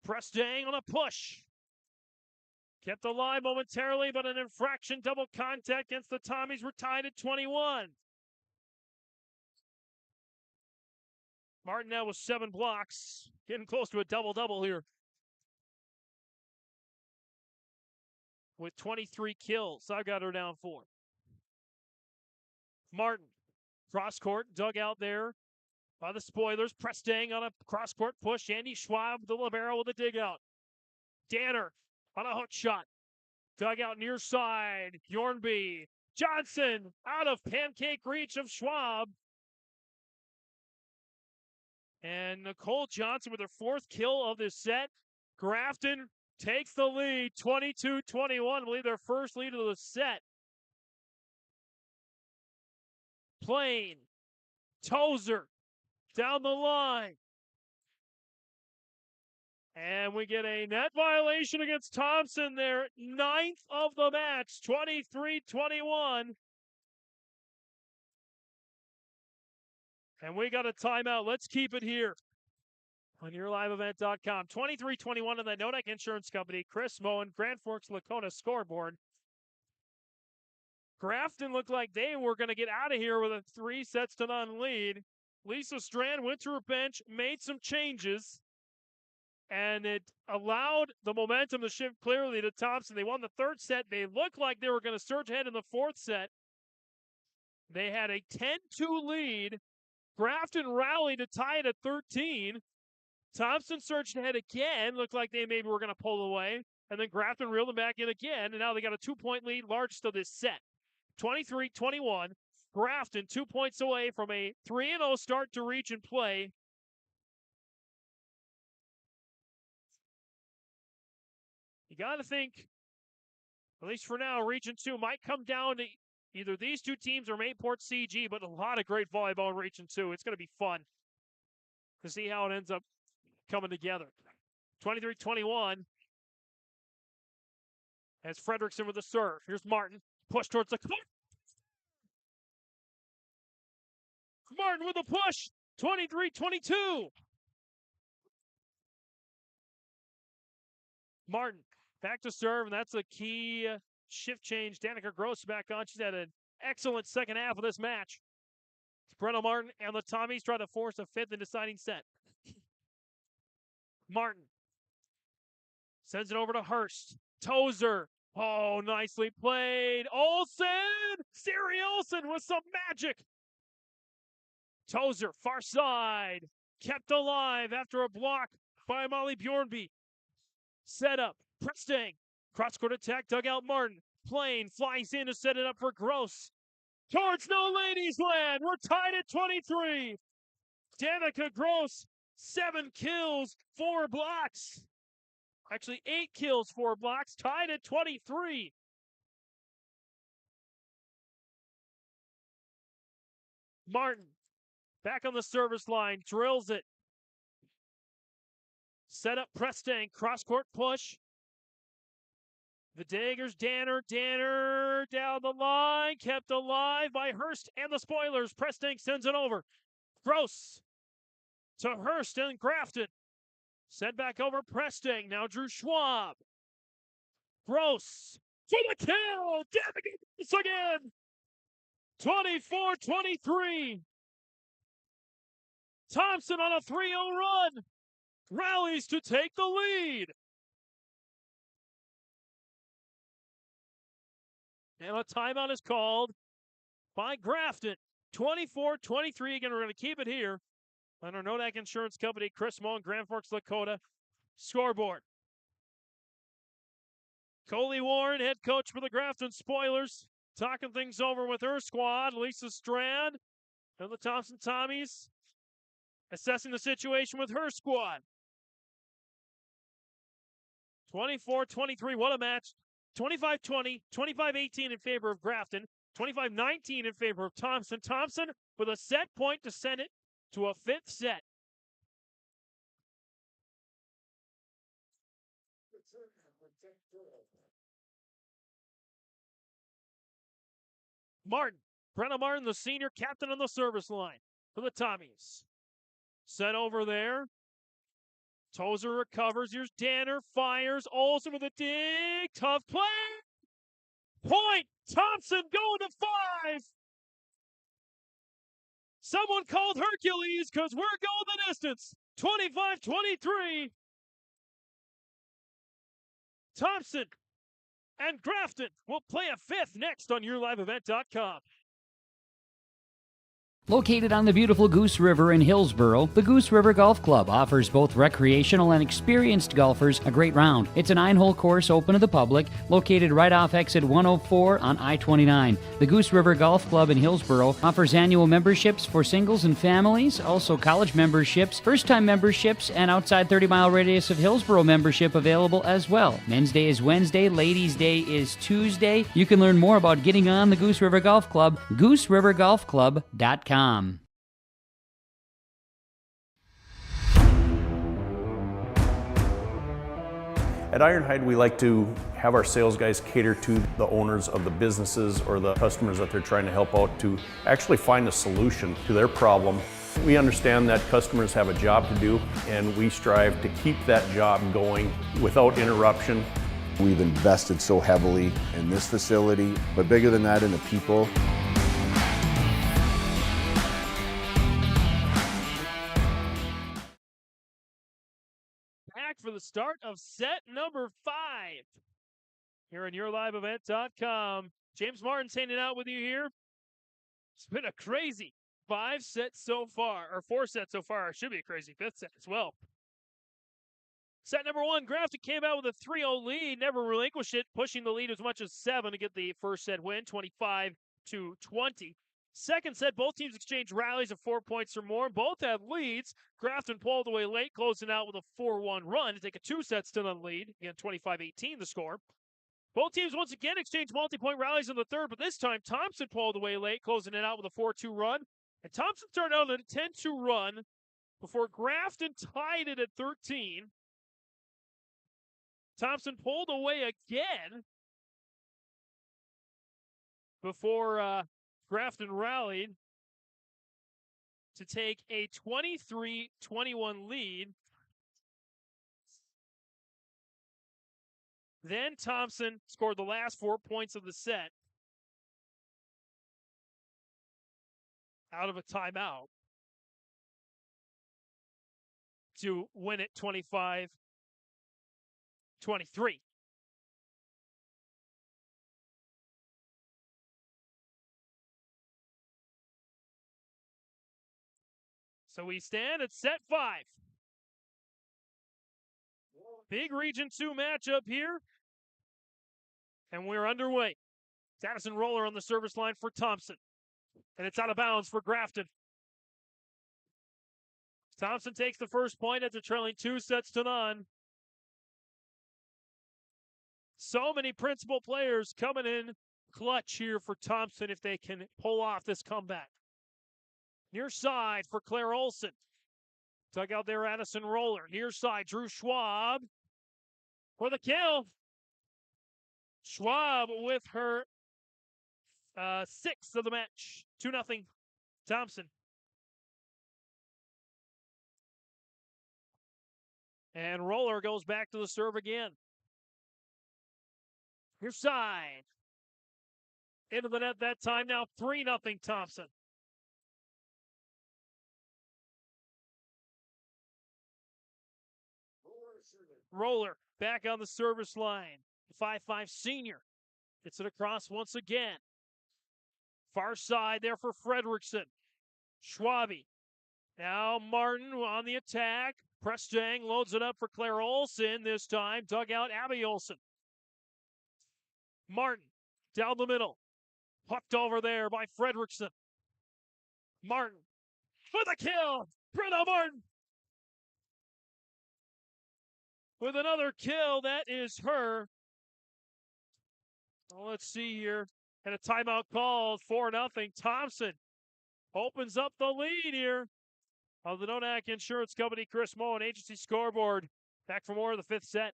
Prestang on a push. Kept alive momentarily, but an infraction, double contact against the Tommies. We're tied at 21. Martin now with 7 blocks. Getting close to a double-double here. With 23 kills. I've got her down 4. Martin, cross-court, dug out there by the Spoilers. Prestang on a cross-court push. Andy Schwab, the libero, with a dig-out. Danner on a hook shot. Dug out near side. Bjornby. Johnson out of pancake reach of Schwab. And Nicole Johnson with her 4th kill of this set. Grafton takes the lead, 22-21. I believe their first lead of the set. Plain. Tozer down the line. And we get a net violation against Thompson there. 9th of the match, 23-21. And we got a timeout. Let's keep it here. on yourliveevent.com. 23-21 on the Nodak Insurance Company. Chris Moen, Grand Forks Lakota scoreboard. Grafton looked like they were going to get out of here with a 3-0 lead. Lisa Strand went to her bench, made some changes, and it allowed the momentum to shift clearly to Thompson. They won the third set. They looked like they were going to surge ahead in the fourth set. They had a 10-2 lead. Grafton rallied to tie it at 13. Thompson surged ahead again. Looked like they maybe were going to pull away. And then Grafton reeled them back in again. And now they got a 2-point lead, largest of this set. 23-21. Grafton 2 points away from a 3-0 start to region play. You got to think, at least for now, Region 2 might come down to either these two teams or Mayport CG, but a lot of great volleyball in Region 2. It's going to be fun to see how it ends up coming together. 23-21. As Fredrickson with the serve. Here's Martin. Push towards the corner. Martin with a push. 23-22. Martin back to serve, and that's a key shift change. Danica Gross back on. She's had an excellent second half of this match. Brenna Martin and the Tommies try to force a fifth and deciding set. Martin sends it over to Hurst. Tozer. Oh, nicely played. Olsen! Siri Olsen with some magic. Tozer, far side. Kept alive after a block by Molly Bjornby. Set up. Prestang. Cross-court attack. Dugout Martin. Plain flies in to set it up for Gross. Towards no ladies land. We're tied at 23. Danica Gross, 7 kills, 4 blocks. Actually, 8 kills, 4 blocks. Tied at 23. Martin, back on the service line, drills it. Set up Prestang, cross-court push. The Daggers, Danner down the line, kept alive by Hurst and the Spoilers. Prestang sends it over. Gross to Hurst and Grafton. Sent back over Prestang. Now Drew Schwab. Gross for the kill. Daggers again. 24-23. Thompson on a 3-0 run. Rallies to take the lead. And a timeout is called by Grafton. 24-23. Again, we're going to keep it here on our Nodak Insurance Company, Chris Moen, Grand Forks, Dakota scoreboard. Coley Warren, head coach for the Grafton Spoilers, talking things over with her squad. Lisa Strand and the Thompson Tommies assessing the situation with her squad. 24-23, what a match. 25-20, 25-18 in favor of Grafton, 25-19 in favor of Thompson. Thompson with a set point to send it to a fifth set. Martin, Brenna Martin, the senior captain on the service line for the Tommies. Set over there. Tozer recovers. Here's Danner. Fires. Olsen with a dig. Tough play. Point. Thompson going to 5. Someone called Hercules because we're going the distance. 25-23. Thompson and Grafton will play a fifth next on yourliveevent.com. Located on the beautiful Goose River in Hillsboro, the Goose River Golf Club offers both recreational and experienced golfers a great round. It's a 9-hole course open to the public, located right off exit 104 on I-29. The Goose River Golf Club in Hillsboro offers annual memberships for singles and families, also college memberships, first-time memberships, and outside 30-mile radius of Hillsboro membership available as well. Men's Day is Wednesday, Ladies' Day is Tuesday. You can learn more about getting on the Goose River Golf Club, GooseRiverGolfClub.com. At Ironhide, we like to have our sales guys cater to the owners of the businesses or the customers that they're trying to help out to actually find a solution to their problem We understand that customers have a job to do, and we strive to keep that job going without interruption. We've invested so heavily in this facility, but bigger than that, in the people. Back for the start of set number 5 here on yourliveevent.com. James Martin's hanging out with you here. It's been a crazy 5 sets so far, or 4 sets so far. It should be a crazy 5th set as well. Set number 1, Grafton came out with a 3-0 lead, never relinquished it, pushing the lead as much as 7 to get the first set win, 25-20. Second set, both teams exchanged rallies of 4 points or more. Both had leads. Grafton pulled away late, closing out with a 4-1 run to take a 2-set lead. Again, 25-18 the score. Both teams once again exchanged multi-point rallies in the third, but this time Thompson pulled away late, closing it out with a 4-2 run. And Thompson turned out a 10-2 run before Grafton tied it at 13. Thompson pulled away again before Grafton rallied to take a 23-21 lead. Then Thompson scored the last 4 points of the set out of a timeout to win it 25-23. So we stand at set 5. Big Region 2 matchup here. And we're underway. It's Addison Roller on the service line for Thompson. And it's out of bounds for Grafton. Thompson takes the first point after trailing 2-0. So many principal players coming in clutch here for Thompson if they can pull off this comeback. Near side for Claire Olson. Dug out there, Addison Roller. Near side, Drew Schwab for the kill. Schwab with her 6th of the match. 2-0 Thompson. And Roller goes back to the serve again. Near side. Into the net that time. Now 3-0 Thompson. Roller back on the service line. 5'5" senior. Gets it across once again. Far side there for Fredrickson. Schwabe. Now Martin on the attack. Prestang loads it up for Claire Olson this time. Dug out Abby Olson. Martin down the middle. Hooked over there by Fredrickson. Martin for the kill. Brenna Martin with another kill. That is her. Well, let's see here. And a timeout called. 4-0. Thompson opens up the lead here of the Nodak Insurance Company Chris Moen Agency scoreboard. Back for more of the 5th set.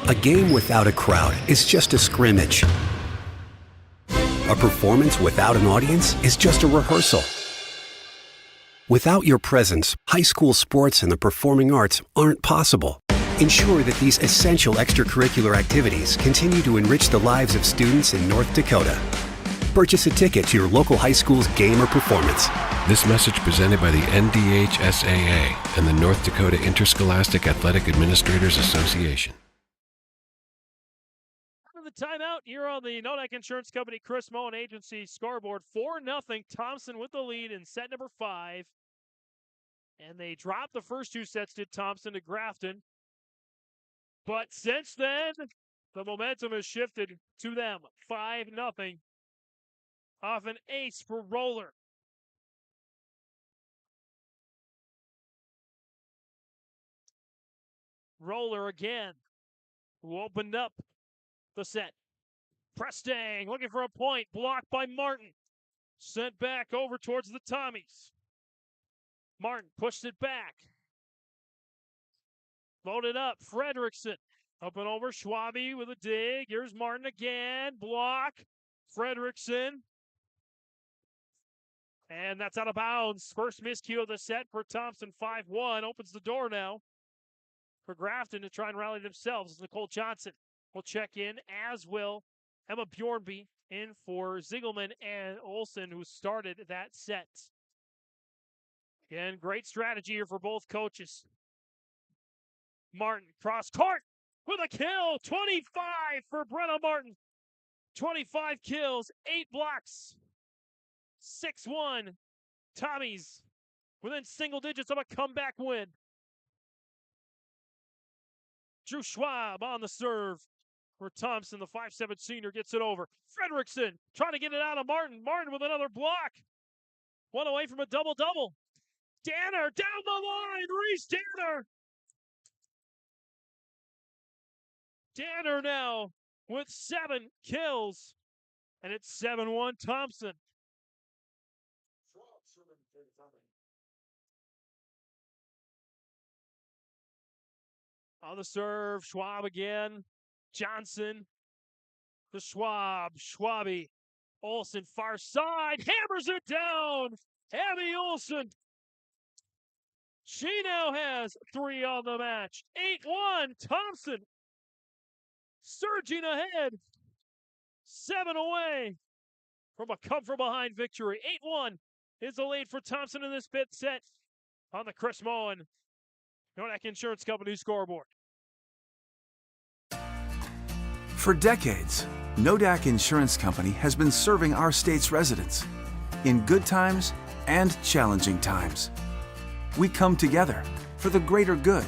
A game without a crowd is just a scrimmage. A performance without an audience is just a rehearsal. Without your presence, high school sports and the performing arts aren't possible. Ensure that these essential extracurricular activities continue to enrich the lives of students in North Dakota. Purchase a ticket to your local high school's game or performance. This message presented by the NDHSAA and the North Dakota Interscholastic Athletic Administrators Association. The timeout here on the Nodak Insurance Company Chris Moen Agency scoreboard. 4-0 Thompson with the lead in set number 5. And they dropped the first 2 sets to Thompson to Grafton. But since then, the momentum has shifted to them. 5-0 off an ace for Roller. Roller again, who opened up the set. Prestang looking for a point. Blocked by Martin. Sent back over towards the Tommies. Martin pushed it back. Loaded up. Fredrickson. Up and over. Schwabe with a dig. Here's Martin again. Block. Fredrickson. And that's out of bounds. First miscue of the set for Thompson. 5-1. Opens the door now for Grafton to try and rally themselves. Nicole Johnson will check in, as will Emma Bjornby in for Ziegelman and Olsen, who started that set. Again, great strategy here for both coaches. Martin, cross court with a kill. 25 for Brenna Martin. 25 kills, 8 blocks. 6-1. Tommies within single digits of a comeback win. Drew Schwab on the serve for Thompson. The 5'7" senior gets it over. Fredrickson trying to get it out of Martin. Martin with another block. One away from a double-double. Danner down the line. Reese Danner. Danner now with 7 kills. And it's 7-1 Thompson. On the serve, Schwab again. Johnson to Schwab. Schwabi. Olsen far side. Hammers it down. Abby Olsen. She now has 3 on the match. 8-1. Thompson surging ahead. 7 away from a come-from-behind victory. 8-1 is the lead for Thompson in this fifth set on the Chris Moen Nodak Insurance Company scoreboard. For decades, Nodak Insurance Company has been serving our state's residents in good times and challenging times. We come together for the greater good,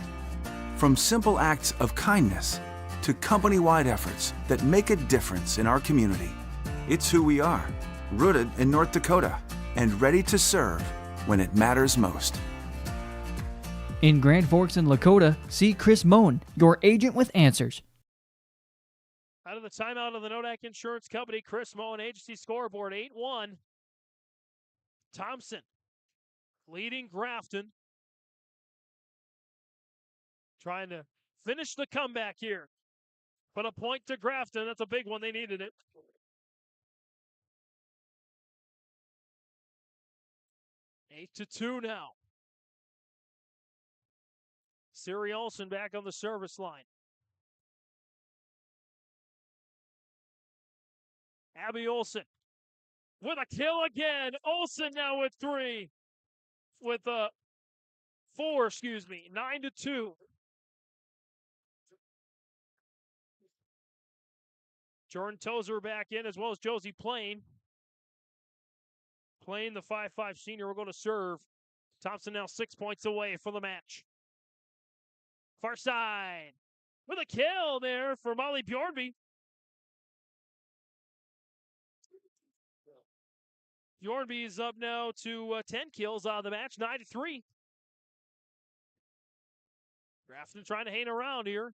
from simple acts of kindness to company-wide efforts that make a difference in our community. It's who we are, rooted in North Dakota and ready to serve when it matters most. In Grand Forks and Lakota, see Chris Moen, your agent with answers. Out of the timeout of the Nodak Insurance Company, Chris Moen agency scoreboard. 8-1. Thompson leading Grafton. Trying to finish the comeback here. But a point to Grafton. That's a big one. They needed it. Eight to 2 now. Siri Olsen back on the service line. Abby Olsen with a kill again. Olsen now with 3. With 4, 9 to 2. Jordan Tozer back in, as well as Josie Plain. Plain, the 5'5" senior, will go to serve. Thompson now 6 points away from the match. Far side with a kill there for Molly Bjornby. Bjornby is up now to 10 kills out of the match, 9 to 3. Grafton trying to hang around here.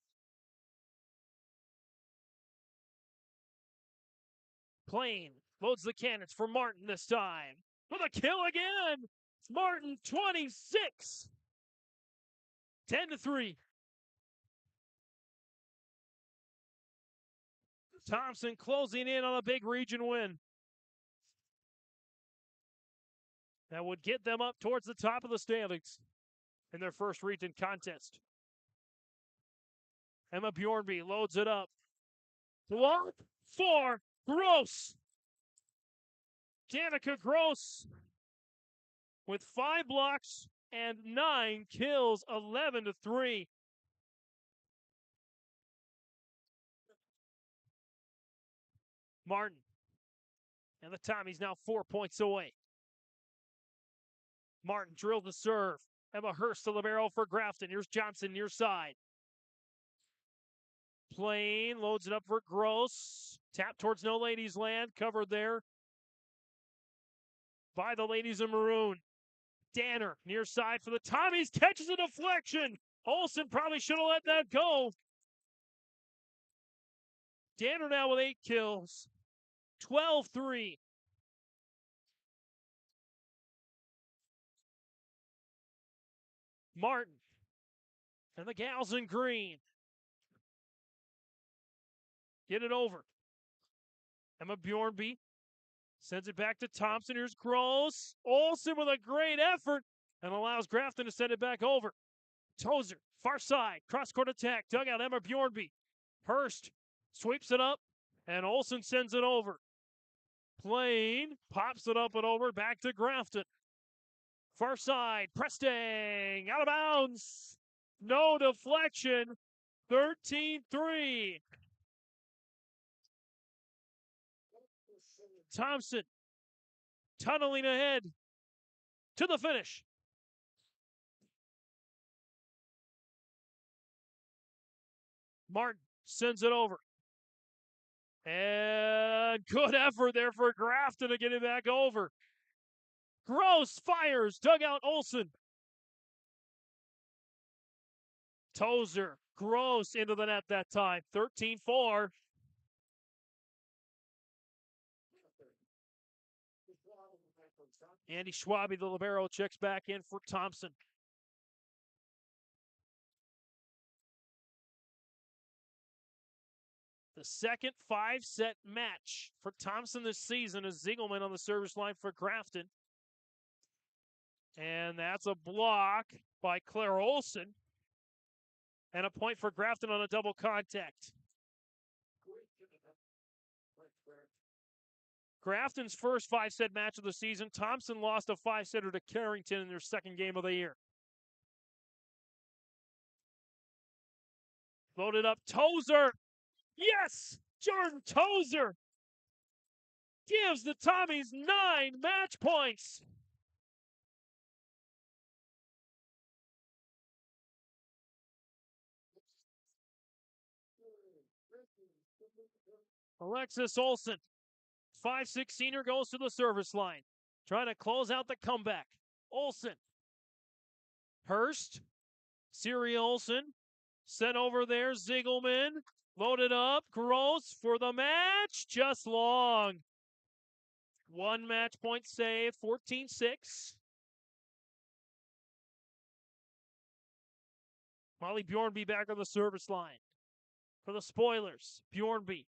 Plain loads the cannons for Martin this time. With a kill again. Martin 26. 10 to 3. Thompson closing in on a big region win. That would get them up towards the top of the standings in their first region contest. Emma Bjornby loads it up. 1, 4, Gross. Danica Gross with 5 blocks and 9 kills, 11 to 3. Martin and the Tommies now 4 points away. Martin drilled the serve. Emma Hurst to libero for Grafton. Here's Johnson near side. Plain loads it up for Gross. Tap towards no ladies land. Covered there by the ladies in maroon. Danner near side for the Tommies. Catches a deflection. Olsen probably should have let that go. Danner now with 8 kills. 12-3. Martin and the gals in green get it over. Emma Bjornby Sends it back to Thompson. Here's Gross. Olsen with a great effort and allows Grafton to send it back over. Tozer, far side, cross-court attack. Dugout, Emma Bjornby. Hurst sweeps it up, and Olsen sends it over. Plain pops it up and over, back to Grafton. Far side, Presting, out of bounds. No deflection, 13-3. Thompson tunneling ahead to the finish. Martin sends it over. And good effort there for Grafton to get it back over. Gross fires, dugout Olsen. Tozer, Gross into the net that time, 13-4. Andy Schwabe, the libero, checks back in for Thompson. The second 5-set match for Thompson this season is Ziegelman on the service line for Grafton. And that's a block by Claire Olsen. And a point for Grafton on a double contact. Grafton's first 5-set match of the season. Thompson lost a 5-setter to Carrington in their second game of the year. Loaded up, Tozer. Yes! Jordan Tozer gives the Tommies 9 match points. Alexis Olsen, 5'6" senior, goes to the service line, trying to close out the comeback. Olsen. Hurst. Siri Olsen. Sent over there, Ziegelman. Loaded up, Gross for the match, just long. 1 match point save, 14-6. Molly Bjornby back on the service line. For the Spoilers, Bjornby.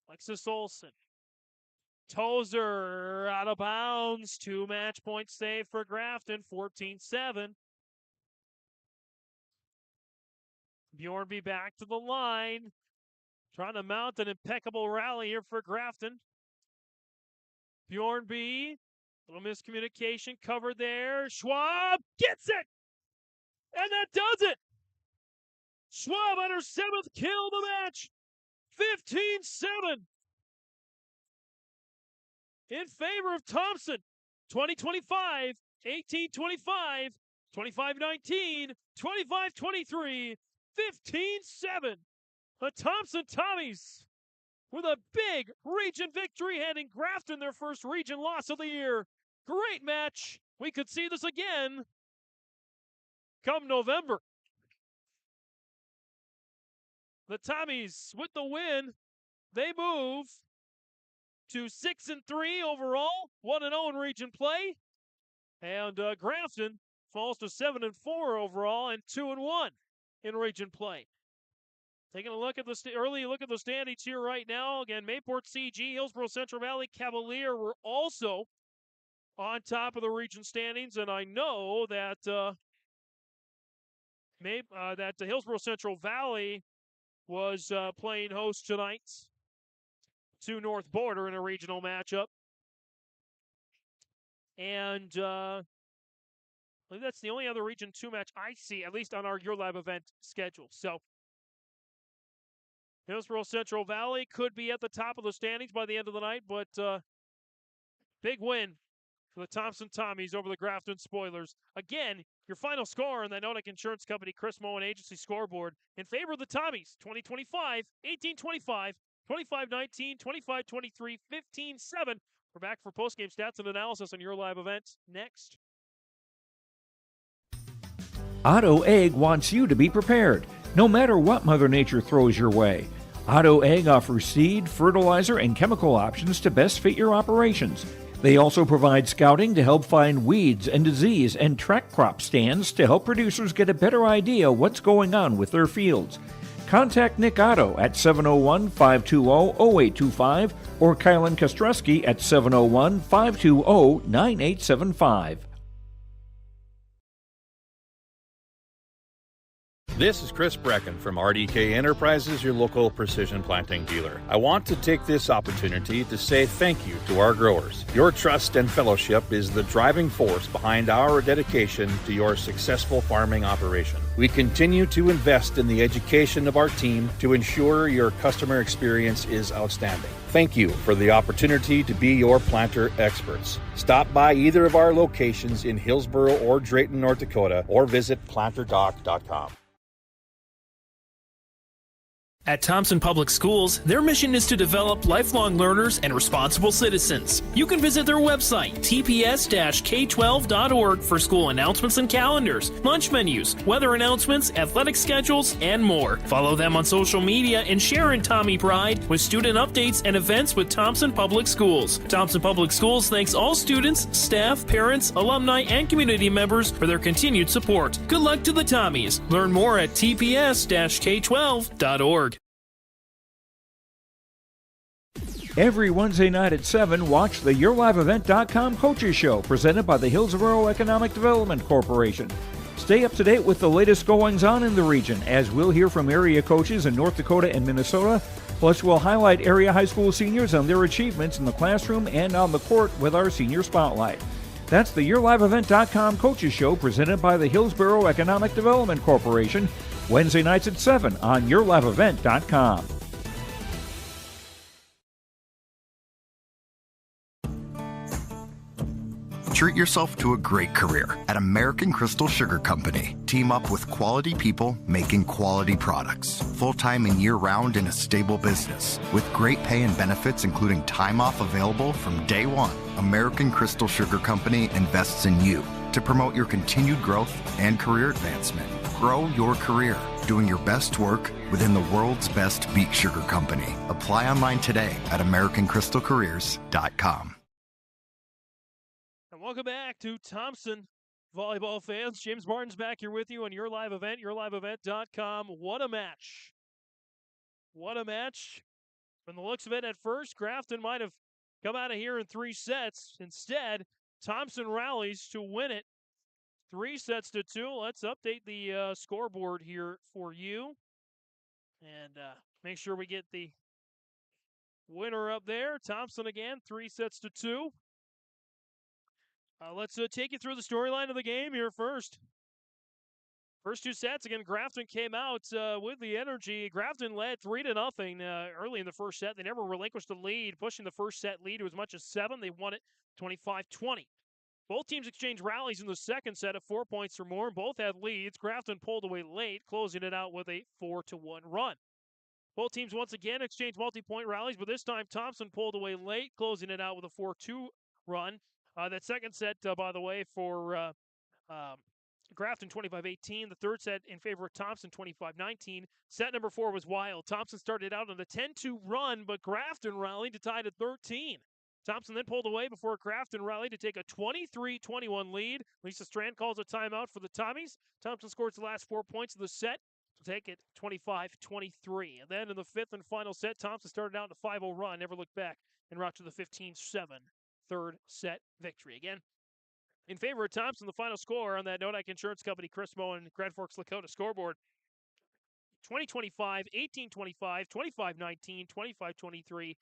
Alexis Olsen. Tozer out of bounds, 2 match point save for Grafton, 14-7. Bjornby back to the line. Trying to mount an impeccable rally here for Grafton. Bjornby, little miscommunication, covered there. Schwab gets it! And that does it! Schwab on her 7th kill of the match. 15-7. In favor of Thompson. 20-25, 18-25, 25-19, 25-23, 15-7. The Thompson Tommies with a big region victory, handing Grafton their first region loss of the year. Great match. We could see this again come November. The Tommies with the win. They move to 6-3 overall, 1-0 in region play. And Grafton falls to 7-4 overall and 2-1 in region play. Taking a look at the early look at the standings here right now. Again, Mayport CG, Hillsborough Central Valley Cavalier were also on top of the region standings, and I know that that Hillsborough Central Valley was playing host tonight to North Border in a regional matchup, and I believe that's the only other Region 2 match I see, at least on our Your Live event schedule. So Hillsborough Central Valley could be at the top of the standings by the end of the night, but big win for the Thompson Tommies over the Grafton Spoilers. Again, your final score on the Nodick Insurance Company Chris Moen Agency scoreboard in favor of the Tommies, 20-25, 18-25, 25-19, 25-23, 15-7. We're back for postgame stats and analysis on Your Live event next. Otto Egg wants you to be prepared, no matter what Mother Nature throws your way. Otto Egg offers seed, fertilizer, and chemical options to best fit your operations. They also provide scouting to help find weeds and disease and track crop stands to help producers get a better idea what's going on with their fields. Contact Nick Otto at 701-520-0825 or Kylan Kostreski at 701-520-9875. This is Chris Brecken from RDK Enterprises, your local precision planting dealer. I want to take this opportunity to say thank you to our growers. Your trust and fellowship is the driving force behind our dedication to your successful farming operation. We continue to invest in the education of our team to ensure your customer experience is outstanding. Thank you for the opportunity to be your planter experts. Stop by either of our locations in Hillsboro or Drayton, North Dakota, or visit planterdoc.com. At Thompson Public Schools, their mission is to develop lifelong learners and responsible citizens. You can visit their website, tps-k12.org, for school announcements and calendars, lunch menus, weather announcements, athletic schedules, and more. Follow them on social media and share in Tommy Pride with student updates and events with Thompson Public Schools. Thompson Public Schools thanks all students, staff, parents, alumni, and community members for their continued support. Good luck to the Tommies. Learn more at tps-k12.org. Every Wednesday night at 7, watch the YourLiveEvent.com Coaches Show presented by the Hillsboro Economic Development Corporation. Stay up to date with the latest goings-on in the region, as we'll hear from area coaches in North Dakota and Minnesota. Plus, we'll highlight area high school seniors and their achievements in the classroom and on the court with our Senior Spotlight. That's the YourLiveEvent.com Coaches Show presented by the Hillsboro Economic Development Corporation, Wednesday nights at 7 on YourLiveEvent.com. Treat yourself to a great career at American Crystal Sugar Company. Team up with quality people making quality products. Full-time and year-round in a stable business. With great pay and benefits including time off available from day one. American Crystal Sugar Company invests in you to promote your continued growth and career advancement. Grow your career doing your best work within the world's best beet sugar company. Apply online today at AmericanCrystalCareers.com. Welcome back to Thompson, volleyball fans. James Martin's back here with you on Your Live Event, YourLiveEvent.com. What a match. What a match. From the looks of it at first, Grafton might have come out of here in 3 sets. Instead, Thompson rallies to win it 3-2. Let's update the scoreboard here for you. And make sure we get the winner up there. Thompson again, 3-2. Let's take you through the storyline of the game here first. First 2 sets, again, Grafton came out with the energy. Grafton led 3-0 early in the first set. They never relinquished the lead, pushing the first set lead to as much as 7. They won it 25-20. Both teams exchanged rallies in the second set of 4 points or more. Both had leads. Grafton pulled away late, closing it out with a 4-1 run. Both teams once again exchanged multi-point rallies, but this time Thompson pulled away late, closing it out with a 4-2 run. That second set, by the way, for Grafton, 25-18. The third set in favor of Thompson, 25-19. Set number 4 was wild. Thompson started out on a 10-2 run, but Grafton rallied to tie at 13. Thompson then pulled away before Grafton rallied to take a 23-21 lead. Lisa Strand calls a timeout for the Tommies. Thompson scores the last 4 points of the set to take it 25-23. And then in the fifth and final set, Thompson started out in a 5-0 run, never looked back, and rocked to the 15-7. Third set victory. Again, in favor of Thompson, the final score on that Nodak Insurance Company, Chris Moe and Grand Forks Lakota scoreboard, 20-25, 18-25, 25-19, 25-23,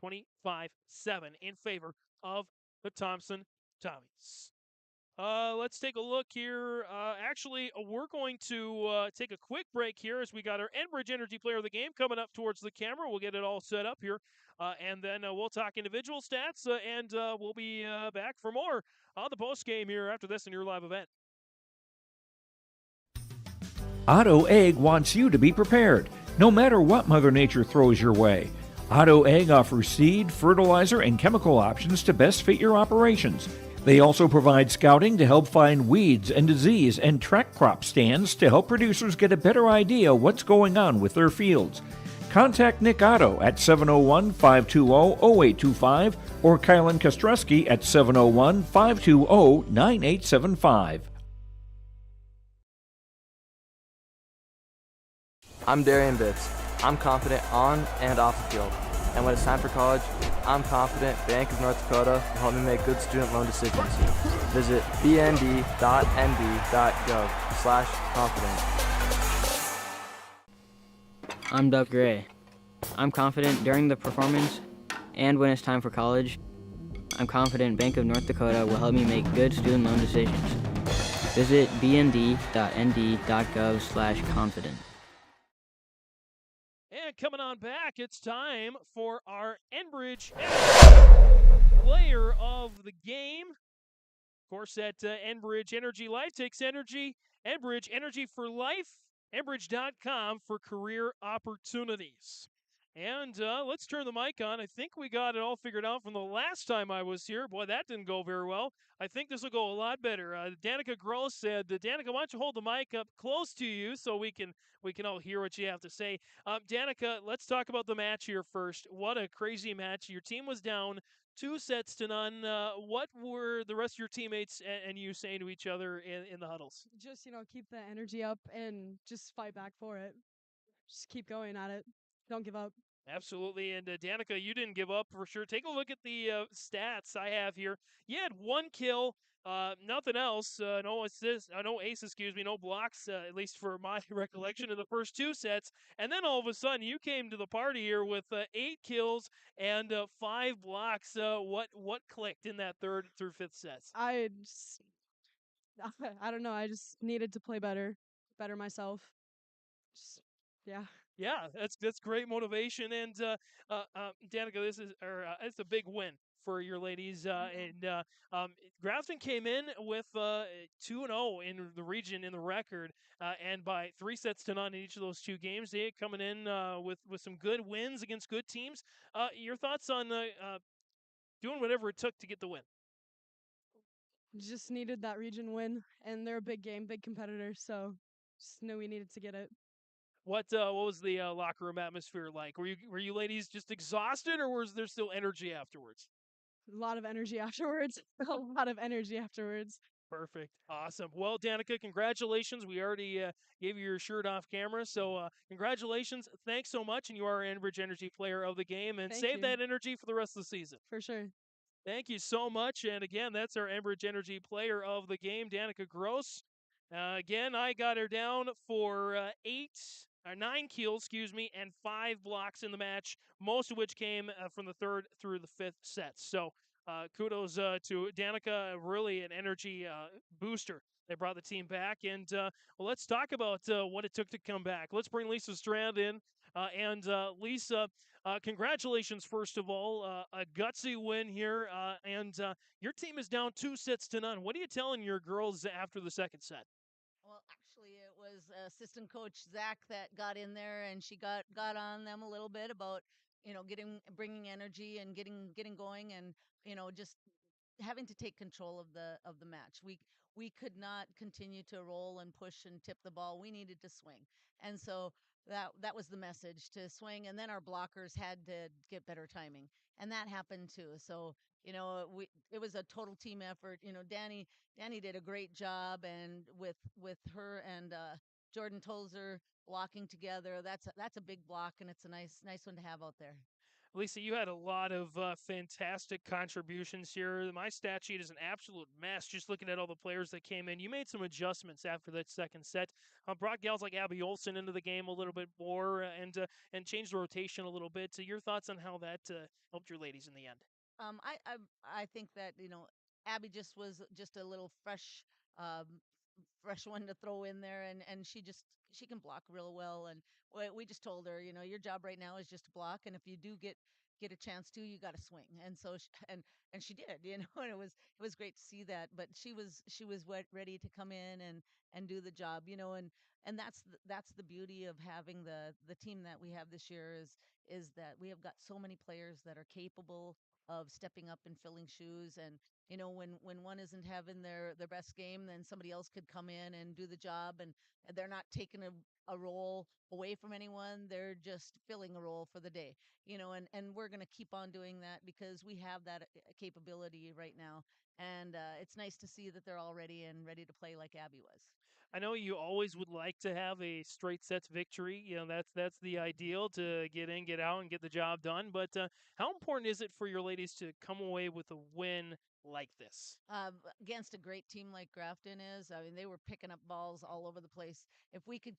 25-7 in favor of the Thompson Tommies. Let's take a look here. Actually, we're going to take a quick break here as we got our Enbridge Energy Player of the Game coming up towards the camera. We'll get it all set up here, and then we'll talk individual stats, and we'll be back for more on the postgame here after this in Your Live Event. Otto Egg wants you to be prepared, no matter what Mother Nature throws your way. Otto Egg offers seed, fertilizer, and chemical options to best fit your operations. They also provide scouting to help find weeds and disease and track crop stands to help producers get a better idea what's going on with their fields. Contact Nick Otto at 701-520-0825 or Kylan Kostreski at 701-520-9875. I'm Darian Bitts. I'm confident on and off the field. And when it's time for college, I'm confident Bank of North Dakota will help me make good student loan decisions. Visit bnd.nd.gov/confident. I'm Doug Gray. I'm confident during the performance and when it's time for college. I'm confident Bank of North Dakota will help me make good student loan decisions. Visit bnd.nd.gov/confident. And coming on back, it's time for our Enbridge player of the game. Of course, that Enbridge Energy Life takes energy. Enbridge Energy for Life. Enbridge.com for career opportunities. And let's turn the mic on. I think we got it all figured out from the last time I was here. Boy, that didn't go very well. I think this will go a lot better. Danica Gross said, Danica, why don't you hold the mic up close to you so we can all hear what you have to say. Danica, let's talk about the match here first. What a crazy match. Your team was down 2-0. What were the rest of your teammates and you saying to each other in the huddles? Just, keep the energy up and just fight back for it. Just keep going at it. Don't give up. Absolutely. And Danica, you didn't give up for sure. Take a look at the stats I have here. You had 1 kill, nothing else. No assists, no ace, no blocks, at least for my recollection of the first 2 sets. And then all of a sudden you came to the party here with 8 kills and 5 blocks. What clicked in that 3rd through 5th sets? I don't know. I just needed to play better myself. Just, yeah. Yeah, that's great motivation, and Danica, it's a big win for your ladies. Grafton came in with 2-0 in the region in the record, and by 3-0 in each of those 2 games, they coming in with some good wins against good teams. Your thoughts on doing whatever it took to get the win? Just needed that region win, and they're a big game, big competitor, so just knew we needed to get it. What was the locker room atmosphere like? Were you ladies just exhausted, or was there still energy afterwards? A lot of energy afterwards. A lot of energy afterwards. Perfect. Awesome. Well, Danica, congratulations. We already gave you your shirt off camera, so congratulations. Thanks so much, and you are Enbridge Energy player of the game, and save that energy for the rest of the season. For sure. Thank you so much. And again, that's our Enbridge Energy player of the game, Danica Gross. Again, I got her down for 9 kills, and 5 blocks in the match, most of which came from the 3rd through the 5th sets. So kudos to Danica, really an energy booster. They brought the team back. And let's talk about what it took to come back. Let's bring Lisa Strand in. Lisa, congratulations, first of all. A gutsy win here. And your team is down 2-0. What are you telling your girls after the 2nd set? Well, actually, it was assistant coach Zach that got in there, and she got on them a little bit about bringing energy and getting going, and just having to take control of the match. We could not continue to roll and push and tip the ball. We needed to swing, and so that was the message, to swing. And then our blockers had to get better timing, and that happened too. So it was a total team effort. Danny did a great job, and with her and Jordan Tozer blocking together, that's a big block, and it's a nice one to have out there. Lisa, you had a lot of fantastic contributions here. My stat sheet is an absolute mess, just looking at all the players that came in. You made some adjustments after that 2nd set. Brought gals like Abby Olsen into the game a little bit more, and changed the rotation a little bit. So your thoughts on how that helped your ladies in the end? I think that Abby just was just a little fresh one to throw in there, and she can block real well. And we just told her, your job right now is just to block, and if you do get a chance to, you got to swing. And so and she did, and it was great to see that. But she was ready to come in and do the job, and that's the beauty of having the team that we have this year, is that we have got so many players that are capable of stepping up and filling shoes. And when one isn't having their best game, then somebody else could come in and do the job, and they're not taking a role away from anyone. They're just filling a role for the day, and we're going to keep on doing that because we have that capability right now. And it's nice to see that they're all ready to play like Abby was. I know you always would like to have a straight sets victory. You know, that's the ideal, to get in, get out, and get the job done. But how important is it for your ladies to come away with a win like this? Against a great team like Grafton is, I mean, they were picking up balls all over the place. If we could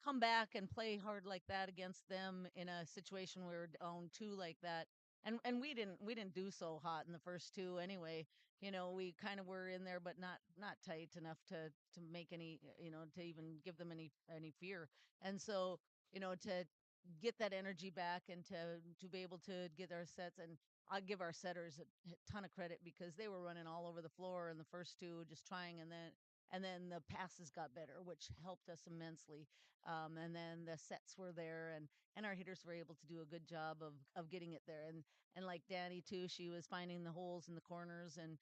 come back and play hard like that against them in a situation where we're down two like that, and we didn't do so hot in the first two anyway. We kind of were in there, but not tight enough to make any, to even give them any fear. And so, to get that energy back and to be able to get our sets, and I give our setters a ton of credit because they were running all over the floor in the first two, just trying, and then the passes got better, which helped us immensely. And then the sets were there, and our hitters were able to do a good job of getting it there. And like Danny too, she was finding the holes in the corners, and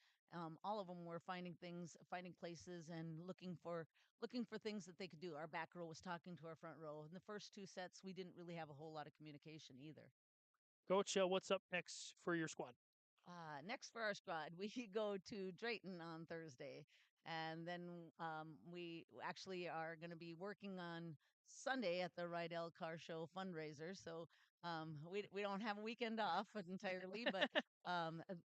all of them were finding things, finding places, and looking for things that they could do. Our back row was talking to our front row. In the first two sets, we didn't really have a whole lot of communication either. Coach, what's up next for your squad? Next for our squad, we go to Drayton on Thursday, and then we actually are going to be working on Sunday at the Rydell Car Show fundraiser. So we don't have a weekend off entirely, but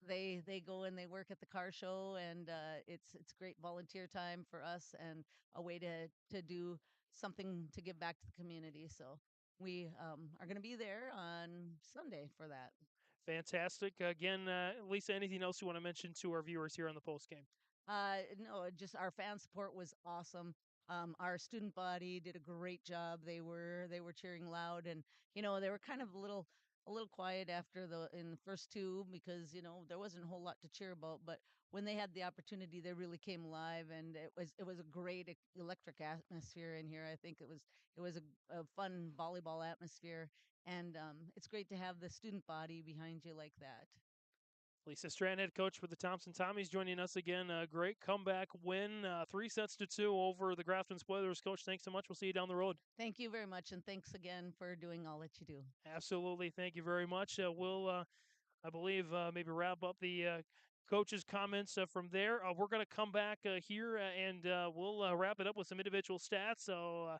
they go and they work at the car show, and it's great volunteer time for us and a way to do something to give back to the community. So we are going to be there on Sunday for that. Fantastic. Again, Lisa, anything else you want to mention to our viewers here on the post game? No, just our fan support was awesome. Our student body did a great job. They were cheering loud, and they were kind of a little quiet after in the first two because there wasn't a whole lot to cheer about. But when they had the opportunity, they really came alive, and it was a great electric atmosphere in here. I think it was a fun volleyball atmosphere, and it's great to have the student body behind you like that. Lisa Strand, head coach for the Thompson Tommies, joining us again. A great comeback win, 3-2 over the Grafton Spoilers. Coach, thanks so much. We'll see you down the road. Thank you very much, and thanks again for doing all that you do. Absolutely. Thank you very much. We'll, I believe, maybe wrap up the coach's comments from there. We're going to come back here and we'll wrap it up with some individual stats. So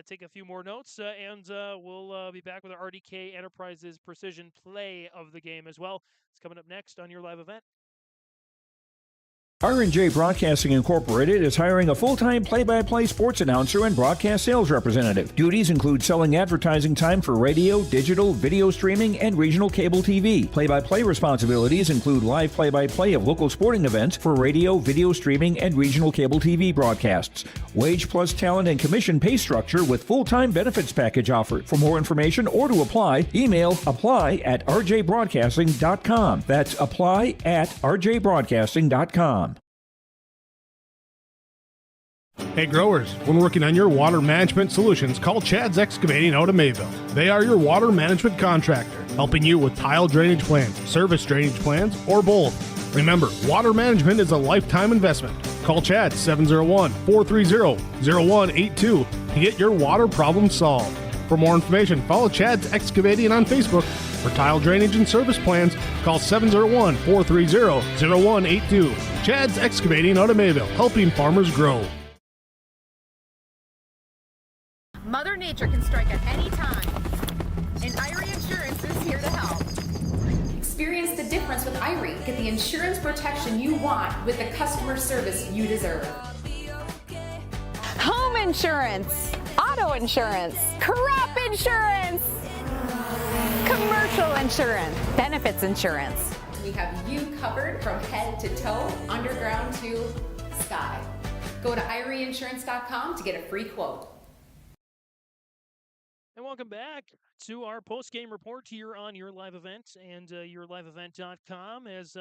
take a few more notes and we'll be back with our RDK Enterprises precision play of the game as well. It's coming up next on your live event. R&J Broadcasting Incorporated is hiring a full-time play-by-play sports announcer and broadcast sales representative. Duties include selling advertising time for radio, digital, video streaming, and regional cable TV. Play-by-play responsibilities include live play-by-play of local sporting events for radio, video streaming, and regional cable TV broadcasts. Wage plus talent and commission pay structure with full-time benefits package offered. For more information or to apply, email apply@rjbroadcasting.com. That's apply@rjbroadcasting.com. Hey growers, when working on your water management solutions, call Chad's Excavating out of Mayville. They are your water management contractor, helping you with tile drainage plans, service drainage plans, or both. Remember, water management is a lifetime investment. Call Chad 701-430-0182 to get your water problem solved. For more information, follow Chad's Excavating on Facebook. For tile drainage and service plans, call 701-430-0182. Chad's Excavating out of Mayville, helping farmers grow. Mother Nature can strike at any time, and Irie Insurance is here to help. Experience the difference with Irie. Get the insurance protection you want with the customer service you deserve. Home insurance, auto insurance, crop insurance, commercial insurance, benefits insurance. We have you covered from head to toe, underground to sky. Go to IrieInsurance.com to get a free quote. And welcome back to our post-game report here on Your Live Event and YourLiveEvent.com. As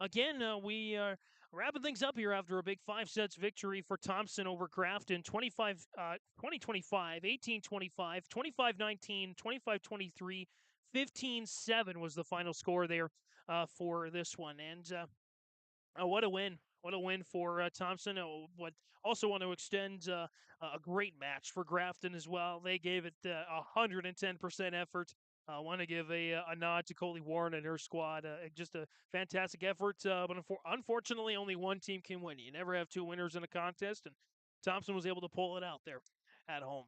again, we are wrapping things up here after a big 5-sets victory for Thompson over Grafton, 20-25, 18-25, 25-19, 25-23, 15-7 was the final score there for this one. And what a win. What a win for Thompson. What also want to extend a great match for Grafton as well. They gave it 110% effort. I want to give a nod to Coley Warren and her squad. Just a fantastic effort. But unfortunately, only one team can win. You never have two winners in a contest. And Thompson was able to pull it out there at home.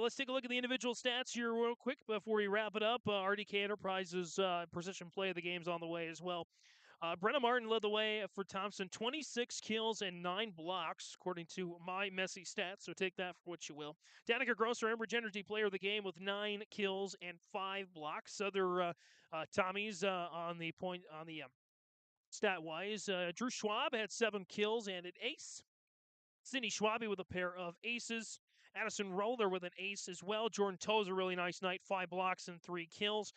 Let's take a look at the individual stats here real quick before we wrap it up. RDK Enterprises precision play of the game's on the way as well. Brenna Martin led the way for Thompson, 26 kills and 9 blocks, according to my messy stats, so take that for what you will. Danica Grosser, Enbridge Energy player of the game with 9 kills and 5 blocks. Other Tommies on the point on the stat-wise, Drew Schwab had 7 kills and an ace. Cindy Schwabe with a pair of aces. Addison Roller with an ace as well. Jordan Toes, a really nice night, 5 blocks and 3 kills.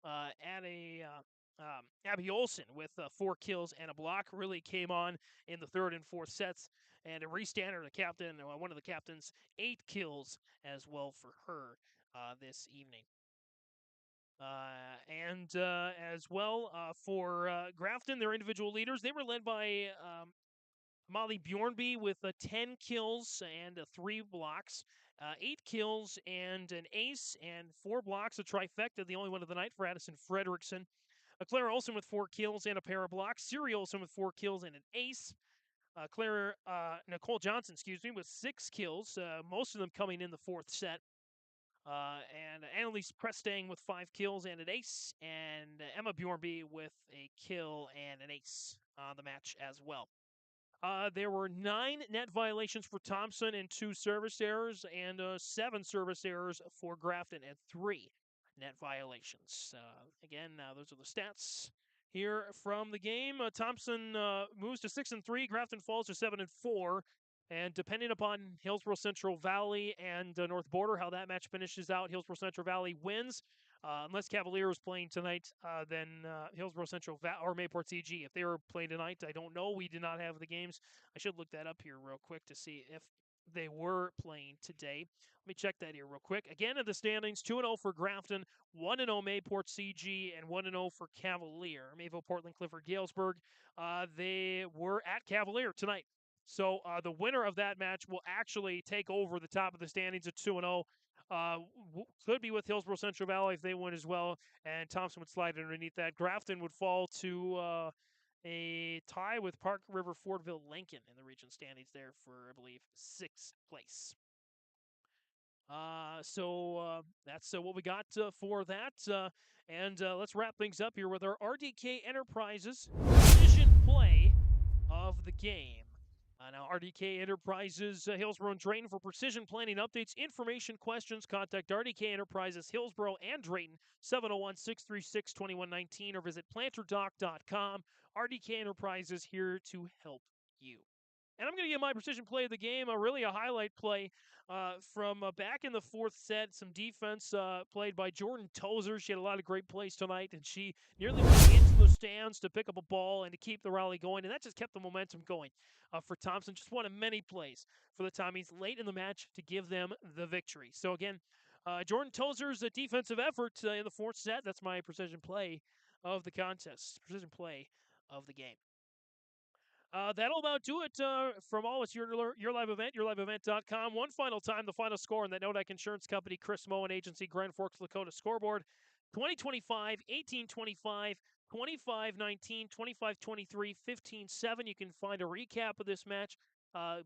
Abby Olsen with 4 kills and a block really came on in the third and fourth sets. And Reese Standard, the captain, one of the captains, 8 kills as well for her this evening. As well for Grafton, their individual leaders, they were led by Molly Bjornby with 10 kills and 3 blocks, 8 kills and an ace, and 4 blocks, a trifecta, the only one of the night for Addison Fredrickson. Claire Olsen with 4 kills and a pair of blocks. Siri Olsen with 4 kills and an ace. Nicole Johnson, with 6 kills, most of them coming in the fourth set. And Annalise Prestang with 5 kills and an ace. And Emma Bjornby with a kill and an ace on the match as well. There were 9 net violations for Thompson and 2 service errors, and 7 service errors for Grafton and 3 net violations. Again, those are the stats here from the game. Thompson moves to 6-3. Grafton falls to 7-4. And depending upon Hillsborough Central Valley and North Border, how that match finishes out, Hillsborough Central Valley wins. Unless Cavalier is playing tonight, then Hillsborough Central or Mayport CG. If they were playing tonight, I don't know. We did not have the games. I should look that up here real quick to see if they were playing today. Let me check that here real quick. Again, in the standings, 2-0 for Grafton, 1-0 Mayport CG, and 1-0 for Cavalier. Mayville, Portland, Clifford, Galesburg. They were at Cavalier tonight. So the winner of that match will actually take over the top of the standings at 2-0. Could be with Hillsborough Central Valley if they win as well, and Thompson would slide underneath that. Grafton would fall to a tie with Park River, Fordville, Lincoln in the region standings there for, I believe, 6th place. So that's what we got for that. And let's wrap things up here with our RDK Enterprises precision play of the game. Now, RDK Enterprises Hillsborough and Drayton for precision planning updates, information, questions. Contact RDK Enterprises Hillsborough and Drayton, 701-636-2119, or visit planterdoc.com. RDK Enterprises here to help you. And I'm going to give my precision play of the game, really a highlight play from back in the fourth set. Some defense played by Jordan Tozer. She had a lot of great plays tonight, and she nearly went into the stands to pick up a ball and to keep the rally going, and that just kept the momentum going for Thompson. Just one of many plays for the Tommies late in the match to give them the victory. So again, Jordan Tozer's defensive effort in the fourth set, that's my precision play of the contest, precision play of the game. That'll about do it from all of us, your live event, yourliveevent.com. One final time, the final score on that Nodak Insurance Company, Chris Moen Agency, Grand Forks, Lakota scoreboard. 20-25, 18-25, 25-19, 25-23, 15-7. You can find a recap of this match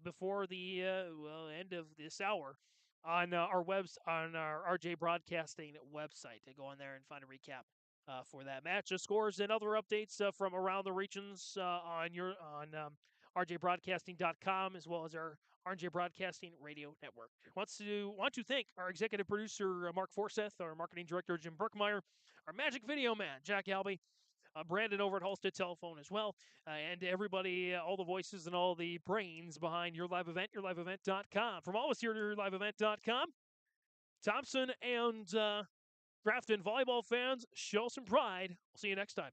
before the end of this hour on our RJ Broadcasting website. Go on there and find a recap for that match. The scores and other updates from around the regions on rjbroadcasting.com, as well as our RJ Broadcasting Radio Network. Want to thank our executive producer, Mark Forseth, our marketing director, Jim Berkmeyer, our magic video man, Jack Albee, Brandon over at Halstead Telephone as well, and everybody, all the voices and all the brains behind Your Live Event, yourliveevent.com. From all of us here at yourliveevent.com, Thompson and Grafton volleyball fans, show some pride. We'll see you next time.